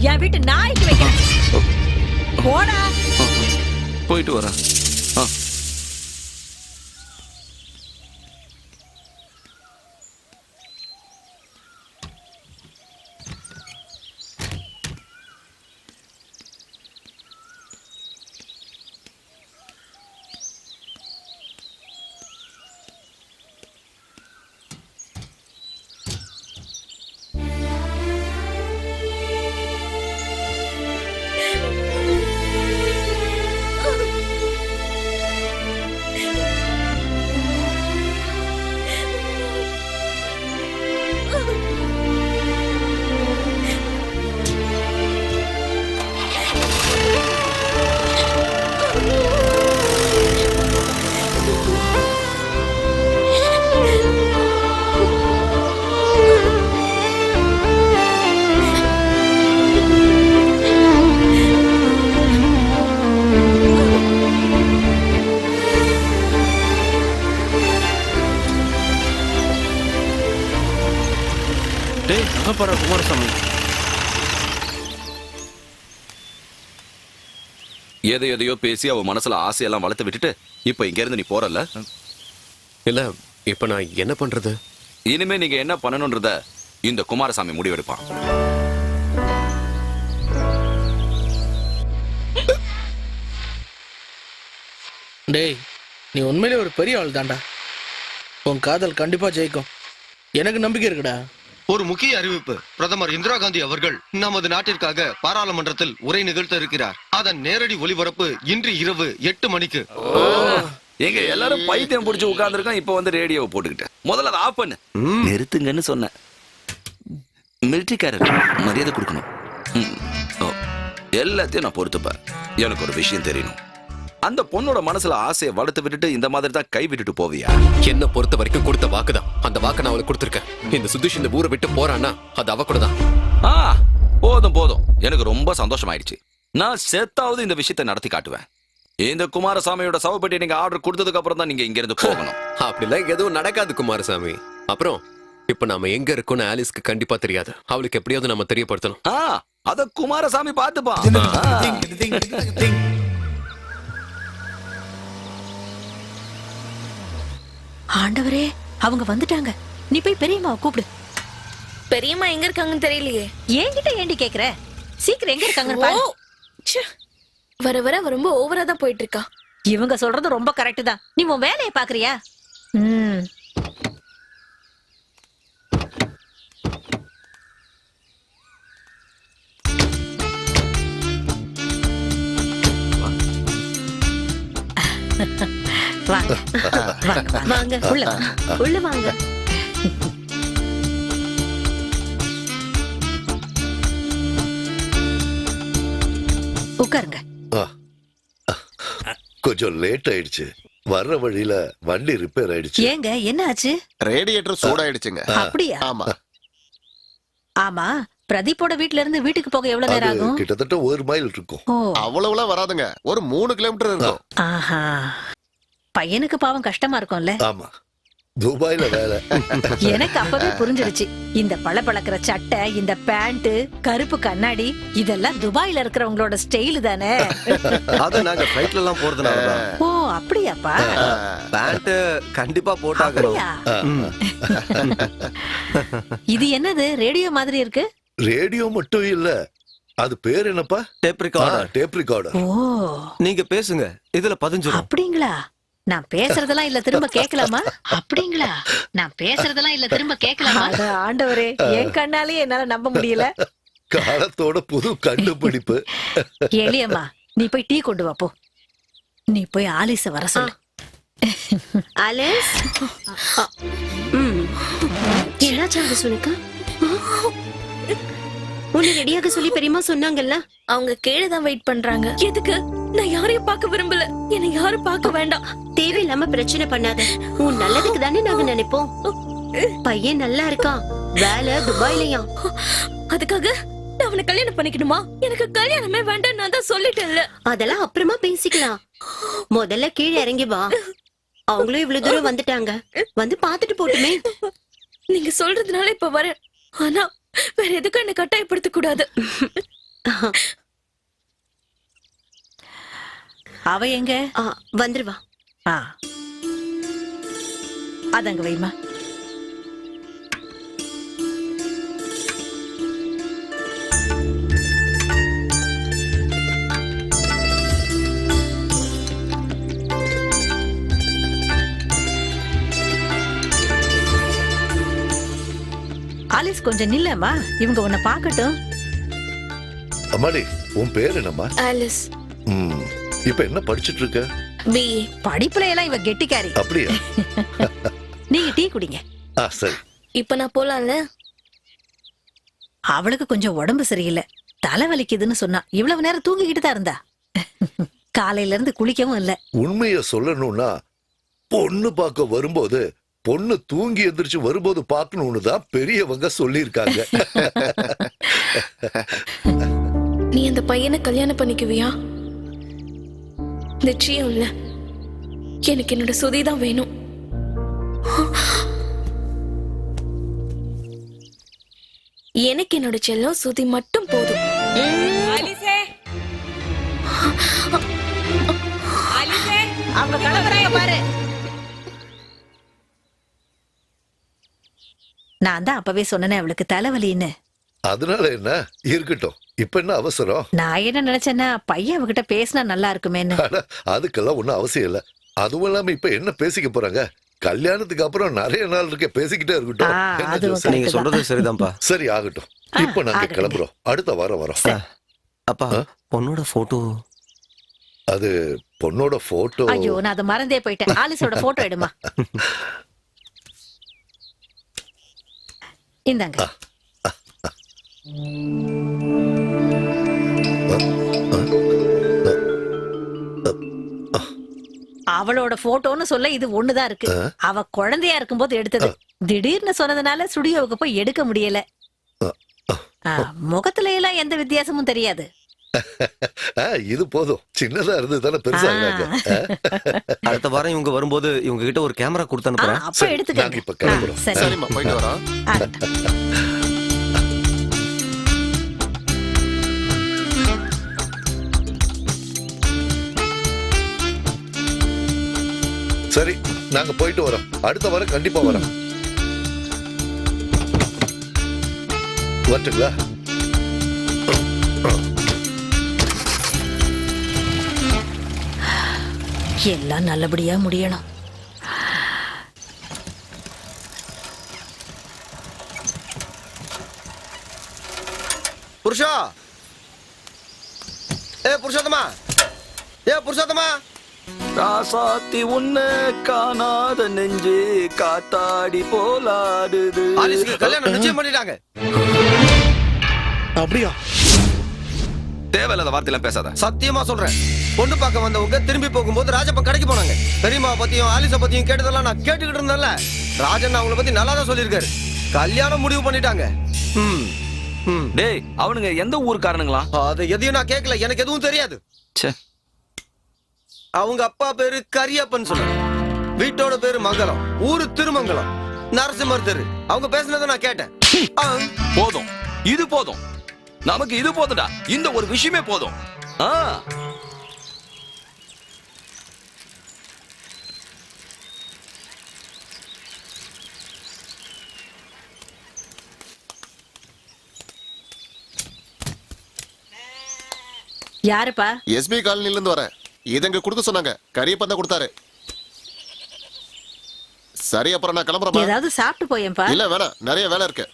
என் வீட்டு நாய்க்கு வைக்கிறேன். போடா. போயிட்டு வரேன். குமாரசாமி எதையோ பேசி அவ மனசுல ஆசையெல்லாம் வளர்த்து விட்டுட்டு இப்ப இங்க இருந்து நீ போறல. இல்ல இப்ப நான் என்ன பண்றது? இனிமே நீங்க என்ன பண்ணணும்ன்றத இந்த குமாரசாமி முடிவெடுப்பான். டேய் நீ உண்மையிலே ஒரு பெரிய ஆள் தான்டா. உன் காதல் கண்டிப்பா ஜெயிக்கும். எனக்கு நம்பிக்கை இருக்குடா. ஒரு முக்கிய அறிவிப்பு. பிரதமர் இந்திரா காந்தி அவர்கள் நமது நாட்டிற்காக பாராளுமன்றத்தில் உரை நிகழ்த்த இருக்கிறார். அதன் நேரடி ஒளிபரப்பு இன்று இரவு 8 மணிக்கு. எங்க எல்லாரும் பைத்தியம் பிடிச்சு உட்கார்ந்துருக்கோம். இப்ப வந்து ரேடியோவை போட்டுக்கிட்டேன். முதல்ல அதை ஆஃப் பண்ணு. நிறுத்துங்கன்னு சொன்னேன். மிலிட்டரிக்காரர் மரியாதை கொடுக்கணும். எல்லாத்தையும் நான் பொறுத்துப்பேன். எனக்கு ஒரு விஷயம் தெரியணும். அந்த பொண்ணோட மனசுல ஆசையை வளர்த்து விட்டுட்டு இந்த மாதிரி தான் கை விட்டுட்டு போவியா? என்ன பொறுத்த வரைக்கும் கொடுத்த வாக்குதான். அந்த வாக்கை நான் அவளுக்கு கொடுத்துருக்கேன். இந்த சுதீஷ் இந்த ஊரை விட்டு போறான்னா அது அவ கூட தான். போதும் போதும். எனக்கு ரொம்ப சந்தோஷமாயிடுச்சு. நான் செத்தாவது இந்த விஷயத்தை நடத்தி காட்டுவேன். இந்த குமாரசாமியோட சவப்பெட்டி நீங்க ஆர்டர் கொடுத்ததுக்கு அப்புறம் தான் நீங்க இங்க இருந்து போகணும். அப்படிலாம் எதுவும் நடக்காது குமாரசாமி. அப்புறம் இப்ப நாம எங்க இருக்கோம்னு ஆலிஸ்க்கு கண்டிப்பா தெரியாது. அவளுக்கு எப்படியாவது நம்ம தெரியப்படுத்தணும். அத குமாரசாமி பாத்துப்பா. ஆண்டவரே, அவங்க வந்துட்டாங்க. நீ போய் பெரியம்மாவை கூப்பிடு. பெரியம்மா எங்க இருக்காங்கன்னு தெரியலையே. என்கிட்ட ஏண்டி கேக்குற? சீக்கிரம் எங்க இருக்காங்கன்னு பாரு. வர வர ரொம்ப ஓவரா தான் போயிட்டு இருக்கா. இவங்க சொல்றது ரொம்ப கரெக்ட் தான். நீ உன் வேலையை பாக்குறியா? வாங்க வாங்க உள்ள உள்ள வாங்க. உட்காருங்க. கொஞ்சம் லேட் ஆயிடுச்சு. வர்ற வழியில வண்டி ரிப்பேர் ஆயிடுச்சு. ஏங்க என்ன ஆச்சு? ரேடியேட்டர் சூடாயிடுச்சுங்க. அப்படியா? ஆமா. ஆமா, பிரதீப்போட வீட்ல இருந்து வீட்டுக்கு போக எவ்வளவு நேரம் ஆகும்? கிட்டத்தட்ட 1 மைல் இருக்கும். அவ்வளவுலாம் வராதுங்க. ஒரு 3 கிலோமீட்டர் இருக்கும். ஆஹா, பையனுக்கு பாவம் கஷ்டமா இருக்கும்ல. ஆமா, துபாயில வேலை. எனக்கு அப்பவே புரிஞ்சிருச்சு. இந்த பளபளக்கிற சட்டை, இந்த பேண்ட், கருப்பு கண்ணாடி இதெல்லாம் துபாயில இருக்கிறவங்களோட ஸ்டைல் தானே. அத நாங்க ஃளைட்ல எல்லாம் போறதுனால தான். ஓ அப்படியாப்பா? பேண்ட் கண்டிப்பா போட்டாகணும். இது என்னது ரேடியோ மாதிரி இருக்கு? ரேடியோ மட்டும் இல்ல, அது பேர் என்னப்பா? Tape recorder. Tape recorder. ஓ, நீங்க பேசுங்க, இதுல பதிஞ்சிரும். அப்படிங்களா? நான் பேசுறதெல்லாம் இல்ல திரும்ப கேட்கலாமா? அப்படிங்களா? நான் பேசுறதெல்லாம் இல்ல திரும்ப கேட்கலாமா? ஆண்டவரே, என் கண்ணாலே என்னால நம்ப முடியல. காலத்தோட புது கண்டுபிடிப்பு. எளியம்மா, நீ போய் டீ கொண்டு வா போ. நீ போய் ஆலிஸ வர சொல்லு. ஆலிஸ், என்னாச்சு சொல்லுக்கா? உன்னை ரெடியாக சொல்லி பெரியம்மா சொன்னாங்கல்ல. அவங்க கீழே தான் வெயிட் பண்றாங்க. எதுக்கு? நான் யாரையும் பார்க்க விரும்பல. என்னை யாரும் பார்க்க வேண்டாம். தேவையில்லாம பிரச்சனை பண்ணாத. உன் நல்லதுக்கு தானே நாங்க நினைப்போம். பையன் நல்லா இருக்கான், வேலை துபாயிலயா. அதுக்காக நான் அவனை கல்யாணம் பண்ணிக்கணுமா? எனக்கு கல்யாணமே வேண்டாம், நான் தான் சொல்லிட்டேன்ல. அதெல்லாம் அப்புறமா பேசிக்கலாம். முதல்ல கீழே இறங்கி வா. அவங்களும் இவ்வளவு தூரம் வந்துட்டாங்க, வந்து பாத்துட்டு போட்டுமே. நீங்க சொல்றதுனால இப்ப வரேன். ஆனா வேற எதுக்கும் என்ன கட்டாயப்படுத்த கூடாது. அவ எங்க? வந்துருவா. அதங்க வைமா. ஆலிஸ் கொஞ்சம் நில்லம்மா, இவங்க உன்னை பார்க்கட்டும். அம்மாடி, உன் பேர் என்னம்மா? ஆலிஸ். இப்ப என்ன படிச்சிட்டு இருக்க? பிஏ. படிப்புல எல்லாம் இவ கெட்டிக்காரி. அப்படியா? நீங்க டீ குடிங்க. சரி. இப்ப நான் போலாம்ல? அவளுக்கு கொஞ்சம் உடம்பு சரியில்லை, தலை வலிக்குதுன்னு சொன்னா. இவ்வளவு நேரம் தூங்கிக்கிட்டு தான் இருந்தா. காலையில இருந்து குளிக்கவும் இல்ல. உண்மைய சொல்லணும்னா, பொண்ணு பார்க்க வரும்போது பொண்ணு தூங்கி எந்திரிச்சு வரும்போது பார்க்கணும்னு தான் பெரியவங்க சொல்லியிருக்காங்க. நீ அந்த பையனை கல்யாணம் பண்ணிக்குவியா? நிச்சயம் இல்ல, எனக்கு என்னோட சுதி தான் வேணும். எனக்கு என்னோட செல்லம் சுதி மட்டும் போதும். அவங்க கிளம்புறாங்க பாரு. நான் தான் அப்பவே சொன்னேன் அவளுக்கு தலைவலின்னு. அதனால என்ன, இருக்கட்டும். இப்ப என்ன அவசரம்? நான் என்ன நினைச்சேன்னா, பையன் அவகிட்ட பேசினா நல்லா இருக்குமேன்னு. அதுக்கெல்லாம் ஒண்ணும் அவசியம் இல்ல. அதுவும் இல்லாம இப்ப என்ன பேசிக்க போறாங்க? கல்யாணத்துக்கு அப்புறம் நிறைய நாள் இருக்க பேசிக்கிட்டே இருக்கட்டும். என்ன அதுவும் ஜோசப்? நீங்க சொல்றது சரிதான்ப்பா. சரி ஆகட்டும். இப்ப நாங்க ஆகட்டும். கிளம்புறோம். அடுத்த வாரம் வரோம். அப்பா பொண்ணோட போட்டோ. அது பொண்ணோட போட்டோ. ஐயோ நான் அதை மறந்தே போயிட்டேன். ஆலிஸோட போட்டோ எடுமா. இந்தாங்க. அவளோட போட்டோன்னு சொல்ல இது ஒண்ணுதான் இருக்கு. அவ குழந்தையா இருக்கும்போது எடுத்தது. திடீர்னு சொன்னதுனால ஸ்டுடியோவுக்கு போய் எடுக்க முடியல. முகத்துல எல்லாம் எந்த வித்தியாசமும் தெரியாது. இது போதும். சின்னதா இருந்து தானே பெருசாக. அடுத்த வாரம் இவங்க வரும்போது இவங்க கிட்ட ஒரு கேமரா கொடுத்து அனுப்புறேன். அப்ப எடுத்துக்க. நாங்க இப்ப கிளம்புறோம். சரிம்மா போயிட்டு வரோம். சரி நாங்க போயிட்டு வரோம். அடுத்த வாரம் கண்டிப்பா வரோம். வரட்டுங்களா? எல்லாம் நல்லபடியா முடியணும். புருஷா, புருஷோத்தமா, புருஷோத்தமா. ராசாத்தி உன்னை காணாத நெஞ்சு காத்தாடி போலாடுது. ஆலிஸ்க்கு கல்யாணம் நிச்சயம் பண்ணிட்டாங்க. அப்படியா? தேவையில்லாத வார்த்தையெல்லாம் பேசாத. சத்தியமா சொல்றேன். பொண்ணு பார்க்க வந்தவங்க திரும்பி போகும்போது ராஜப்பன் கடைக்கு போனாங்க. பெரியம்மா பத்தியும் ஆலிஸ பத்தியும் கேட்டதெல்லாம் நான் கேட்டுக்கிட்டு இருந்தேன்ல. ராஜன் அவங்கள பத்தி நல்லா தான் சொல்லியிருக்காரு. கல்யாணம் முடிவு பண்ணிட்டாங்க. டேய் அவனுங்க எந்த ஊருக்காரனுங்களா? அது எதையும் நான் கேட்கல. எனக்கு எதுவும் தெரியாது. ச்சே. அவங்க அப்பா பேரு கரியப்பன் சொன்னாங்க. வீட்டோட பேரு மங்கலம், ஊரு திருமங்கலம், நரசிம்மர் தெரு. அவங்க பேசினதை நான் கேட்டேன். போதும், இது போதும். நமக்கு இது போதும்டா. இந்த ஒரு விஷயமே போதும். யாருப்பா? எஸ்பி காலனில இருந்து வரேன். இதங்க கொடுக்க சொன்னாங்க. கரியப்பன் தான் கொடுத்தாரு. சரி அப்புறம் நான் கிளம்புறேன். ஏதாவது சாப்பிட்டு போயேன்பா. இல்ல வேணாம், நிறைய வேலை இருக்கு.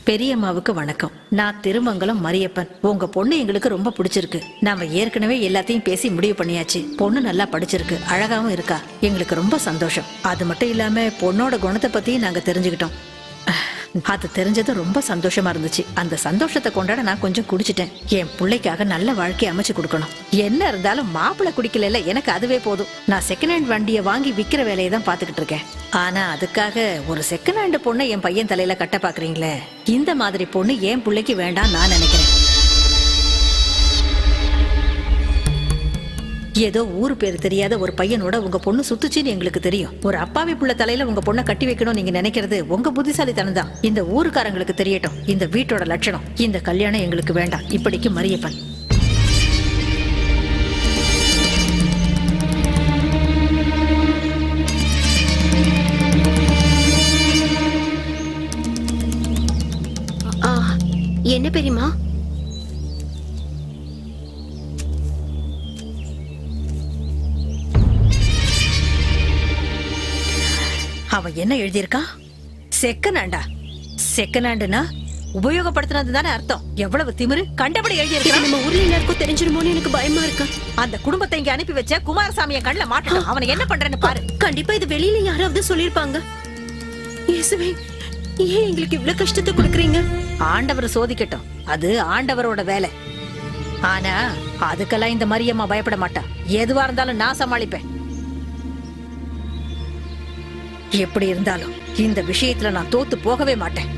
பெரியம்மாவுக்கு வணக்கம். நான் திருமங்கலம் மரியப்பன். உங்க பொண்ணு எங்களுக்கு ரொம்ப பிடிச்சிருக்கு. நாம ஏற்கனவே எல்லாத்தையும் பேசி முடிவு பண்ணியாச்சு. பொண்ணு நல்லா படிச்சிருக்கு, அழகாவும் இருக்கா. எங்களுக்கு ரொம்ப சந்தோஷம். அது மட்டும் இல்லாம பொண்ணோட குணத்தை பத்தியும் நாங்க தெரிஞ்சுக்கிட்டோம். அது தெரிஞ்சது ரொம்ப சந்தோஷமா இருந்துச்சு. அந்த சந்தோஷத்தை கொண்டாட நான் கொஞ்சம் குடிச்சிட்டேன். என் பிள்ளைக்காக நல்ல வாழ்க்கையை அமைச்சு கொடுக்கணும். என்ன இருந்தாலும் மாப்பிள்ளை குடிக்கல, எனக்கு அதுவே போதும். நான் செகண்ட் ஹேண்ட் வண்டியை வாங்கி விக்கிற வேலையை தான் பாத்துக்கிட்டு இருக்கேன். ஆனா அதுக்காக ஒரு செகண்ட் ஹேண்ட் பொண்ணை என் பையன் தலையில கட்ட பாக்குறீங்களே. இந்த மாதிரி பொண்ணு என் பிள்ளைக்கு வேண்டாம் நான் நினைக்கிறேன். ஏதோ ஊரு பேரு தெரியாத ஒரு பையனோட உங்க பொண்ணு சுத்துச்சின்னு எங்களுக்கு தெரியும். ஒரு அப்பாவி புள்ள தலையில உங்க பொண்ணை கட்டி வைக்கணும் நீங்க நினைக்கிறது உங்க புத்திசாலித்தனம் தான். இந்த ஊருக்காரங்களுக்கு தெரியட்டும் இந்த வீட்டோட லட்சணம். இந்த கல்யாணம் எங்களுக்கு வேண்டாம். இப்படிக்கு மரியப்பன். என்ன பெரியம்மா? அவன் என்ன எழுதியிருக்கா? செகண்ட் ஹேண்டா? செகண்ட் ஹேண்டுனா உபயோகப்படுத்தினது தானே அர்த்தம். எவ்வளவு திமிரு! கண்டபடி எழுதியிருக்கா. நம்ம ஊர்ல எல்லாருக்கும் தெரிஞ்சிருமோன்னு எனக்கு பயமா இருக்கு. அந்த குடும்பத்தை இங்க அனுப்பி வச்ச குமாரசாமியை கண்ணில் மாட்டணும். அவனை என்ன பண்றேன்னு பாரு. கண்டிப்பா இது வெளியில யாராவது சொல்லிருப்பாங்க. இயேசுவே, ஏன் எங்களுக்கு இவ்வளவு கஷ்டத்தை கொடுக்குறீங்க? ஆண்டவர் சோதிக்கட்டும், அது ஆண்டவரோட வேலை. ஆனா அதுக்கெல்லாம் இந்த மரியம்மா பயப்பட மாட்டா. எதுவா இருந்தாலும் நான் சமாளிப்பேன். எப்படி இருந்தாலும் இந்த விஷயத்துல நான் தோத்து போகவே மாட்டேன்.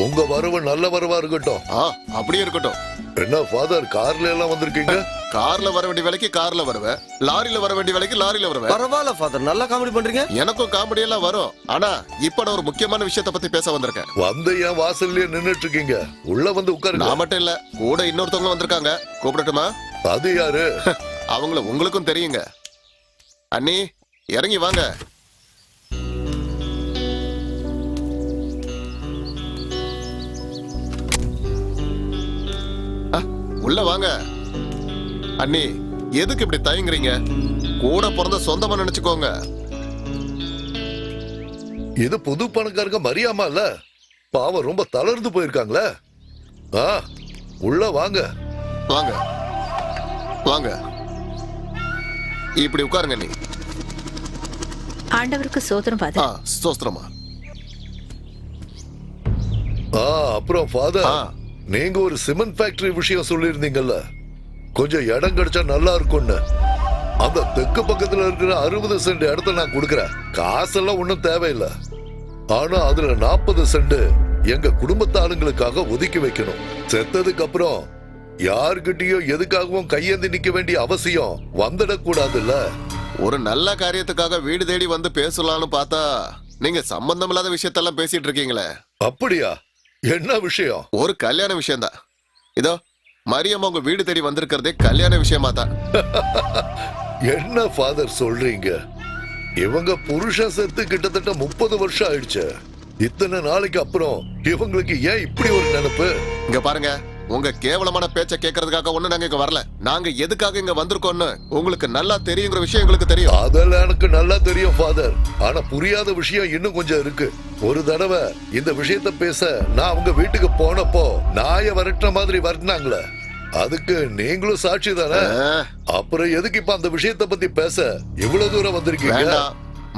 உங்க வரவு நல்ல வரவா இருக்கட்டும். அப்படியே இருக்கட்டும். என்ன ஃபாதர் கார்ல எல்லாம் வந்திருக்கீங்க? கார்ல வர வேண்டிய வேலைக்கு கார்ல வருவேன், லாரியில வர வேண்டிய வேலைக்கு லாரியில வருவேன். பரவாயில்ல ஃபாதர், நல்லா காமெடி பண்றீங்க. எனக்கும் காமெடி எல்லாம் வரும். ஆனா இப்ப நான் ஒரு முக்கியமான விஷயத்தை பத்தி பேச வந்திருக்கேன். வந்து என் வாசல்லயே நின்னுட்டு இருக்கீங்க, உள்ள வந்து உட்காருங்க. நான் மட்டும் இல்ல, கூட இன்னொருத்தவங்க வந்திருக்காங்க. கூப்பிடட்டுமா? அது யாரு? அவங்கள உங்களுக்கும் தெரியுங்க. அண்ணி இறங்கி வாங்க. உள்ள வாங்க. அண்ணி எதுக்கு இப்படி தயங்குறீங்க? கூட பிறந்த சொந்தமா நினைச்சுக்கோங்க. இது புது பணக்காரங்க மரியாமா இல்ல? பாவம் ரொம்ப தளர்ந்து போயிருக்காங்களே. உள்ள வாங்க. வாங்க வாங்க, இப்படி உட்காருங்க. நீ ஆண்டவருக்கு சோத்திரம் ஃபாதர். சோஸ்திரமா. அப்புறம் ஃபாதர், நீங்க ஒரு சிமெண்ட் ஃபேக்டரி விஷயம் சொல்லியிருந்தீங்கல்ல, கொஞ்சம் இடம் கிடைச்சா நல்லா இருக்கும்னு. அந்த தெற்கு பக்கத்துல இருக்கிற 60 சென்ட் இடத்த நான் கொடுக்கறேன். காசெல்லாம் ஒண்ணும் தேவையில்லை. ஆனா அதுல 40 சென்ட் எங்க குடும்பத்து ஆளுங்களுக்காக ஒதுக்கி வைக்கணும். செத்ததுக்கு அப்புறம் யாருக்கிட்டையும் எதுக்காகவும் கையேந்தி நிக்க வேண்டிய அவசியம் வந்துடக்கூடாதுல்ல. ஒரு நல்ல காரியத்துக்காக வீடு தேடி வந்து பேசலாம்னு பார்த்தா நீங்க சம்பந்தம் இல்லாத விஷயத்தெல்லாம் பேசிட்டு இருக்கீங்களே. அப்படியா? என்ன விஷயம்? ஒரு கல்யாண விஷயம் தான். இதோ மரியம் உங்க வீடு தேடி வந்திருக்கிறதே கல்யாண விஷயமா தான். என்ன ஃபாதர் சொல்றீங்க? இவங்க புருஷன் செத்து கிட்டத்தட்ட 30 வருஷம் ஆயிடுச்சு. இத்தனை நாளைக்கு அப்புறம் இவங்களுக்கு ஏன் இப்படி ஒரு நினைப்பு? இங்க பாருங்க, உங்க கேவலமான பேச்ச கேட்கறதுக்காக ஒண்ணு நாங்க இங்க வரல. நாங்க எதுக்காக இங்க வந்திருக்கோம்னு உங்களுக்கு நல்லா தெரியுங்கிற விஷயம் எங்களுக்கு தெரியும். அதெல்லாம் எனக்கு நல்லா தெரியும் ஃபாதர். ஆனா புரியாத விஷயம் இன்னும் கொஞ்சம் இருக்கு. ஒரு தடவை இந்த விஷயத்த பேச நான் அவங்க வீட்டுக்கு போனப்போ நாய வரட்டுற மாதிரி வரட்டினாங்களே, அதுக்கு நீங்களும் சாட்சி தானே? அப்புறம் எதுக்கு இப்ப அந்த விஷயத்த பத்தி பேச இவ்வளவு தூரம் வந்திருக்கீங்க?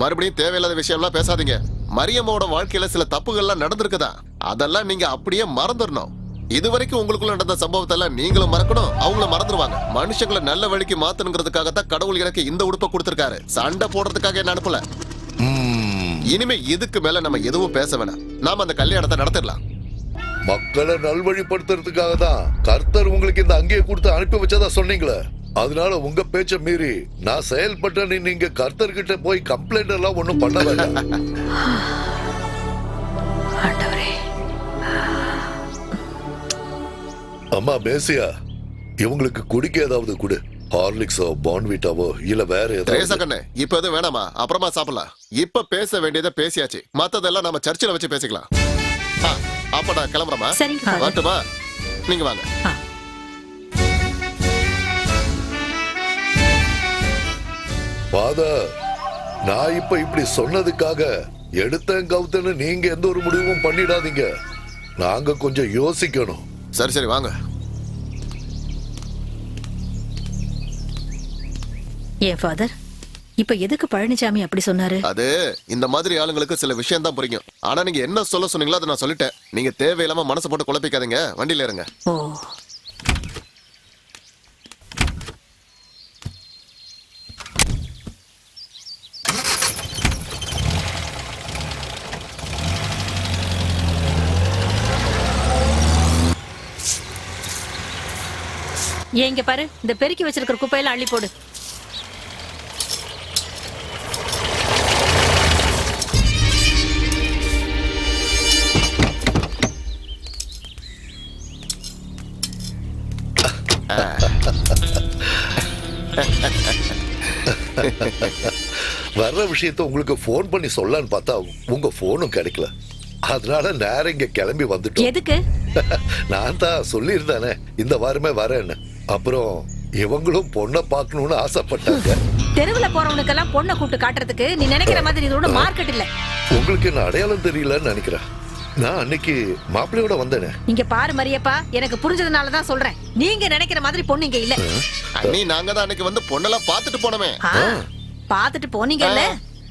மறுபடியும் தேவையில்லாத விஷயம் எல்லாம் பேசாதீங்க. மரியம்மோட வாழ்க்கையில சில தப்புகள்லாம் நடந்திருக்குதா, அதெல்லாம் நீங்க அப்படியே மறந்துடணும். இதுவரைக்கும் உங்களுக்குள்ள நடந்த சம்பவத்தை எல்லாம் நீங்களும் மறக்கணும், அவங்களும் மறந்துடுவாங்க. மனுஷங்களை நல்ல வழிக்கு மாத்தணுங்கிறதுக்காகத்தான் கடவுள் எனக்கு இந்த உடுப்பை கொடுத்திருக்காரு. சண்டை போடுறதுக்காக என்ன அனுப்பல. இனிமே இதுக்கு மேல நம்ம எதுவும் பேச வேணாம். நாம அந்த கல்யாணத்தை நடத்திடலாம். மக்களை நல்வழிப்படுத்துறதுக்காக தான் கர்த்தர் உங்களுக்கு இந்த அங்கேயே கொடுத்து அனுப்பி வச்சதா சொன்னீங்களே. அதனால உங்க பேச்ச மீறி நான் செயல்பட்டேன்னு நீங்க கர்த்தர்கிட்ட போய் கம்ப்ளைண்ட் எல்லாம் ஒண்ணும் பண்ண வேண்டாம். அம்மா மேசியா, இவங்களுக்கு குடிக்க ஏதாவது கொடு. ஹார்லிக்ஸோ பான்விட்டாவோ இல்ல வேற ஏதாவது. இப்ப எதுவும் வேணாமா, அப்புறமா சாப்பிடலாம். இப்ப பேச வேண்டியதை பேசியாச்சு. மத்ததெல்லாம் நம்ம சர்ச்சில் வச்சு பேசிக்கலாம். அப்ப நான் கிளம்புறமா? வரட்டுமா? நீங்க வாங்க. ஃபாதர், நான் இப்ப இப்படி சொன்னதுக்காக எடுத்தேன் கவுத்தன்னு நீங்க எந்த ஒரு முடிவும் பண்ணிடாதீங்க. நாங்க கொஞ்சம் யோசிக்கணும். சரி சரி வாங்க. ஏன் ஃபாதர், இப்ப எதுக்கு பழனிசாமி அப்படி சொன்னாரு? அது இந்த மாதிரி ஆளுங்களுக்கு சில விஷயம் தான் புரியும். ஆனா நீங்க என்ன சொல்ல சொன்னீங்களோ அதை நான் சொல்லிட்டேன். நீங்க தேவையில்லாம மனசு போட்டு குழப்பிக்காதீங்க. வண்டியில இருங்க. ஓ, இங்க பாரு, இந்த பெருக்கி வச்சிருக்கிற குப்பையெல்லாம் அள்ளி போடு. வர்ற விஷயத்த உங்களுக்கு போன் பண்ணி சொல்லலான்னு பார்த்தா உங்க போனும் கிடைக்கல. அதனால நேரம் இங்க கிளம்பி வந்துட்டோம். எதுக்கு? நான் தான் சொல்லியிருந்தானே இந்த வாரமே வரேன்னு. அப்புறம் இவங்களும் பொண்ணை பார்க்கணும்னு ஆசைப்பட்டாங்க. தெருவுல போறவனுக்கெல்லாம் பொண்ணை கூப்பிட்டு காட்டுறதுக்கு நீ நினைக்கிற மாதிரி இதோட மார்க்கெட் இல்ல. உங்களுக்கு என்ன அடையாளம் தெரியலன்னு நினைக்கிறேன். நான் அன்னைக்கு மாப்பிள்ளையோட வந்தேனே. இங்க பாரு மரியப்பா, எனக்கு புரிஞ்சதுனாலதான் சொல்றேன். நீங்க நினைக்கிற மாதிரி பொண்ணு இங்க இல்ல. அண்ணி, நாங்க தான் அன்னைக்கு வந்து பொண்ணெல்லாம் பாத்துட்டு போனோமே. பாத்துட்டு போனீங்கல்ல,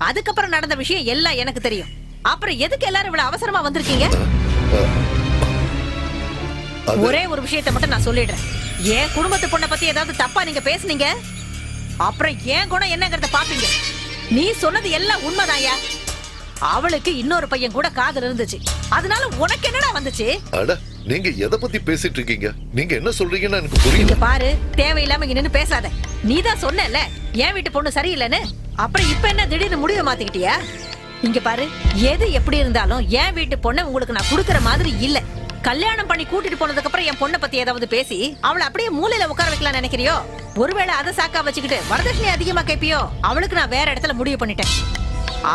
அதுக்கப்புறம் நடந்த விஷயம் எல்லாம் எனக்கு தெரியும். அப்புறம் எதுக்கு எல்லாரும் இவ்வளவு அவசரமா வந்திருக்கீங்க? ஒரே ஒரு விஷயத்தை மட்டும் நான் சொல்லிடுறேன். என் குடும்பத்து பொண்ணை பத்தி ஏதாவது தப்பா நீங்க பேசுனீங்க, அப்புறம் ஏன் குணம் என்னங்கறத பாப்பீங்க. நீ சொன்னது எல்லாம் உண்மைதாயா. அவளுக்கு இன்னொரு பையன் கூட காதல் இருந்துச்சு. அதனால உனக்கு என்னடா வந்துச்சு? அட, நீங்க எதை பத்தி பேசிட்டு இருக்கீங்க? நீங்க என்ன சொல்றீங்கன்னு எனக்கு புரியல. இங்க பாரு, தேவையில்லாம இங்க நின்னு பேசாத. நீதான் சொன்னல என் வீட்டு பொண்ணு சரியில்லைன்னு. அப்புறம் இப்ப என்ன திடீர்னு முடிவை மாத்திக்கிட்டியா? இங்க பாரு, எது எப்படி இருந்தாலும் என் வீட்டு பொண்ணை உங்களுக்கு நான் குடுக்கற மாதிரி இல்ல. கல்யாணம் பண்ணி கூட்டிட்டு போனதுக்கு அப்புறம் என் பொண்ணை பத்தி ஏதாவது பேசி அவளை அப்படியே மூலையில உட்கார வைக்கலாம் நினைக்கிறியோ? ஒருவேளை அதை சாக்கா வச்சுக்கிட்டு வரதட்சணை அதிகமா கேப்பியோ? அவளுக்கு நான் வேற இடத்துல முடிவு பண்ணிட்டேன்.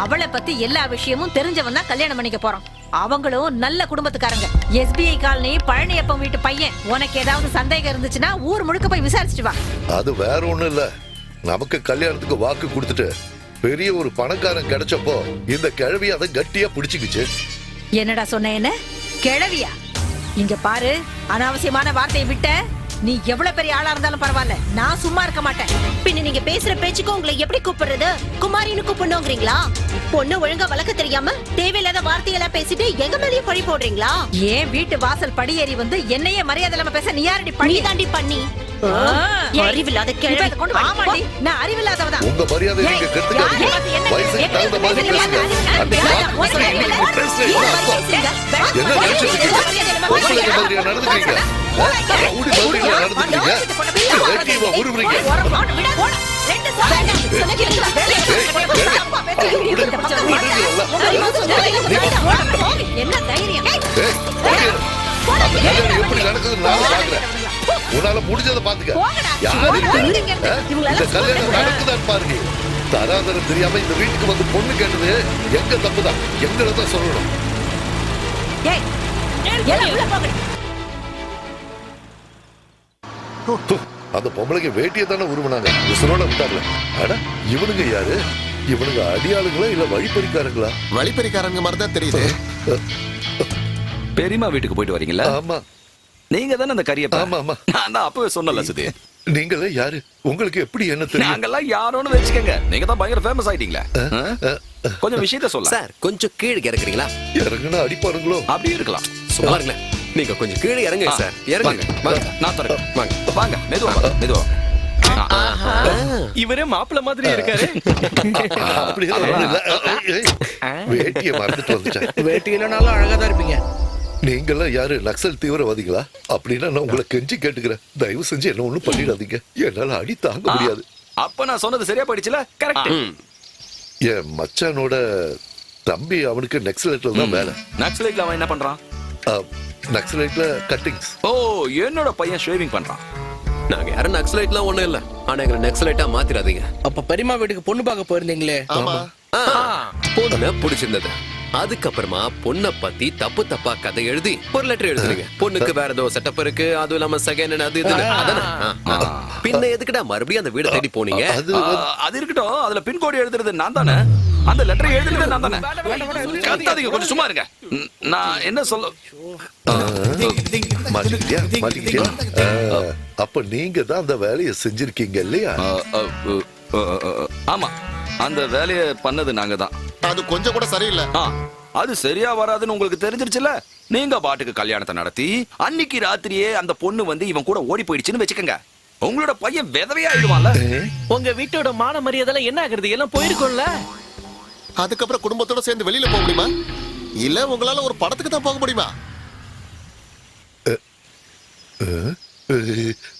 அவளை பத்தி எல்லா விஷயமும் தெரிஞ்சவன் தான் கல்யாணம் பண்ணிக்க போறான். அவங்களும் நல்ல குடும்பத்துக்காரங்க. SBI காலனி பழனியப்பன் வீட்டு பையன். உனக்கு ஏதாவது சந்தேகம் இருந்துச்சுன்னா ஊர் முழுக்க போய் விசாரிச்சுட்டு வா. அது வேற ஒண்ணும் இல்ல. நமக்கு கல்யாணத்துக்கு வாக்கு கொடுத்துட்டு பெரிய ஒரு பணக்காரன் கிடைச்சப்போ இந்த கிழவி அதை கட்டியா பிடிச்சுக்கிச்சு. என்னடா சொன்ன? என்ன கிழவியா? இங்க பாரு, அனாவசியமான வார்த்தையை விட்ட நீ எவ்வளவு பெரிய ஆளா இருந்தாலும் பரவாயில்ல, நான் சும்மா இருக்க மாட்டேன். பின்ன நீங்க பேசுற பேச்சுக்கு உங்களை எப்படி கூப்பிடுறது? குமாரின்னு கூப்பிடணுங்கிறீங்களா? பொண்ணு ஒழுங்கா வளர்க்க தெரியாம தேவையில்லாத வார்த்தையெல்லாம் பேசிட்டு எங்க மேலேயே பழி போடுறீங்களா? ஏன் வீட்டு வாசல் படியேறி வந்து என்னையே மரியாதை இல்லாம பேச நீ யாரடி நீ தாண்டி பண்ணி அறிவில்லாத கிழவி. ஆமாடி, நான் அறிவில்லாதவதான். உங்க மரியாதை நீங்க கெடுத்துக்காதீங்க. வயசுக்கு தகுந்த மாதிரி பேசுங்க. அந்த வாக்கு என்ன நினைச்சிட்டு இருக்கீங்க? பொம்பளைங்க மாதிரியா நடந்துக்கிறீங்க? ரவுடி மாதிரியா நடந்துக்கிறீங்க? வேட்டியவா உருவுறீங்க? என்ன தைரியம்? எப்படி நடக்குதுன்னு நான் பாக்குறேன். உன்னால முடிஞ்சதை பாத்துக்க. யாரு இந்த கல்யாணம் நடக்குதான்னு பாருங்க. தராதரம் தெரியாம இந்த வீட்டுக்கு வந்து பொண்ணு கேட்டது எங்க தப்புதான். எங்களை தான் சொல்லணும். அந்த பொம்பளைக்கு வேட்டியை தானே உருவனாங்க. உசுரோட விட்டாங்க. அட இவனுங்க யாரு? இவனுங்க அடியாளுங்களா இல்ல வழிப்பறிக்காரங்களா? வழிப்பறிக்காரங்க மாதிரி தான் தெரியுது. பெரியம்மா வீட்டுக்கு போயிட்டு வரீங்களா? ஆமா. நீங்க தானே அந்த கரியப்பா? ஆமா ஆமா. நான் தான் அப்பவே சொன்னல சுதி. நீங்களே யாரு? உங்களுக்கு எப்படி என்ன தெரியும்? நாங்கெல்லாம் யாரோன்னு வச்சுக்கங்க. நீங்க தான் பயங்கர ஃபேமஸ் ஆயிட்டீங்களே. கொஞ்சம் விஷயத்த சொல்ல சார். கொஞ்சம் கீழே இறங்குறீங்களா? இறங்குனா அடிப்பாருங்களோ? அப்படி இருக்கலாம். சும்மா இருங்க. நீங்க கொஞ்சம் கீழே இறங்குங்க சார். இறங்குங்க. வாங்க. நான் தரேன். வாங்க. வாங்க. மெதுவா வாங்க. மெதுவா. இவரே மாப்பிள்ள மாதிரி இருக்காரு. அப்படியெல்லாம் ஒண்ணும் இல்ல. வேட்டியை மறந்துட்டு வந்துட்டேன். வேட்டி இல்லைனாலும் அழகா தான் இருப்பீங்க. நீங்கெல்லாம் யாரு? நக்சல் தீவிரவாதிகளா? அப்படின்னா நான் உங்களை கெஞ்சி கேட்டுக்கிறேன். தயவு செஞ்சு என்ன ஒண்ணும் பண்ணிடாதீங்க. என்னால அடி தாங்க முடியாது. அப்ப நான் சொன்னது சரியா போயிடுச்சுல? கரெக்ட். என் மச்சானோட தம்பி அவனுக்கு நக்சலைட்ல தான் வேலை. நக்சலைட்ல அவன் என்ன பண்றான்? நக்சலைட்ல கட்டிங்ஸ். ஓ, என்னோட பையன் ஷேவிங் பண்றான். நாங்க யாரும் நக்சலைட்லாம் ஒண்ணும் இல்ல. ஆனா எங்களை நக்சலைட்டா மாத்திராதீங்க. அப்ப பெரியம்மா வீட்டுக்கு பொண்ணு பார்க்க போயிருந்தீங்களே? ஆமா. பொண்ணு பிடிச்சிருந்தது. அதுக்கப்புறமா பொண்ணை பத்தி தப்பு தப்பா கதை எழுதி ஒரு லெட்டர் எழுதுறீங்க. பொண்ணுக்கு வேற ஏதோ செட்டப் இருக்கு, அதுவும் இல்லாம செகண்ட் அது இது. பின்ன எதுக்குடா மறுபடியும் அந்த வீடு தேடி போனீங்க? அது இருக்கட்டும். அதுல பின்கோடு எழுதுறது நான் தானே. அந்த லெட்டர் எழுதுறது நான் தானே. கத்தாதீங்க, கொஞ்சம் சும்மா இருங்க. நான் என்ன சொல்ல மாட்டிக்கிட்டியா? அப்ப நீங்க தான் அந்த வேலையை செஞ்சிருக்கீங்க இல்லையா? ஆமா, அந்த வேலையை பண்ணது நாங்க தான். அது கொஞ்சம் கூட சரியில்லை. அது சரியா வராதுன்னு உங்களுக்கு தெரிஞ்சிருச்சுல. நீங்க பாட்டுக்கு கல்யாணத்தை நடத்தி அன்னைக்கு ராத்திரியே அந்த பொண்ணு வந்து இவன் கூட ஓடி போயிடுச்சுன்னு வச்சுக்கோங்க. உங்களோட பையன் விதவையா ஆயிடுவான்ல. உங்க வீட்டோட மான மரியாதை என்ன ஆகுறது? எல்லாம் போயிருக்கும்ல. அதுக்கப்புறம் குடும்பத்தோட சேர்ந்து வெளியில போக முடியுமா? இல்ல உங்களால ஒரு படத்துக்கு தான் போக முடியுமா?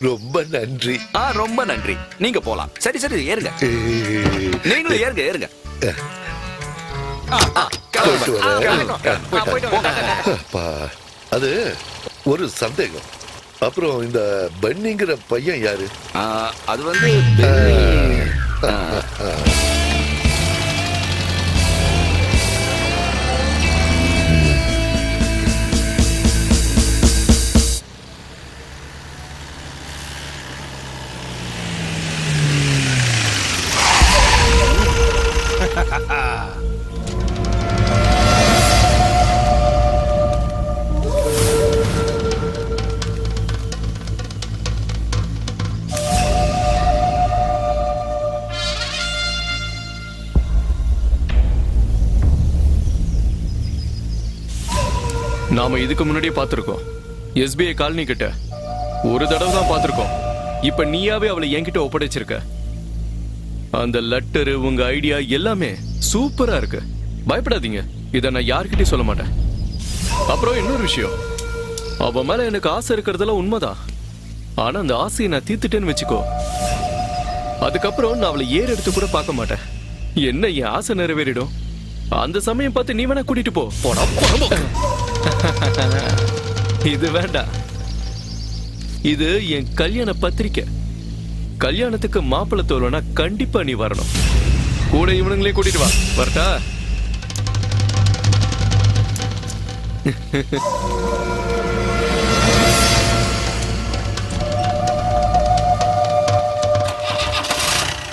ரொம்ப நன்றி. ரொம்ப நன்றி. நீங்க போலாம். சரி சரி, ஏறுங்க. நீங்களும் ஏறுங்க. ஏறுங்க. அது ஒரு சந்தேகம். அப்புறம் இந்த பென்னிங்கிற பையன் யாரு? அது வந்து நாம இதுக்கு முன்னாடியே பார்த்திருக்கோம். SBI காலனி கிட்ட ஒரு தடவை தான் பார்த்திருக்கோம். இப்ப நீயாவே அவளை என்கிட்ட ஒப்படைச்சிருக்க. அந்த லெட்டரு, உங்க ஐடியா எல்லாமே சூப்பரா இருக்கு. பயப்படாதீங்க, இத நான் யார்கிட்டயும் சொல்ல மாட்டேன். அப்புறம் இன்னொரு விஷயம், அவ மேல எனக்கு ஆசை இருக்கிறதுல உண்மைதான். ஆனா அந்த ஆசையை நான் தீர்த்துட்டேன்னு வச்சுக்கோ, அதுக்கப்புறம் நான் அவளை ஏறு எடுத்து கூட பார்க்க மாட்டேன். என்ன என் ஆசை நிறைவேறிடும். அந்த சமயம் பார்த்து நீ வேணா கூட்டிட்டு போ. இது வேண்டாம். இது என் கல்யாண பத்திரிக்கை. கல்யாணத்துக்கு மாப்பிள்ளை தோலனா கண்டிப்பா நீ வரணும். கூட இவனுங்களே கூட்டிட்டு வா. வரட்டா?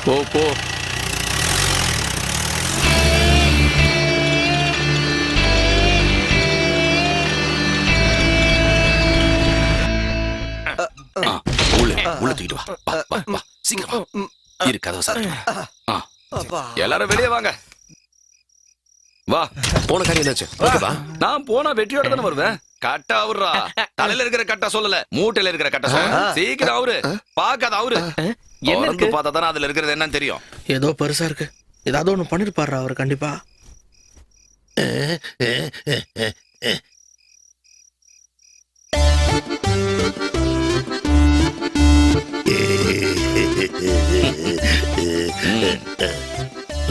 போ போ. உள்ள தூக்கிட்டு வா. வா, வா, வா. சீக்கிரம் இரு, கதவை சாத்து. எல்லாரும் வெளியே வாங்க. வா. போன காரியம் என்னாச்சு? ஓகேவா? நான் போனா வெற்றியோட தானே வருவேன். கட்டா அவர்ரா. தலையில இருக்கிற கட்டா சொல்லல, மூட்டையில இருக்கிற கட்டா சொல்ல. சீக்கிரம் அவரு பாக்காத அவரு என்ன பார்த்தா தானே அதுல இருக்கிறது என்னன்னு தெரியும். ஏதோ பெருசா இருக்கு. ஏதாவது ஒண்ணு பண்ணிருப்பாரு அவரு கண்டிப்பா.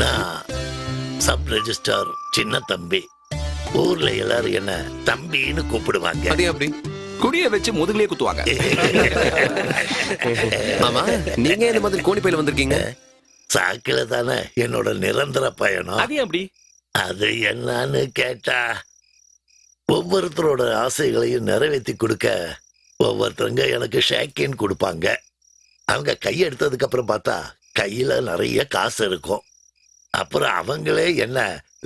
நான் சப் ரெஜிஸ்டார் சின்ன தம்பி. ஊர்ல எல்லாரும் என்ன தம்பின்னு கூப்பிடுவாங்க. அதே அப்படி குடிய வச்சு முதுகுலயே குத்துவாங்க. ஆமா, நீங்க இந்த மாதிரி கோணிப்பையில வந்திருக்கீங்க? சாக்கில தானே என்னோட நிரந்தர பயணம். அது அப்படி அது என்னன்னு கேட்டா, ஒவ்வொருத்தரோட ஆசைகளையும் நிறைவேற்றி கொடுக்க ஒவ்வொருத்தருங்க எனக்கு ஷேக்கின் கொடுப்பாங்க. அவங்க கையெடுத்ததுக்கு அப்புறம் பார்த்தா கையில நிறைய காசு இருக்கும். அப்புறம் அவங்களே என்ன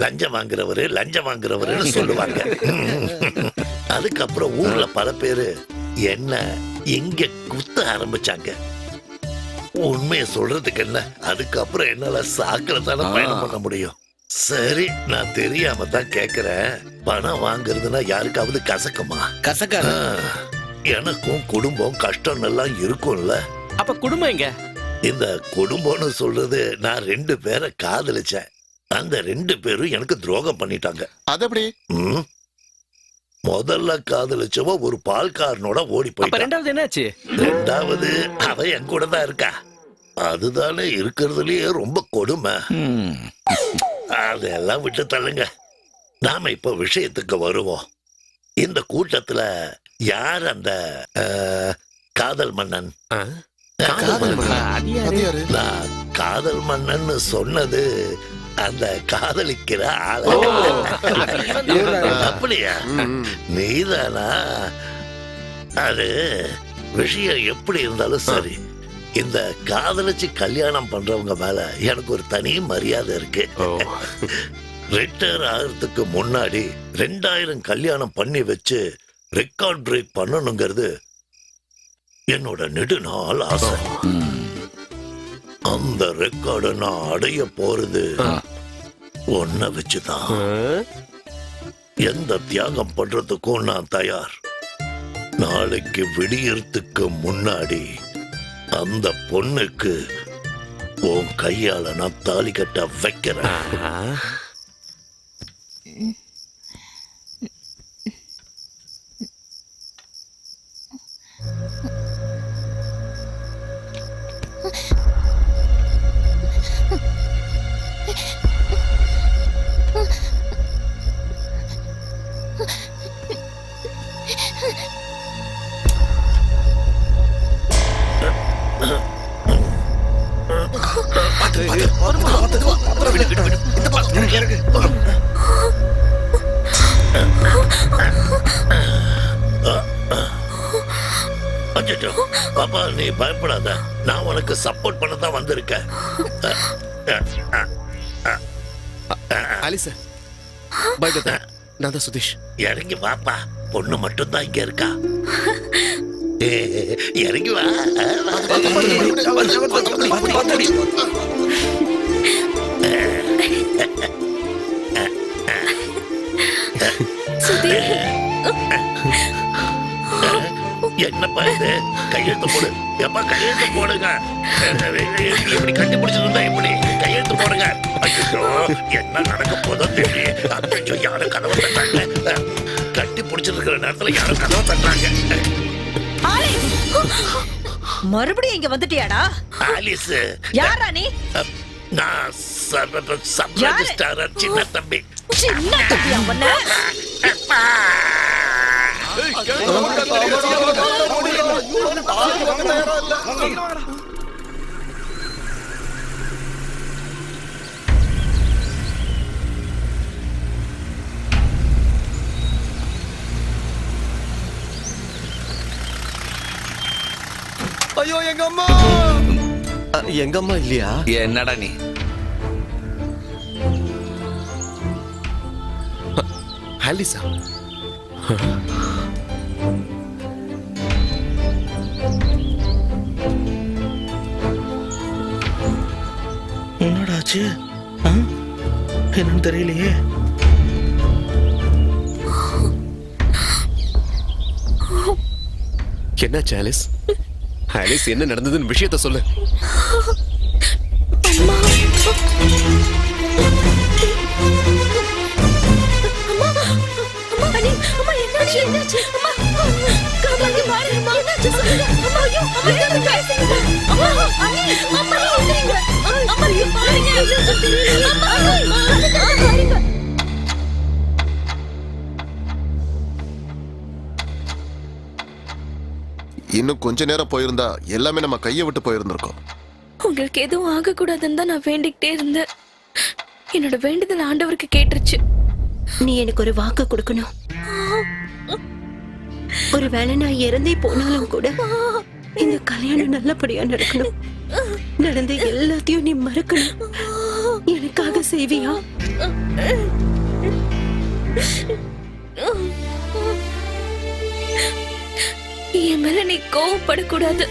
லஞ்சம் வாங்குறவருன்னு சொல்லுவாங்க. அதுக்கப்புறம் ஊர்ல பல பேரு என்ன இங்க குத்த ஆரம்பிச்சாங்க. உண்மையை சொல்றதுக்கு என்ன, அதுக்கப்புறம் என்னால சாக்கில தானே பயணம் பண்ண முடியும். சரி, நான் தெரியாம தான் கேக்குறேன். பணம் வாங்குறதுன்னா யாருக்காவது கசக்குமா? கசக்க எனக்கும் குடும்பம் கஷ்டம் எல்லாம் இருக்கும்ல. அப்ப குடும்பம் எங்க? இந்த குடும்பம்னு சொல்றது, நான் 2 பேரை காதலிச்சேன். அந்த 2 பேரும் எனக்கு துரோகம் பண்ணிட்டாங்க. அது எப்படி? முதல்ல காதலிச்சவ ஒரு பால்காரனோட ஓடி போயிட்டான். ரெண்டாவது என்னாச்சு? ரெண்டாவது அவ என் கூட தான் இருக்கா. அதுதானே இருக்கிறதுலயே ரொம்ப கொடுமை. அதெல்லாம் விட்டு தள்ளுங்க. நாம இப்ப விஷயத்துக்கு வருவோம். இந்த கூட்டத்துல யார் அந்த காதல் மன்னன்? நான் காதல் மன்னன் சொன்னது அந்த காதலிக்கிற ஆள. அப்படியா? நீதானா? அது விஷயம் எப்படி இருந்தாலும் சரி, இந்த காதலிச்சு கல்யாணம் பண்றவங்க மேல எனக்கு ஒரு தனி மரியாதை இருக்கு. ரிட்டையர் ஆகிறதுக்கு முன்னாடி 2000 கல்யாணம் பண்ணி வச்சு ரெக்கார்ட் பிரேக் பண்ணணுங்கிறது என்னோட நெடுநாள் ஆசை. அந்த ரெக்கார்டை நான் அடைய போறது ஒன்ன வச்சுதான். எந்த தியாகம் பண்றதுக்கும் நான் தயார். நாளைக்கு விடியறதுக்கு முன்னாடி அந்த பொண்ணுக்கு உன் கையால நான் தாலி கட்ட வைக்கிறேன். பாப்பா, நீ பயப்படாத. நான் உனக்கு சப்போர்ட் பண்ண தான் வந்திருக்கேன். ஆலிஸ், பயப்படாத. நான் தான் சுதீஷ். இறங்கி வாப்பா. பொண்ணு மட்டும் தான் இங்க இருக்கா. இறங்கி வா. என்னப்பா இது? கையெழுத்து போடு. எப்பா கையெழுத்து போடுங்க. இப்படி கண்டுபிடிச்சதுதான் எப்படி? கையெழுத்து போடுங்க. ஐயோ, என்ன நடக்க போதோ தெரியல. யாரும் கதவை தட்டாங்க. கட்டி சளி பிடிச்சிருக்கிற நேரத்துல யாரும் கதவை தட்டுறாங்க. மறுபடியும் இங்க வந்துட்டியாடா? ஆலிஸ், யாரா நீ? நான் சப் ரெஜிஸ்ட்ரார் சின்ன தம்பி. சின்ன தம்பியா உன்ன? ஐயோ எங்க அம்மா! எங்க அம்மா இல்லையா? என்னடா நீ? ஆலிஸா? என்னடாச்சு? என்னன்னு தெரியலையே. என்னாச்சு ஆலிஸ்? ஆலிஸ், என்ன நடந்ததுன்னு விஷயத்த சொல்லு. இன்னும் கொஞ்ச நேரம் போயிருந்தா எல்லாமே நம்ம கையை விட்டு போயிருந்திருக்கோம். உங்களுக்கு எதுவும் ஆகக்கூடாதுன்னு தான் நான் வேண்டிக்கிட்டே இருந்தேன். என்னோட வேண்டுதல் ஆண்டவருக்கு கேட்டுருச்சு. நீ எனக்கு ஒரு வாக்கு கொடுக்கணும். ஒருவேளை நான் இறந்தே போனாலும் கூட இந்த கல்யாணம் நல்லபடியா நடக்கணும். நடந்த எல்லாத்தையும் நீ மறக்கணும். எனக்காக செய்வியா? என் மேல நீ கோவப்படக்கூடாது.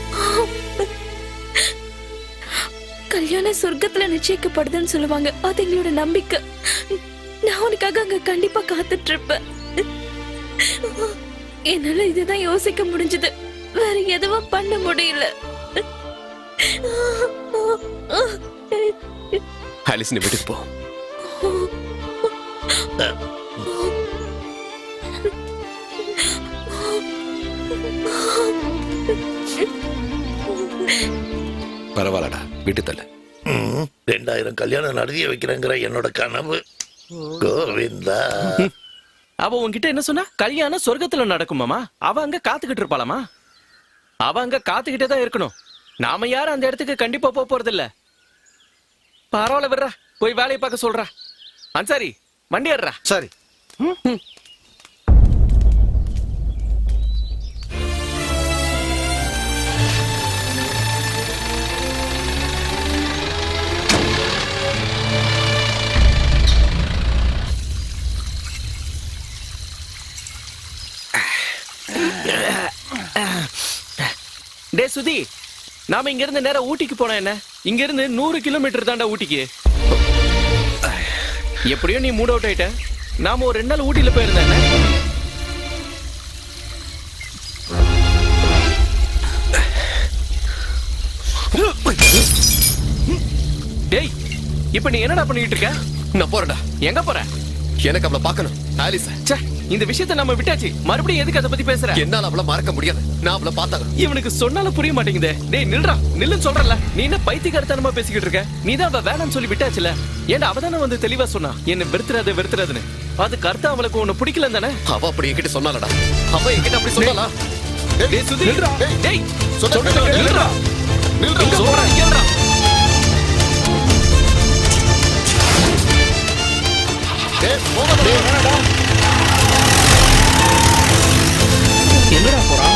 கல்யாணம் சொர்க்கத்துல நிச்சயிக்கப்படுதுன்னு சொல்லுவாங்க. அது எங்களோட நம்பிக்கை. நான் உனக்காக அங்க கண்டிப்பா காத்துட்டு இருப்பேன். என்னால இதுதான் யோசிக்க முடிஞ்சது. வேற எதுவும் பண்ண முடியல. ஆலிஸ், நீ வீட்டுக்கு போ. பரவாயில்லடா, வீட்டு தள்ள. 2000 கல்யாணம் நடத்தி வைக்கிறேங்கிற என்னோட கனவு. கோவிந்தா. அவ உன்கிட்ட என்ன சொன்னா? கல்யாணம் சொர்க்கத்துல நடக்குமாமா? அவ அங்க காத்துக்கிட்டு இருப்பாளாமா? அவ அங்க காத்துக்கிட்டே தான் இருக்கணும். நாம யாரும் அந்த இடத்துக்கு கண்டிப்பா போறது இல்ல. பரவாயில்ல, விடுறா. போய் வேலையை பார்க்க சொல்றா. அன்சாரி, வண்டி ஏறுறா. சரி. டே சுதி, நாம இங்க இருந்து நேரா ஊட்டிக்கு போனா என்ன? இங்க இருந்து 100 கிலோமீட்டர் தாண்டா ஊட்டிக்கு. எப்படியும் நீ மூட் அவுட் ஆயிட்ட. நாம ஒரு 2 நாள் ஊட்டியில போயிருந்தேன். டேய், இப்ப நீ என்னடா பண்ணிட்டு இருக்க? நான் போறேன்டா. எங்க போற? எனக்கு அவளை பார்க்கணும். ஆலிஸ், இந்த விஷயத்தை நம்ம விட்டாச்சு. மறுபடியும் எதுக்கு அதை பத்தி பேசுற? என்னால அவளை மறக்க முடியாது. நான் அவளை பார்த்தாகணும். இவனுக்கு சொன்னாலும் புரிய மாட்டேங்குதே. டேய் நில்றா, நில்லுன்னு சொல்றல. நீ என்ன பைத்தியக்காரத்தனமா பேசிக்கிட்டு இருக்க? நீ தான் அவ வேணாம்னு சொல்லி விட்டாச்சுல. ஏன்டா அவதானே வந்து தெளிவா சொன்னா என்ன வெறுத்துறாதுன்னு. அதுக்கு அர்த்தம் அவளுக்கு உன்னை பிடிக்கல தானே? அவ அப்படி என்கிட்ட சொன்னாலடா. அவ என்கிட்ட அப்படி சொன்னாலா? டேய் சுதி, டேய் சொல்றா. நில்றா. எங்க போற? நில்றா. டேய் போடா. என்னடா போறா?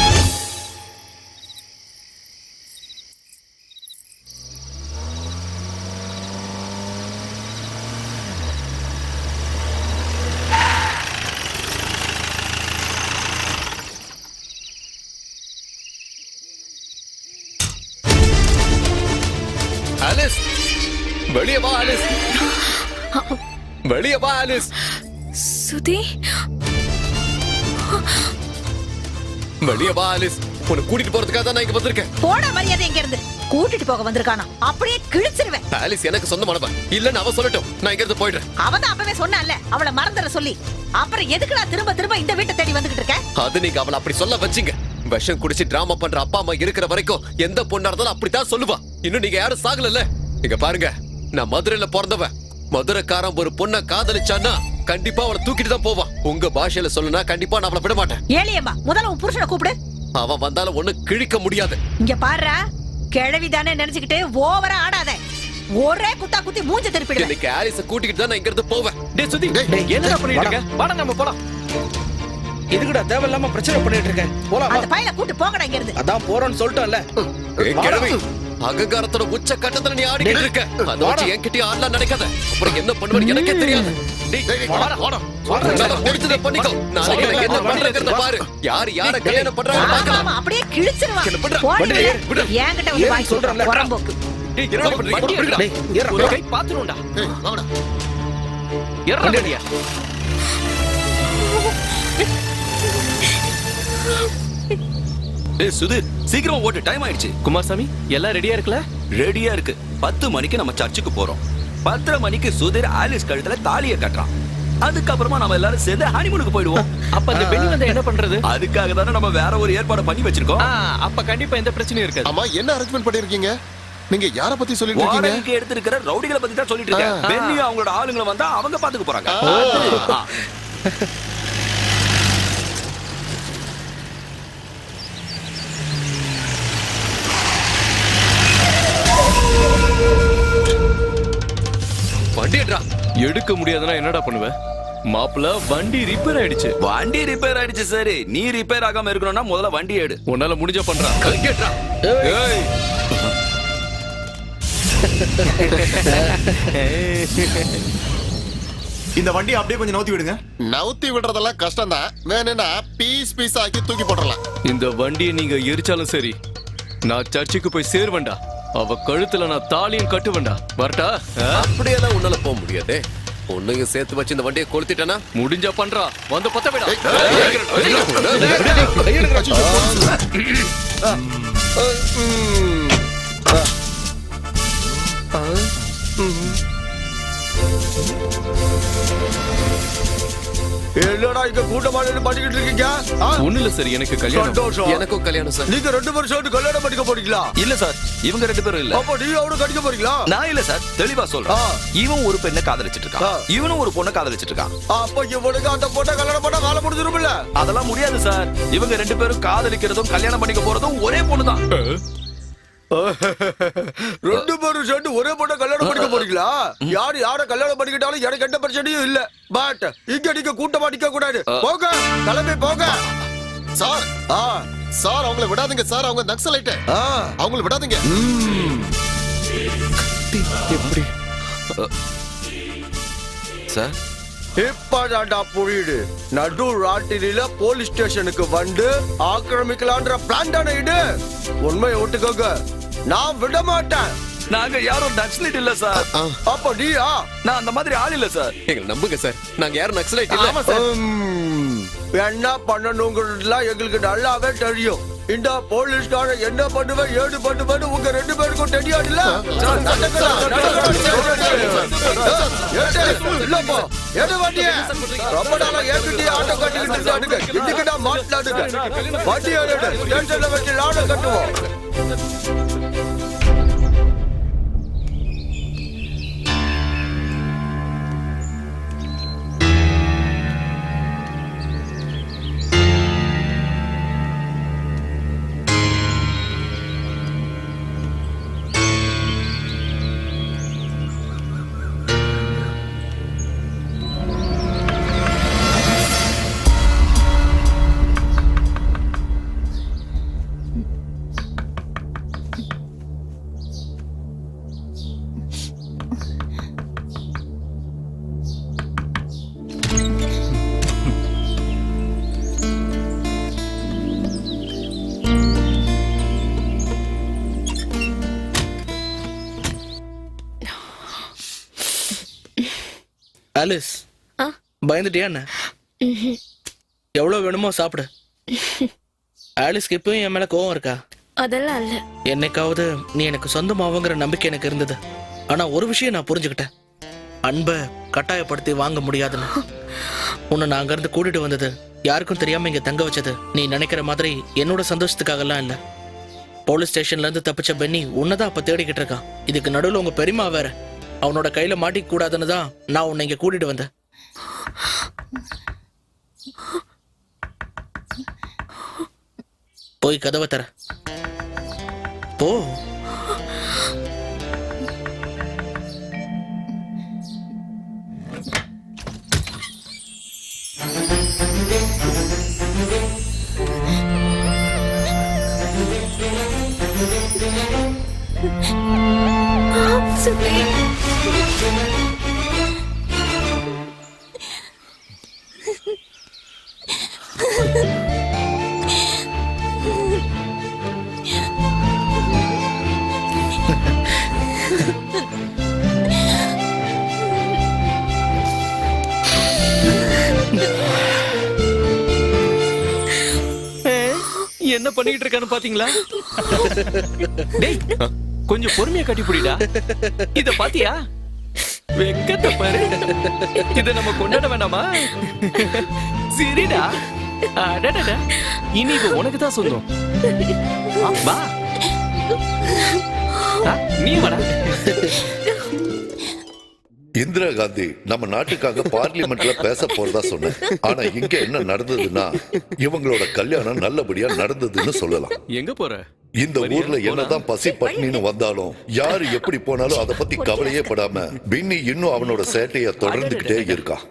ஆலிஸ், வெளியே வா ஆலிஸ். வெளியே வா ஆலிஸ். சுதி, வெளியே வா ஆலிஸ். உன்னை கூட்டிட்டு போறதுக்காக தான் நான் இங்க வந்திருக்கேன். போட மரியாதை இங்க இருந்து. கூட்டிட்டு போக வந்திருக்கானா அப்படியே கிழிச்சிருவேன். ஆலிஸ் எனக்கு சொந்தமானவ இல்லன்னு அவ சொல்லட்டும், நான் இங்க இருந்து போயிடுறேன். அவதான் அப்பவே சொன்னான்ல அவளை மறந்துட சொல்லி. அப்புறம் எதுக்கு நான் திரும்ப திரும்ப இந்த வீட்டை தேடி வந்துகிட்டு இருக்கேன்? அது நீங்க அவளை அப்படி சொல்ல வச்சீங்க. விஷம் குடிச்சு டிராமா பண்ற அப்பா அம்மா இருக்கிற வரைக்கும் எந்த பொண்ணா இருந்தாலும் அப்படித்தான் சொல்லுவா. இன்னும் நீங்க யாரும் சாகல. இங்க பாருங்க, நான் மதுரையில பிறந்தவன். மதுரைக்காரன் ஒரு பொண்ணை காதலிச்சான்னா கண்டிப்பா அவளை தூக்கிட்டு தான் போவான். உங்க பாஷையில சொல்லுனா கண்டிப்பா நான் அவளை விட மாட்டேன். ஏலியம்மா, முதல்ல உன் புருஷனை கூப்பிடு. அவன் வந்தாலும் ஒண்ணு கிழிக்க முடியாது. இங்க பாருடா, கிழவிதானே நினைச்சுக்கிட்டு ஓவரா ஆடாத. ஒரே குத்தா குத்தி மூஞ்ச திருப்பிடுவேன். இன்னைக்கு ஆலிஸ கூட்டிட்டு தான் நான் இங்க இருந்து போவேன். டேய் சுதி, என்னடா பண்ணிட்டு இருக்க? வாடா நம்ம போலாம். இதுக்குடா தேவையில்லாம பிரச்சனை பண்ணிட்டு இருக்கேன். போலாம். அந்த பையனை கூட்டி போங்கடா இங்க இருந்து. அதான் போறோம்னு சொல்லிட்டோம்ல. ஏய் கிழவி, அகங்காரத்தோட உச்ச கட்டத்துல நீ ஆடிக்கிட்டு இருக்க. அத வச்சு என்கிட்ட ஆடலாம் நினைக்காத. அப்புறம் என்ன பண்ணுவேன்னு எனக்கே தெரியாது. டேய் வாடா வாடா. நான் முடிச்சத பண்ணிக்கோ. நாளைக்கு எனக்கு என்ன பண்றதுன்னு பாரு. யார் யார கல்யாணம் பண்றாங்க பார்க்கலாம். அப்படியே கிழிச்சிருவான். போடி. என்கிட்ட வந்து வாங்கி சொல்றேன் வரம்போக்கு. டேய் என்னடா பண்றீங்க? டேய் ஏறா. ஒரு கை பாத்துறோம்டா. வாங்கடா. ஏறா டேடியா. ஏய் சுதீர், சீக்கிரம் ஓட்டு, டைம் ஆயிடுச்சு. குமாரசாமி எல்லாம் ரெடியா இருக்குல? ரெடியா இருக்கு. 10 மணிக்கு நம்ம சர்ச்சுக்கு போறோம். 10:30 மணிக்கு சுதீர் ஆலிஸ் கழுத்துல தாலியை கட்டுறான். அதுக்கப்புறமா நம்ம எல்லாரும் சேர்ந்து ஹனிமூனுக்கு போயிடுவோம். அப்ப அந்த பெண்ணி வந்தா என்ன பண்றது? அதுக்காக தானே நம்ம வேற ஒரு ஏற்பாடு பண்ணி வச்சிருக்கோம். அப்ப கண்டிப்பா எந்த பிரச்சனையும் இருக்காது. ஆமா, என்ன அரேஞ்ச்மெண்ட் பண்ணிருக்கீங்க? நீங்க யார பத்தி சொல்லிட்டு இருக்கீங்க? வாடகைக்கு எடுத்திருக்கிற ரவுடிகளை பத்தி தான் சொல்லிட்டு இருக்கேன். பென்னி அவங்களோட ஆளுங்களை வந்தா அவங்க பாத்துக்க போறாங்க. வண்டி எடுறா. எடுக்க முடியாதுன்னா என்னடா பண்ணுவ? மாப்பிள்ள வண்டி ரிப்பேர் ஆயிடுச்சு. வண்டி ரிப்பேர் ஆயிடுச்சு சரி, நீ ரிப்பேர் ஆகாம இருக்கணும்னா முதல்ல வண்டி எடு. உன்னால முடிஞ்ச பண்றா. கையேட்றா. ஏய் இந்த வண்டி அப்படியே கொஞ்சம் நவுத்தி விடுங்க. நவுத்தி விடுறதெல்லாம் கஷ்டம் தான். வேணும்னா பீஸ் பீஸ் ஆக்கி தூக்கி போடலாம். இந்த வண்டியை நீங்க எரிச்சாலும் சரி, நான் சர்ச்சுக்கு போய் சேருவேன்டா. அவ கழுத்துல நான் தாலியும் கட்டுவேன்டா. வரட்டா? அப்படியெல்லாம் உன்னால போக முடியாது. உன்னையும் சேர்த்து வச்சு இந்த வண்டியை கொளுத்திட்டனா முடிஞ்சா பண்றா. வந்து பத்த விடா. என்னடா இங்க கூட்டமான பண்ணிக்கிட்டு இருக்கீங்க? ஒண்ணு இல்ல சார், எனக்கு கல்யாணம். சந்தோஷம். எனக்கும் கல்யாணம் சார். நீங்க 2 பேரும் சேர்ந்து கல்யாணம் பண்ணிக்க போறீங்களா? இல்ல சார், இவங்க 2 பேரும் இல்ல. அப்ப நீ அவனும் கடிக்க போறீங்களா? நான் இல்ல சார், தெளிவா சொல்றேன். இவன் ஒரு பெண்ணை காதலிச்சிட்டு இருக்கான், இவனும் ஒரு பொண்ணை காதலிச்சிட்டு இருக்கான். அப்ப இவனுக்கு அந்த பொண்ணை கல்யாணம் பண்ணா வேலை முடிஞ்சிரும்ல? அதெல்லாம் முடியாது சார். இவங்க 2 பேரும் காதலிக்கிறதும் கல்யாணம் பண்ணிக்க போறதும் ஒரே பொண்ணு தான். 2 பேரும் சேர்ந்து ஒரே பொண்ணை கல்யாணம் பண்ணிக்க போறீங்களா? யாரு யார கல்யாணம் பண்ணிக்கிட்டாலும் எனக்கு எந்த பிரச்சனையும் இல்ல. பட் இங்க நீங்க கூட்டமா நிக்க கூடாது. போங்க, கிளம்பி போங்க. சார் சார் அவங்கள விடாதீங்க சார். அவங்க நக்சலைட். அவங்கள விடாதீங்க. எப்படி சார்? இப்பதான்டா புரியுது. நடு ராத்திரியில போலீஸ் ஸ்டேஷனுக்கு வந்து ஆக்கிரமிக்கலான்ற பிளான் தானே இது? உண்மையை ஒட்டுக்கோங்க, நான் விட மாட்டேன். நாங்க யாரும் நக்சலைட் இல்ல சார். அப்ப நீயா? நான் அந்த மாதிரி ஆள் இல்ல சார். எங்களை நம்புங்க சார், நாங்க யாரும் நக்சலைட் இல்ல. என்ன பண்ணணுங்கிறதுலாம் எங்களுக்கு நல்லாவே தெரியும். இந்த போலீஸ்கார என்ன பண்ணுவேன் ஏது பண்ணுவேன்னு உங்க 2 பேருக்கும் தெரியாதுல்ல? இல்லப்பா, எது வண்டிய ரொம்ப நாளா ஏற்கிட்டே ஆட்டோ கட்டிக்கிட்டு இருந்தானுங்க. இன்னைக்கு நான் மாட்டினானுங்க. வண்டி ஏறிடு, ஸ்டேஷன்ல வச்சு லாடம் கட்டுவோம். ஆலிஸ், பயந்துட்டியா என்ன? எவ்வளவு வேணுமோ சாப்பிடு. ஆலிஸ்க்கு இப்பவும் என் மேல கோவம் இருக்கா? அதெல்லாம் இல்ல. என்னைக்காவது நீ எனக்கு சொந்தமாவங்கிற நம்பிக்கை எனக்கு இருந்தது. ஆனா ஒரு விஷயம் நான் புரிஞ்சுக்கிட்டேன். அன்பை கட்டாயப்படுத்தி வாங்க முடியாதுன்னு. உன்னை நான் அங்கிருந்து கூட்டிட்டு வந்தது, யாருக்கும் தெரியாம இங்க தங்க வச்சது நீ நினைக்கிற மாதிரி என்னோட சந்தோஷத்துக்காகலாம் இல்ல. போலீஸ் ஸ்டேஷன்ல இருந்து தப்பிச்ச பென்னி உன்னதான் அப்ப தேடிக்கிட்டு இருக்கான். இதுக்கு நடுவுல உங்க பெரியமா வேற. அவனோட கையில மாட்டிக்க கூடாதுன்னு தான் நான் உன்னை இங்க கூட்டிட்டு வந்தேன். போய் கதவை தர போ. சுபி, என்ன பண்ணிட்டு இருக்கான்னு பாத்தீங்களா? டேய், கொஞ்சம் பொறுமையா கட்டி புடிடா. இத பாத்தியா? வெக்கத்தை பாரு. இத நம்ம கொண்டாட வேண்டாமா? சரிடா. அடடடா. இனி இது உனக்கு தான் சொந்தம். வா. நீ வாடா. இந்திரா காந்தி நம்ம நாட்டுக்காக பார்லிமெண்ட்ல பேச போறதா சொன்னேன். ஆனா இங்க என்ன நடந்ததுன்னா இவங்களோட கல்யாணம் நல்லபடியா நடந்ததுன்னு சொல்லலாம். எங்க போற? இந்த ஊர்ல என்னதான் பசி பட்னின்னு வந்தாலும் யாரு எப்படி போனாலும் அதை பத்தி கவலையே படாம பின்னி இன்னும் அவனோட சேட்டைய தொடர்ந்துகிட்டே இருக்கான்.